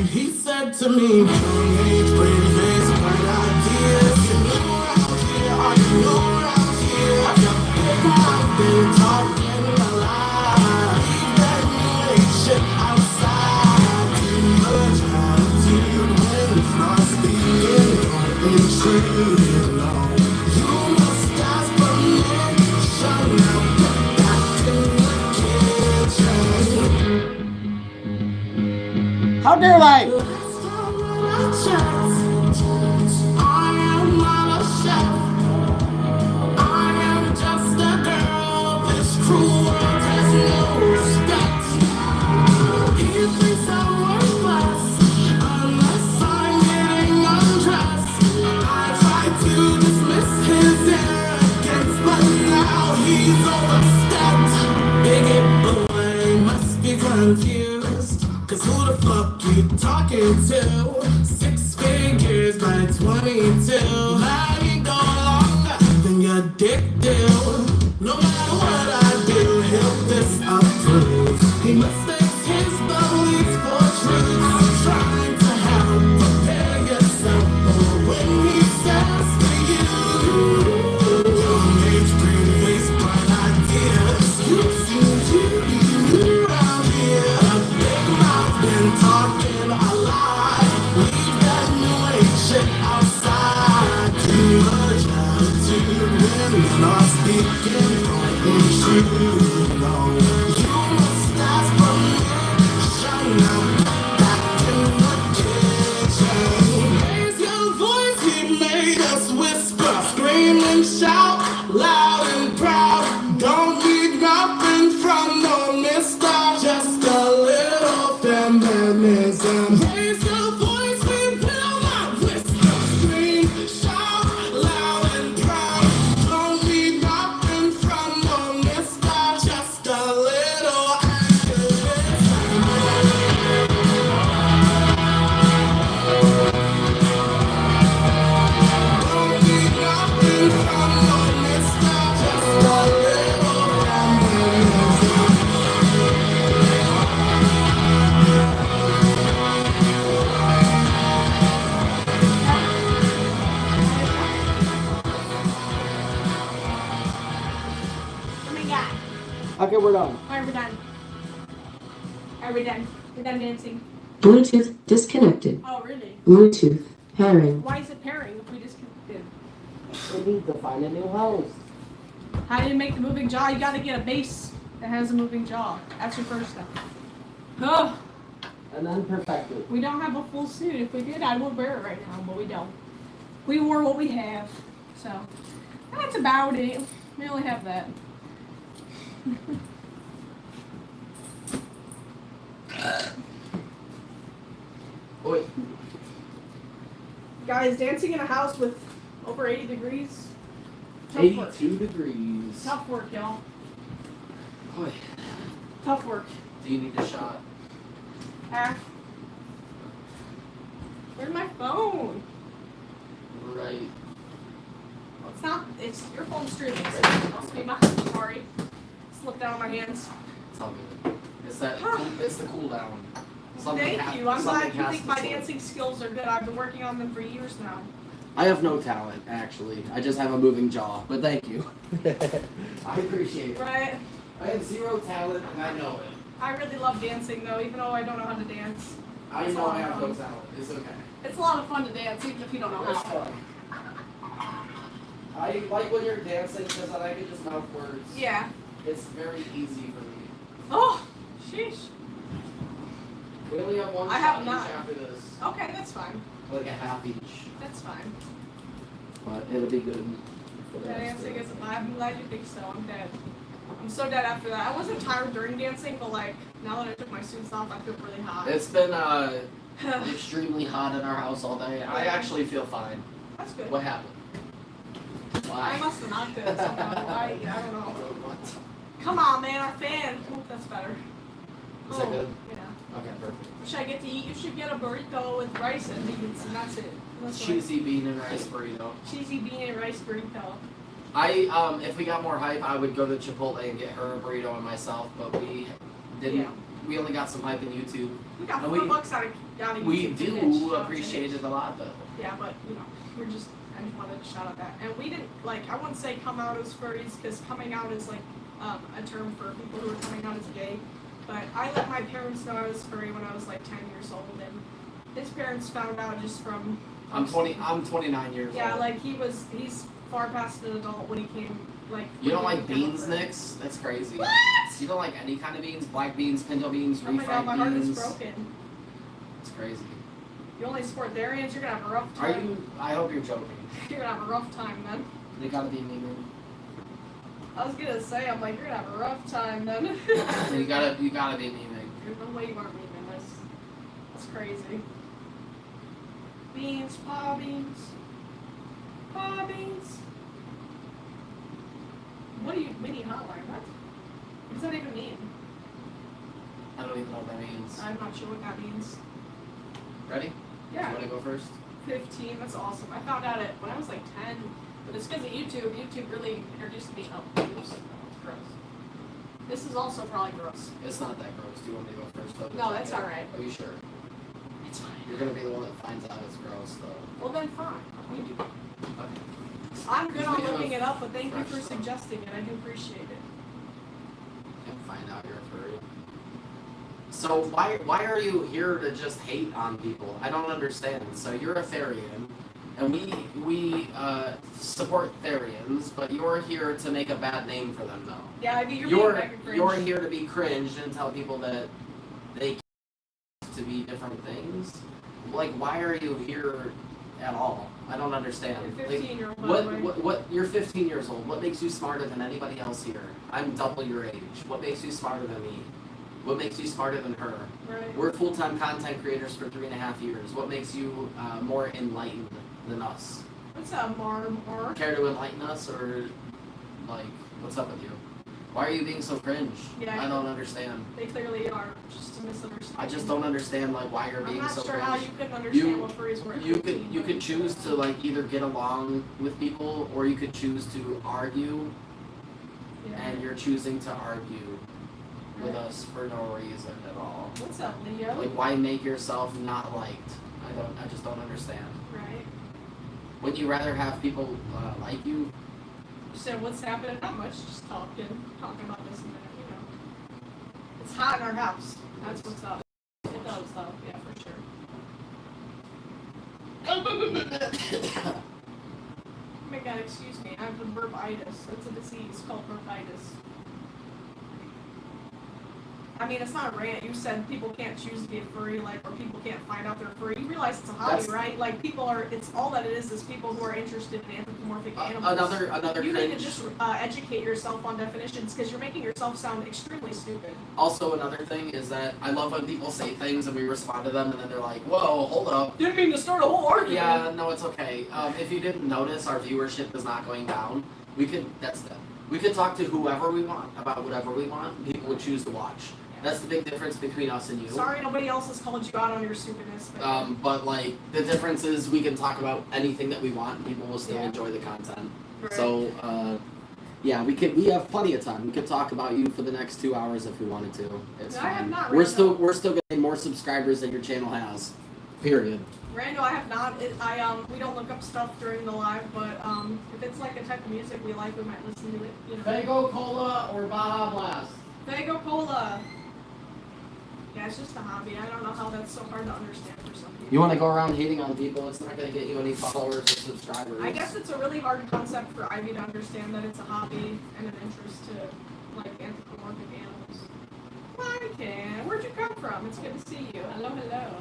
he said to me, young age, pretty face, bright ideas. You new around here, are you new around here? I've got big mouth, been talking a lot. Leave that new age shit outside. Too much attitude when it's not speaking or intruding on. You must ask permission. Now get back in the kitchen. How dare they? Last time that I checked, I am not a chef. I am just a girl. This cruel world has no respect. He thinks I'm worthless unless I'm getting undressed. I tried to dismiss his arrogance, but now he's overstepped. Bigot boy must be confused. Cause who the fuck you talking to? 6 figures by 22. How you go longer than your dick do? No matter what I do, he'll disapprove. He mistakes his beliefs for truth. I'm trying to help prepare yourself for when he says to you, young age, pretty face, bright ideas. You seem to be new around here. A big mouth been talking a lot. Leave that new age shit outside. Too much attitude when you're not speaking or intruding on. You must ask permission. Now get back in the kitchen. Raise your voice, he made us whisper, scream and shout loud and we got? Okay, we're done. Alright, we're done. Alright, we're done. We're done dancing. Bluetooth disconnected. Oh, really? Bluetooth pairing. Why is it pairing if we disconnected? We need to find a new host. How do you make the moving jaw? You gotta get a base that has a moving jaw. That's your first step. Oh, And then perfect it. we don't have a full suit. If we did, I would wear it right now, but we don't. We wore what we have. So, that's about it. We only have that. Wait. Guys, dancing in a house with over 80 degrees. Tough work. 82 degrees. Tough work, y'all. Boy. Tough work. Do you need a shot? Ah. Where's my phone? Right. It's not. It's your phone's streaming. So it must be mine. Sorry. Slipped out of my hands. It's all good. It's that. It's the cool down. Thank you. I'm glad you think my slip. dancing skills are good. I've been working on them for years now. I have no talent, actually. I just have a moving jaw. But thank you. I appreciate it. Right? I have zero talent, and I know it. I really love dancing though, even though I don't know how to dance. I know I have no talent. It's okay. It's a lot of fun to dance, even if you don't know It's how. fun. I like when you're dancing because then I can just mouth words. Yeah. It's very easy for me. Oh, sheesh. We only have one I have shot each not. after this. Okay, that's fine. Like a half each. That's fine. But it'll be good. For the Yeah, rest of dancing it. is. I'm glad you think so. I'm dead. I'm so dead after that. I wasn't tired during dancing, but like now that I took my suits off, I feel really hot. It's been extremely hot in our house all day. I actually feel fine. That's good. What happened? Why? I must have knocked it somehow. I don't know. What? Come on, man, our fan. Oh, that's better. Is that good? Yeah. Okay, perfect. What should I get to eat? You should get a burrito with rice and beans, and that's it. That's what Cheesy bean and rice burrito. cheesy bean and rice burrito. If we got more hype, I would go to Chipotle and get her a burrito and myself, but we didn't. Yeah. We only got some hype in YouTube. We got And $4 we- out of We YouTube do bitch. appreciate it a lot, though. Yeah, but you know, we're just. I just wanted to shout out that, and we didn't like. I wouldn't say come out as furries because coming out is like a term for people who are coming out as gay. But I let my parents know I was furry when I was like 10 years old, and his parents found out just from. I'm 29 years old. Yeah, like he's far past an adult when he came. Like. You don't like when he beans, became a furry. Nix? That's crazy. What? You don't like any kind of beans? Black beans, pinto beans, Oh my god, my refried heart is beans? broken. It's crazy. You only support Darians, you're gonna have a rough Are time. you? I hope you're joking. You're gonna have a rough time then. They gotta be mean. I was gonna say, I'm like, you're gonna have a rough time then. You gotta be mean. There's no way you aren't leaving this. That's crazy. Beans, paw beans. Paw beans. What do you, mini hotline, what? What does that even mean? I don't even know what that means. I'm not sure what that means. Ready? Yeah. You wanna go first? 15, that's awesome. I found out it when I was like 10, but it's because of YouTube. YouTube really introduced me to oops, that's gross. This is also probably gross. It's not that gross. Do you want me to go first? Though? No, that's alright. Are you sure? It's fine. You're gonna be the one that finds out it's gross, though. Well then fine. We do. Okay. I'm good Just on make it looking a it up, but thank you fresh for start. suggesting it. I do appreciate it. And find out you're a furry. So why are you here to just hate on people? I don't understand. So you're a Therian, and we support Therians, but you're here to make a bad name for them, though. Yeah, I mean, you're being mega cringe. You're here to be cringe and tell people that they to be different things. Like, why are you here at all? I don't understand. You're Like, 15-year-old, by the way. what? You're 15 years old. What makes you smarter than anybody else here? I'm double your age. What makes you smarter than me? What makes you smarter than her? Right. We're full-time content creators for 3.5 years. What makes you more enlightened than us? What's up, Marm? Care to enlighten us, or like, what's up with you? Why are you being so cringe? Yeah. I don't understand. They clearly are just a misunderstanding. I just don't understand like why you're I'm being not so sure cringe. how you couldn't understand You- what furries were. at You 15, could but- choose to like either get along with people, or you could choose to argue, Yeah. and you're choosing to argue with Right. us for no reason at all. What's up, Leo? Like, why make yourself not liked? I just don't understand. Right. Would you rather have people like you You said, what's happening? Not much, just talking about this and that, you know. It's hot in our house. That's what's up. It does, though, yeah, for sure. Oh my god, excuse me, I have the burpitis. It's a disease called burpitis. I mean, it's not a rant. You said people can't choose to be a furry, like, or people can't find out they're furry. You realize it's a hobby, right? Like, people are, it's all that it is people who are interested in anthropomorphic animals. Another You cringe. need to just educate yourself on definitions, because you're making yourself sound extremely stupid. Also, another thing is that I love when people say things and we respond to them and then they're like, whoa, hold up. Didn't mean to start a whole argument. Yeah, no, it's okay. If you didn't notice, our viewership is not going down. We could talk to whoever we want about whatever we want. And people would choose to watch. That's the big difference between us and you. Sorry, nobody else has called you out on your stupidness. But like the difference is we can talk about anything that we want and people will still enjoy the content. Right. So yeah, we have plenty of time. We could talk about you for the next 2 hours if we wanted to. It's I fine. have not, We're Randall. still getting more subscribers than your channel has. Period. Randall, I have not. We don't look up stuff during the live, but if it's like a type of music we like, we might listen to it. You know. Fago Cola or Baja Blast? Fago Cola. Yeah, it's just a hobby. I don't know how that's so hard to understand for some people. You want to go around hating on people? It's not going to get you any followers or subscribers. I guess it's a really hard concept for Ivy to understand that it's a hobby and an interest to like anthropomorphic animals. Hi, Ken. Where'd you come from? It's good to see you. Hello, hello.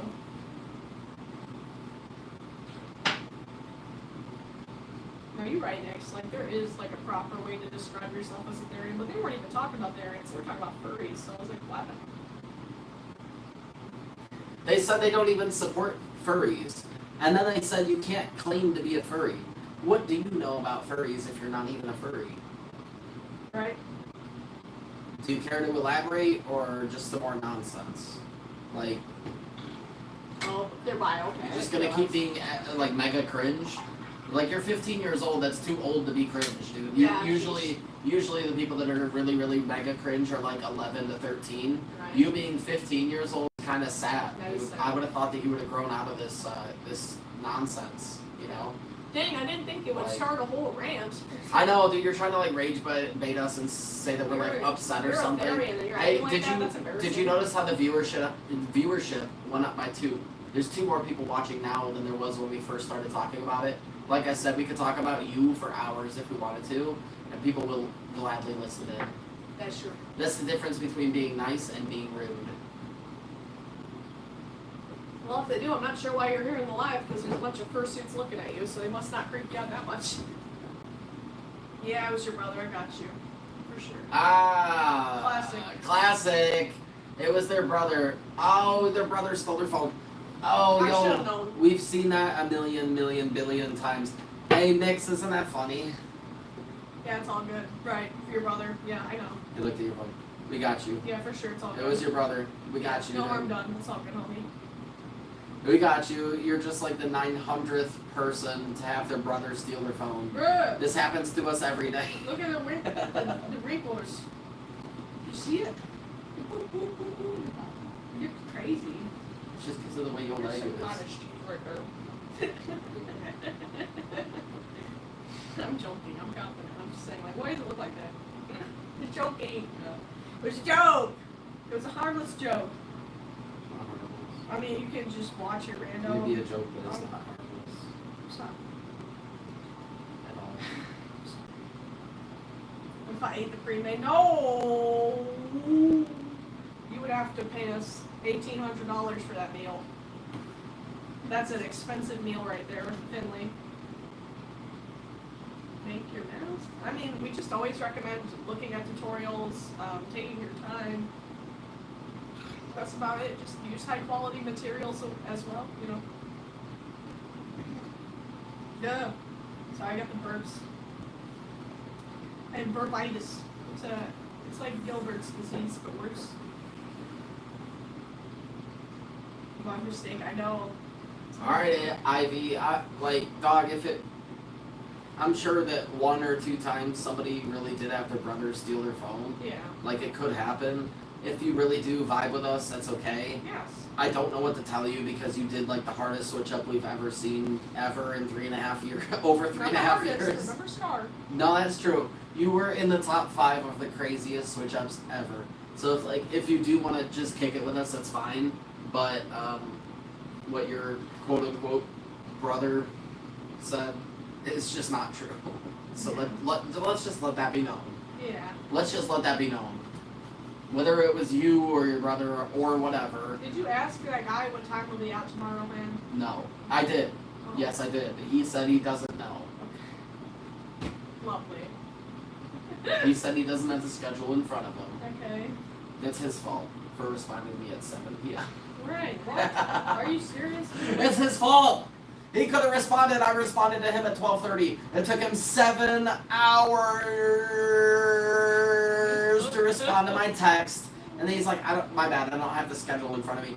No, you're right, Next. Like, there is like a proper way to describe yourself as a Therian, but they weren't even talking about Therians. They were talking about furries. So I was like, what? They said they don't even support furries. And then they said you can't claim to be a furry. What do you know about furries if you're not even a furry? Right? Do you care to elaborate or just some more nonsense? Like, Oh, they're bio. Okay. you're just gonna keep being like mega cringe? Like you're 15 years old, that's too old to be cringe, dude. Yeah. Usually the people that are really, really mega cringe are like 11 to 13. Right. You being 15 years old is kind of sad. That is Dude. sad. I would have thought that you would have grown out of this this nonsense, you know? Dang, I didn't think it would Like- start a whole rant. I know, dude. You're trying to like rage bait us and say that we're like upset or You're something. a Therian and you're Hey, acting like that? That's embarrassing. did you notice how the viewership went up by 2? There's 2 more people watching now than there was when we first started talking about it. Like I said, we could talk about you for hours if we wanted to, and people will gladly listen in. That's true. That's the difference between being nice and being rude. Well, if they do, I'm not sure why you're here in the live, because there's a bunch of fursuits looking at you, so they must not creep you out that much. Yeah, it was your brother. I got you. For sure. Ah, Classic. It was their brother. Oh, their brother stole their phone. Oh, I yo, should've known. we've seen that a million, billion times. Hey, Mix, isn't that funny? Yeah, it's all good. Right, for your brother. Yeah, I know. You looked at your phone. We got you. Yeah, for sure, it's all It good. was your brother. We got you. No dude. harm done. It's all good, homie. We got you. You're just like the 900th person to have their brother steal their phone. Bruh, This happens to us every day. look at the wrinkles. You see it? You're crazy. It's just because of the way your You're leg some is. cottage cheese right there. I'm joking. I'm confident. I'm just saying, like, why does it look like that? It's joking. It was a joke. It was a harmless joke. I mean, you can just watch it random. Maybe a joke, but it's not harmless It's not. at all. If I ate the pre-made, no, you would have to pay us $1,800 for that meal. That's an expensive meal right there, Finley. Make your mask. I mean, we just always recommend looking at tutorials, taking your time. That's about it. Just use high quality materials as well, you know. Yeah. So I got the burps. And burpitis. It's like Gilbert's disease, but worse. My mistake, I know. Alright, Ivy, like, dog, if it... I'm sure that 1 or 2 times somebody really did have their brother steal their phone. Yeah. Like, it could happen. If you really do vibe with us, that's okay. Yes. I don't know what to tell you because you did like the hardest switch up we've ever seen ever in 3.5 years. Over 3.5 years. Remember Scar? No, that's true. You were in the top 5 of the craziest switch ups ever. So if you do want to just kick it with us, that's fine. But what your quote unquote brother said is just not true. So let's just let that be known. Yeah. Let's just let that be known. Whether it was you or your brother or whatever. Did you ask that guy what time we'll be out tomorrow, man? No, I did. Oh. Yes, I did. He said he doesn't know. Lovely. He said he doesn't have the schedule in front of him. Okay. It's his fault for responding to me at 7 p.m. Right. What? Are you serious? It's his fault. He could have responded. I responded to him at 12:30. It took him 7 hours to respond to my text. And then he's like, my bad, I don't have the schedule in front of me.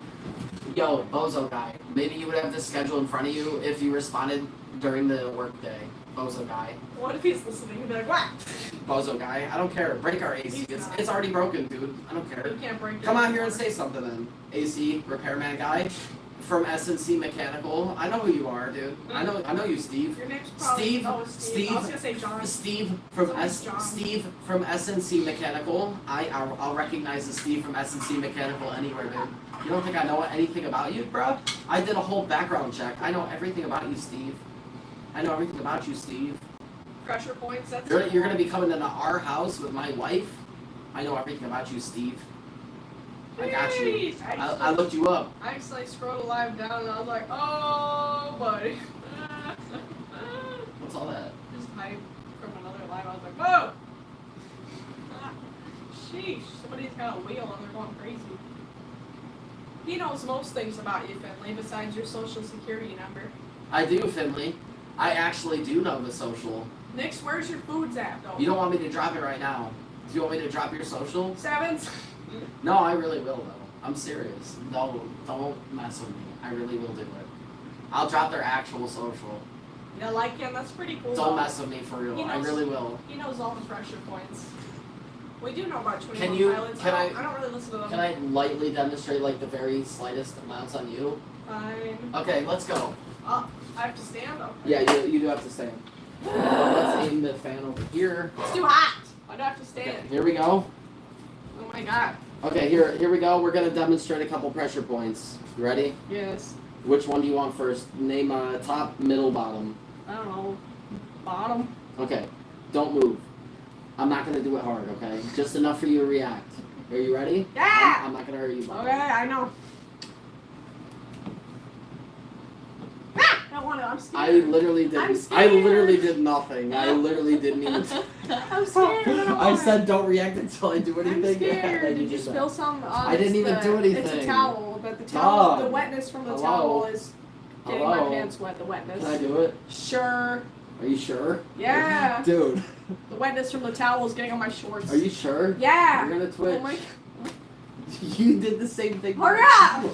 Yo, bozo guy, maybe you would have the schedule in front of you if you responded during the workday. Bozo guy. What if he's listening and be like, what? Bozo guy, I don't care. Break our AC. He's not. It's already broken, dude. I don't care. You can't break it. Come out here and say something then. AC repairman guy from S&C Mechanical. I know who you are, dude. I know you, Steve. Your name's probably... Steve. Oh, Steve. I was gonna say John. Steve from John. Steve from S&C Mechanical. I'll recognize a Steve from S&C Mechanical anywhere, dude. You don't think I know anything about you, bro? I did a whole background check. I know everything about you, Steve. I know everything about you, Steve. Pressure points, that's You're gonna be coming into our house with my wife. I know everything about you, Steve. I got you. Jeez, I looked you up. I actually scrolled the live down and I was like, oh, buddy. What's all that? Just hype from another live. I was like, whoa! Sheesh, somebody's got a wheel and they're going crazy. He knows most things about you, Finley, besides your social security number. I do, Finley. I actually do know the social. Nix, where's your foods at, though? You don't want me to drop it right now. Do you want me to drop your social? Sevens? No, I really will, though. I'm serious. No, don't mess with me. I really will do it. I'll drop their actual social. You like him? That's pretty cool. Don't though. mess with me for real. He I knows- really will. He knows all the pressure points. We do know about 21 Can you- Pilots. can I don't really listen to them. Can I lightly demonstrate like the very slightest amounts on you? Fine. Okay, let's go. Oh, I have to stand up. Yeah, you do have to stand. Let's aim the fan over here. It's too hot. I do have to Okay, stand. here we go. Oh my god. Okay, here we go. We're gonna demonstrate a couple pressure points. You ready? Yes. Which one do you want first? Name top, middle, bottom. I don't know. Bottom. Okay, don't move. I'm not gonna do it hard, okay? Just enough for you to react. Are you ready? Yeah! I'm not gonna hurt you. Bubba. Okay, I know. Ah! I don't want to. I'm scared. I literally did. I'm I scared. literally did nothing. I literally didn't even. I'm scared. I said don't react until I do I'm anything. scared. and then Did you did that. spill some? I didn't even do It's a anything. towel, but the towel, Dog. the wetness from the Hello? towel is getting my Hello? pants wet. The wetness. Can I do it? Sure. Are you sure? Yeah. Dude, The wetness from the towel is getting on my shorts. are you sure? Yeah. You're gonna twitch. Oh my. You did the same thing. Hurry up!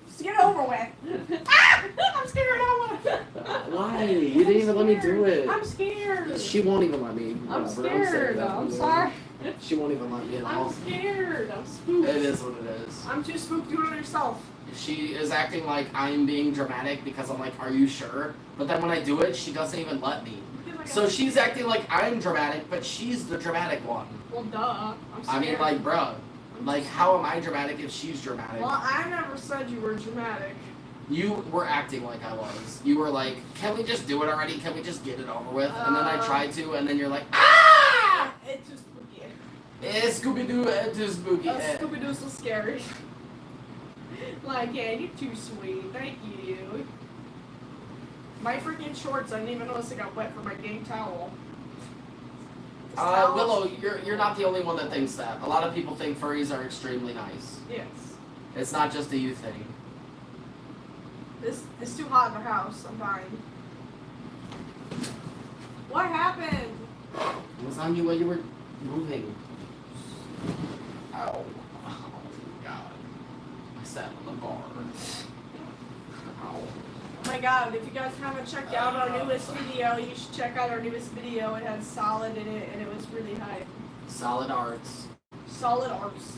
Just get it over with. Ah! I'm scared. I don't want to. Why? You didn't even let me do it. I'm scared. She won't even let me. I'm Whatever, scared. that, I'm dude. sorry. She won't even let me at all. I'm scared. I'm spooked. It is what it is. I'm too spooked. Do it yourself. She is acting like I'm being dramatic because I'm like, are you sure? But then when I do it, she doesn't even let me. Feel like So I'm- she's acting like I'm dramatic, but she's the dramatic one. Well, duh. I'm I scared. mean, like, bruh. Like, how am I dramatic if she's dramatic? Well, I never said you were dramatic. You were acting like I was. You were like, can we just do it already? Can we just get it over with? And then I tried to, and then you're like, ah! It's too spooky. It's Scooby-Doo, it's too spooky. Scooby-Doo's so scary. Like, yeah, you're too sweet. Thank you. My freaking shorts, I didn't even notice they got wet from my dang towel. This towel- Willow, you're not the only one that thinks that. A lot of people think furries are extremely nice. Yes. It's not just a you thing. It's too hot in the house. I'm dying. What happened? It was on you while you were moving. Ow. Oh, God. I sat on the bar. Ow. Oh my god, if you guys haven't checked out our newest video, you should check out our newest video. It had Solid in it, and it was really hype. Solid arts. Solid arts.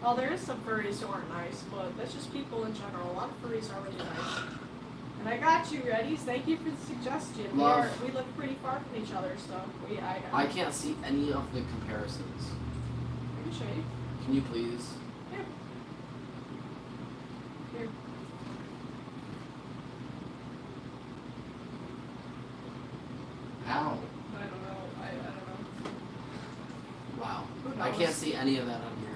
Well, there is some furries who aren't nice, but that's just people in general. A lot of furries are really nice. And I got you, Reddies. Thank you for the suggestion. We live pretty far from each other, so I can't see any of the comparisons. I can show you. Can you please? Here. Here. How? I don't know. I don't know. Wow. Who I knows? can't see any of that on here.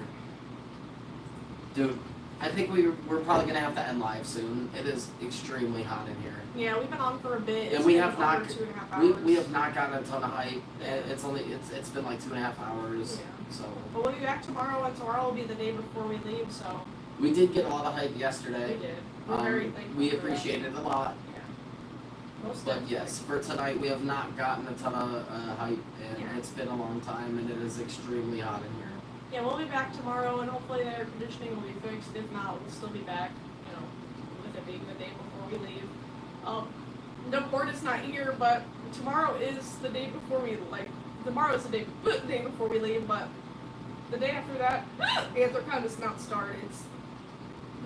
Dude, I think we're probably gonna have to end live soon. It is extremely hot in here. Yeah, we've been on for a bit. And It's we been have not over 2.5 hours. we have not gotten a ton of hype. It's been like 2.5 hours. Yeah. So But we'll be back tomorrow, and tomorrow will be the day before we leave, so we did get a lot of hype we yesterday. did. We're very thankful. We for that. appreciate it a lot. Yeah. Most But definitely. yes, for tonight we have not gotten a ton of hype, and Yeah. it's been a long time, and it is extremely hot in here. Yeah, we'll be back tomorrow, and hopefully the air conditioning will be fixed. If not, we'll still be back, with it being the day before we leave. The board is not here, but tomorrow is the day before we, tomorrow is the day before we leave, but the day after that, Anthrocon does not start. It's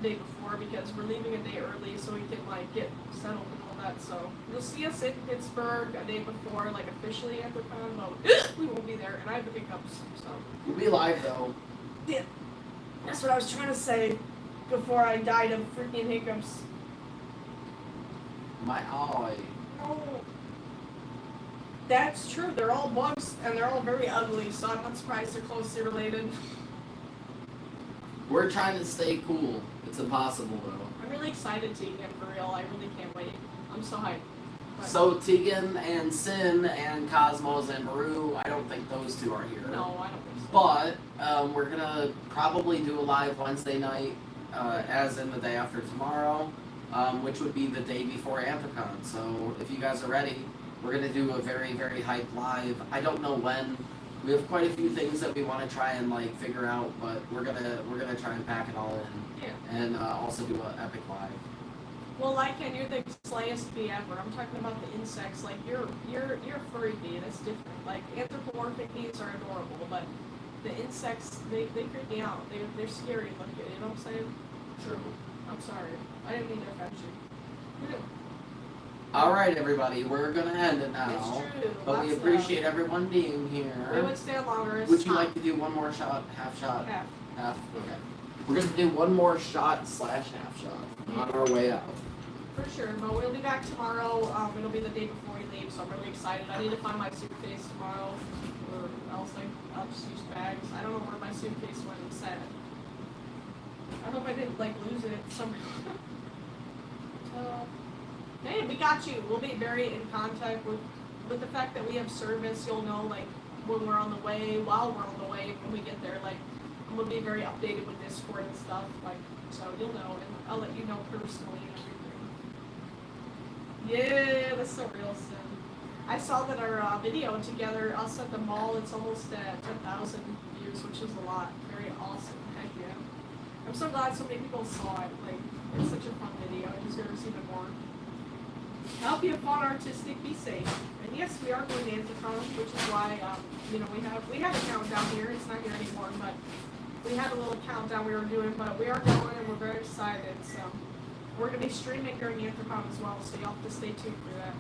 the day before, because we're leaving a day early so we can, get settled and all that. So you'll see us in Pittsburgh a day before, officially Anthrocon, but we won't be there, and I have the hiccups, so. We'll be live though. Yeah, that's what I was trying to say before I died of freaking hiccups. My eye. No. That's true. They're all bugs, and they're all very ugly, so I'm not surprised they're closely related. We're trying to stay cool. It's impossible though. I'm really excited to get for real. I really can't wait. I'm so hyped. But So Tegan and Sin and Cosmos and Maru, I don't think those two are here. no, I don't think so. But we're gonna probably do a live Wednesday night, as in the day after tomorrow, which would be the day before Anthrocon. So if you guys are ready, we're gonna do a very, very hype live. I don't know when. We have quite a few things that we want to try and figure out, but we're gonna try and pack it all in, Yeah. and also do an epic live. Well, and you're the slayest bee ever. I'm talking about the insects. You're a furry bee. That's different. Anthropomorphic bees are adorable, but the insects, they freak me out. They're scary looking. You know what I'm saying? True. I'm sorry. I didn't mean to offend you. All right, everybody, we're gonna end it now. It's true. But we Lots of appreciate everyone being We here. would stay longer. It's Would you fine. like to do one more shot, half shot? Half. Half? Okay. We're gonna do one more shot / half shot on our way out. For sure, but we'll be back tomorrow. It'll be the day before we leave, so I'm really excited. I need to find my suitcase tomorrow, or else I'll just use bags. I don't know where my suitcase went. I'm sad. I hope I didn't lose it somehow. So, hey, we got you. We'll be very in contact with the fact that we have service. You'll know when we're on the way, while we're on the way, when we get there. I'm gonna be very updated with Discord and stuff. So you'll know, and I'll let you know personally and everything. Yeah, that's so real, Sim. I saw that our video together, us at the mall, it's almost at 10,000 views, which is a lot. Very awesome. Heck yeah. I'm so glad so many people saw it. It's such a fun video. It deserves even more. I hope you have fun, artistic, be safe. And yes, we are going to Anthrocon, which is why, we have a countdown here. It's not here anymore, but we had a little countdown we were doing, but we are going and we're very excited. So we're going to be streaming during Anthrocon as well, so you'll have to stay tuned for that.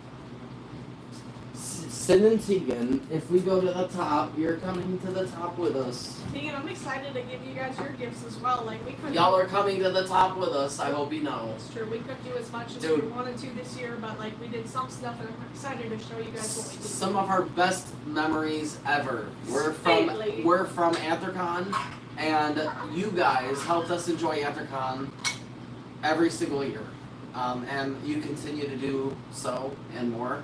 Sin and Tegan, if we go to the top, you're coming to the top with us. Tegan, I'm excited to give you guys your gifts as well. We could. Y'all are coming to the top with us, I hope you know. It's true. We could do as much as Dude. we wanted to this year, but we did some stuff, and I'm excited to show you guys what we did. Some of our best memories ever. We're Stately. from Anthrocon, and you guys helped us enjoy Anthrocon every single year. And you continue to do so and more.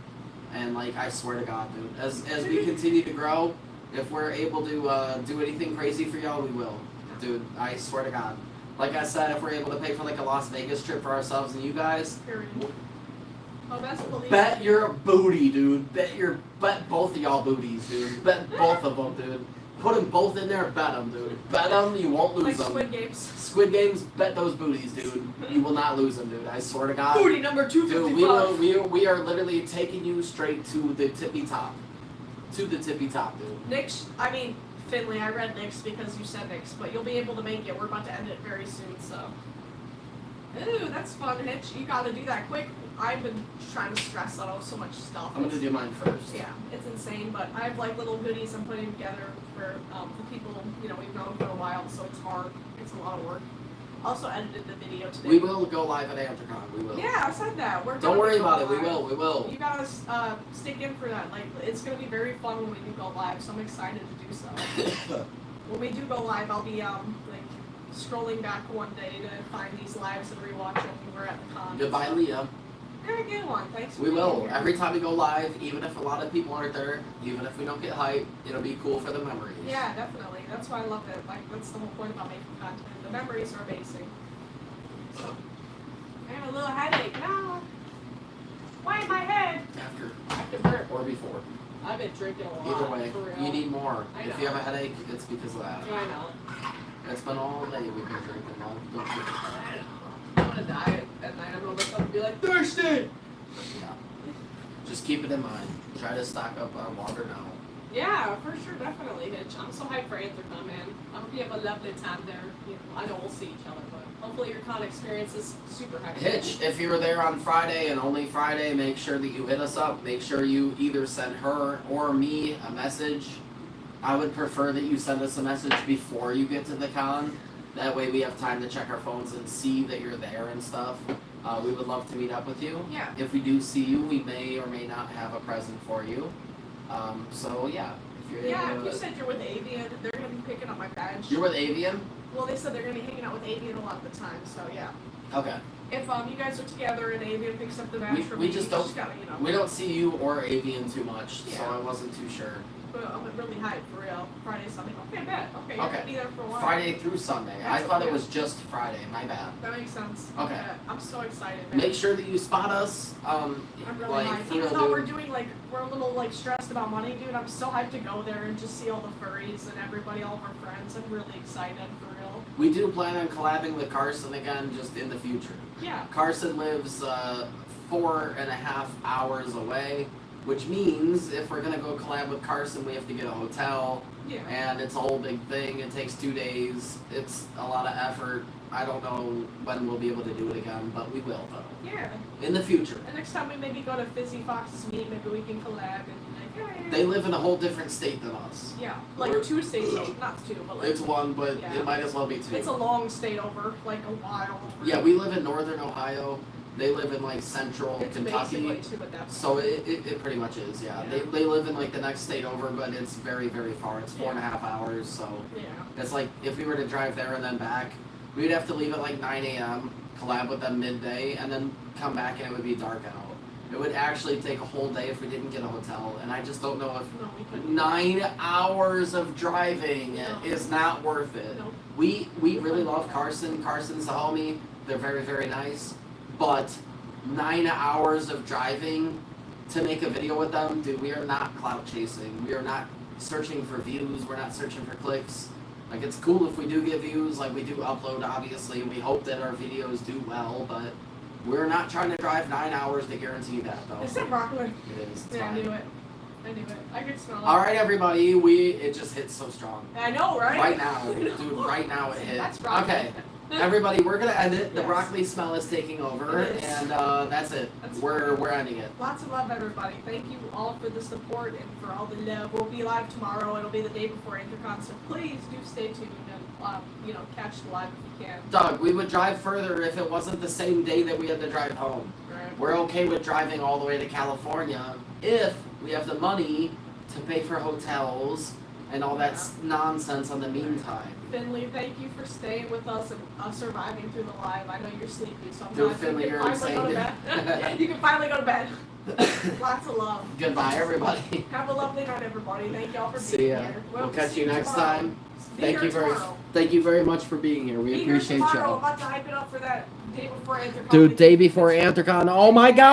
And I swear to God, dude, as we continue to grow, if we're able to do anything crazy for y'all, we will. Dude, I swear to God. Like I said, if we're able to pay for a Las Vegas trip for ourselves and you guys, Period. Oh, best believe bet it. your booty, dude. Bet both of y'all booties, dude. Bet both of them, dude. Put them both in there, bet them, dude. Bet them, you won't lose Like them. Squid Games. Squid Games, bet those booties, dude. You will not lose them, dude. I swear to God. Booty number Dude, 255. we are literally taking you straight to the tippy top. To the tippy top, dude. Nick's, I mean, Finley, I read Nick's because you said Nick's, but you'll be able to make it. We're about to end it very soon, so. Ooh, that's fun, Hitch. You gotta do that quick. I've been trying to stress out so much stuff. I'm gonna do mine first. Yeah, it's insane, but I have like little goodies I'm putting together for the people, you know, we've known for a while, so it's hard. It's a lot of work. Also edited the video today. We will go live at Anthrocon. We will. Yeah, I said that. We're Don't gonna worry go about it. We live. will. We will. You gotta stick in for that. Like, it's gonna be very fun when we do go live, so I'm excited to do so. When we do go live, I'll be like scrolling back one day to find these lives and rewatch them when we're at the con. Goodbye, Leah. You're a good one. Thanks for We being will. here. Every time we go live, even if a lot of people aren't there, even if we don't get hype, it'll be cool for the memories. Yeah, definitely. That's why I love it. Like, that's the whole point about making content. The memories are amazing. So, I have a little headache. No. Why in my head? After After or before. I've been drinking a lot. Either way, for real. you need more. I If know. you have a headache, it's because of that. I know. It's been all day we've been drinking. Don't you? I'm gonna die at night. I'm gonna wake up and be like, thirsty! Yeah. Just keep it in mind. Try to stock up on water now. Yeah, for sure, definitely, Hitch. I'm so hyped for Anthrocon, man. I hope you have a lovely time there. You know, I know we'll see each other, but hopefully your con experience is super hyped. Hitch, if you were there on Friday and only Friday, make sure that you hit us up. Make sure you either send her or me a message. I would prefer that you send us a message before you get to the con. That way we have time to check our phones and see that you're there and stuff. We would love to meet up with you. Yeah. If we do see you, we may or may not have a present for you. So yeah. If you're Yeah, able if you to- said you're with Avian, they're gonna be picking up my badge. You're with Avian? Well, they said they're gonna be hanging out with Avian a lot of the time, so yeah. Okay. If you guys are together and Avian picks up the badge for We me, just you don't. gotta, you know. We don't see you or Avian too much, so Yeah. I wasn't too sure. But I'm really hyped for real. Friday, Sunday. Okay, bet. Okay, you're Okay. gonna be there for a while. Friday through Sunday. I That's thought okay. it was just Friday. My bad. That makes sense. Okay. Yeah, I'm so excited, man. Make sure that you spot us. I'm really like hyped. for Even real, though we're dude. doing like we're a little like stressed about money, dude. I'm so hyped to go there and just see all the furries and everybody, all of our friends. I'm really excited for real. We do plan on collabing with Carson again, just in the future. Yeah. Carson lives 4.5 hours away, which means if we're gonna go collab with Carson, we have to get a hotel, Yeah. and it's a whole big thing. It takes 2 days. It's a lot of effort. I don't know when we'll be able to do it again, but we will though. Yeah. In the future. And next time we maybe go to Fizzy Fox's meet, maybe we can collab and like, yeah. They live in a whole different state than us. Yeah, like We're- 2 states over, not 2, but like It's one, but Yeah. it might as well be 2. it's a long state over, like a while over. Yeah, we live in northern Ohio. They live in like central It's Kentucky. basically 2 at that point. So it pretty much is, yeah. Yeah. They live in like the next state over, but it's very, very far. It's 4.5 hours, so Yeah. it's like if we were to drive there and then back, we'd have to leave at like 9 a.m., collab with them midday, and then come back and it would be dark out. It would actually take a whole day if we didn't get a hotel, and I just don't know if No, we couldn't. 9 hours of driving No. is not worth it. No. We really love Carson. Carson's the homie. They're very, very nice. But 9 hours of driving to make a video with them, dude, we are not clout chasing. We are not searching for views. We're not searching for clicks. Like, it's cool if we do get views. Like, we do upload, obviously. We hope that our videos do well, but we're not trying to drive 9 hours to guarantee that, though. Is it broccoli? It is. It's Yeah, I fine. knew it. I knew it. I could smell it. All right, everybody. It just hits so strong. I know, right? Right now, dude, right now it hit. That's broccoli. Okay, everybody, we're gonna end it. The Yes. broccoli smell is taking over, It is. and that's it. That's We're ending it. Lots of love, everybody. Thank you all for the support and for all the love. We'll be live tomorrow. It'll be the day before Anthrocon, so please do stay tuned and catch the live if you can. Doug, we would drive further if it wasn't the same day that we had to drive home. Right. We're okay with driving all the way to California if we have the money to pay for hotels and all that nonsense in the meantime. Finley, thank you for staying with us and surviving through the live. I know you're sleepy, so I'm Dude, glad Finley, you you're can finally go to insane. bed. You can finally go to bed. Lots of love. Goodbye, everybody. Have a lovely night, everybody. Thank y'all for being See ya. here. We'll catch see you next tomorrow. time. Be Thank here you very, tomorrow. thank you very much for being here. We Be here appreciate tomorrow. y'all. I'm about to hype it up for that day before Anthrocon. Dude, day before Anthrocon. Oh my god!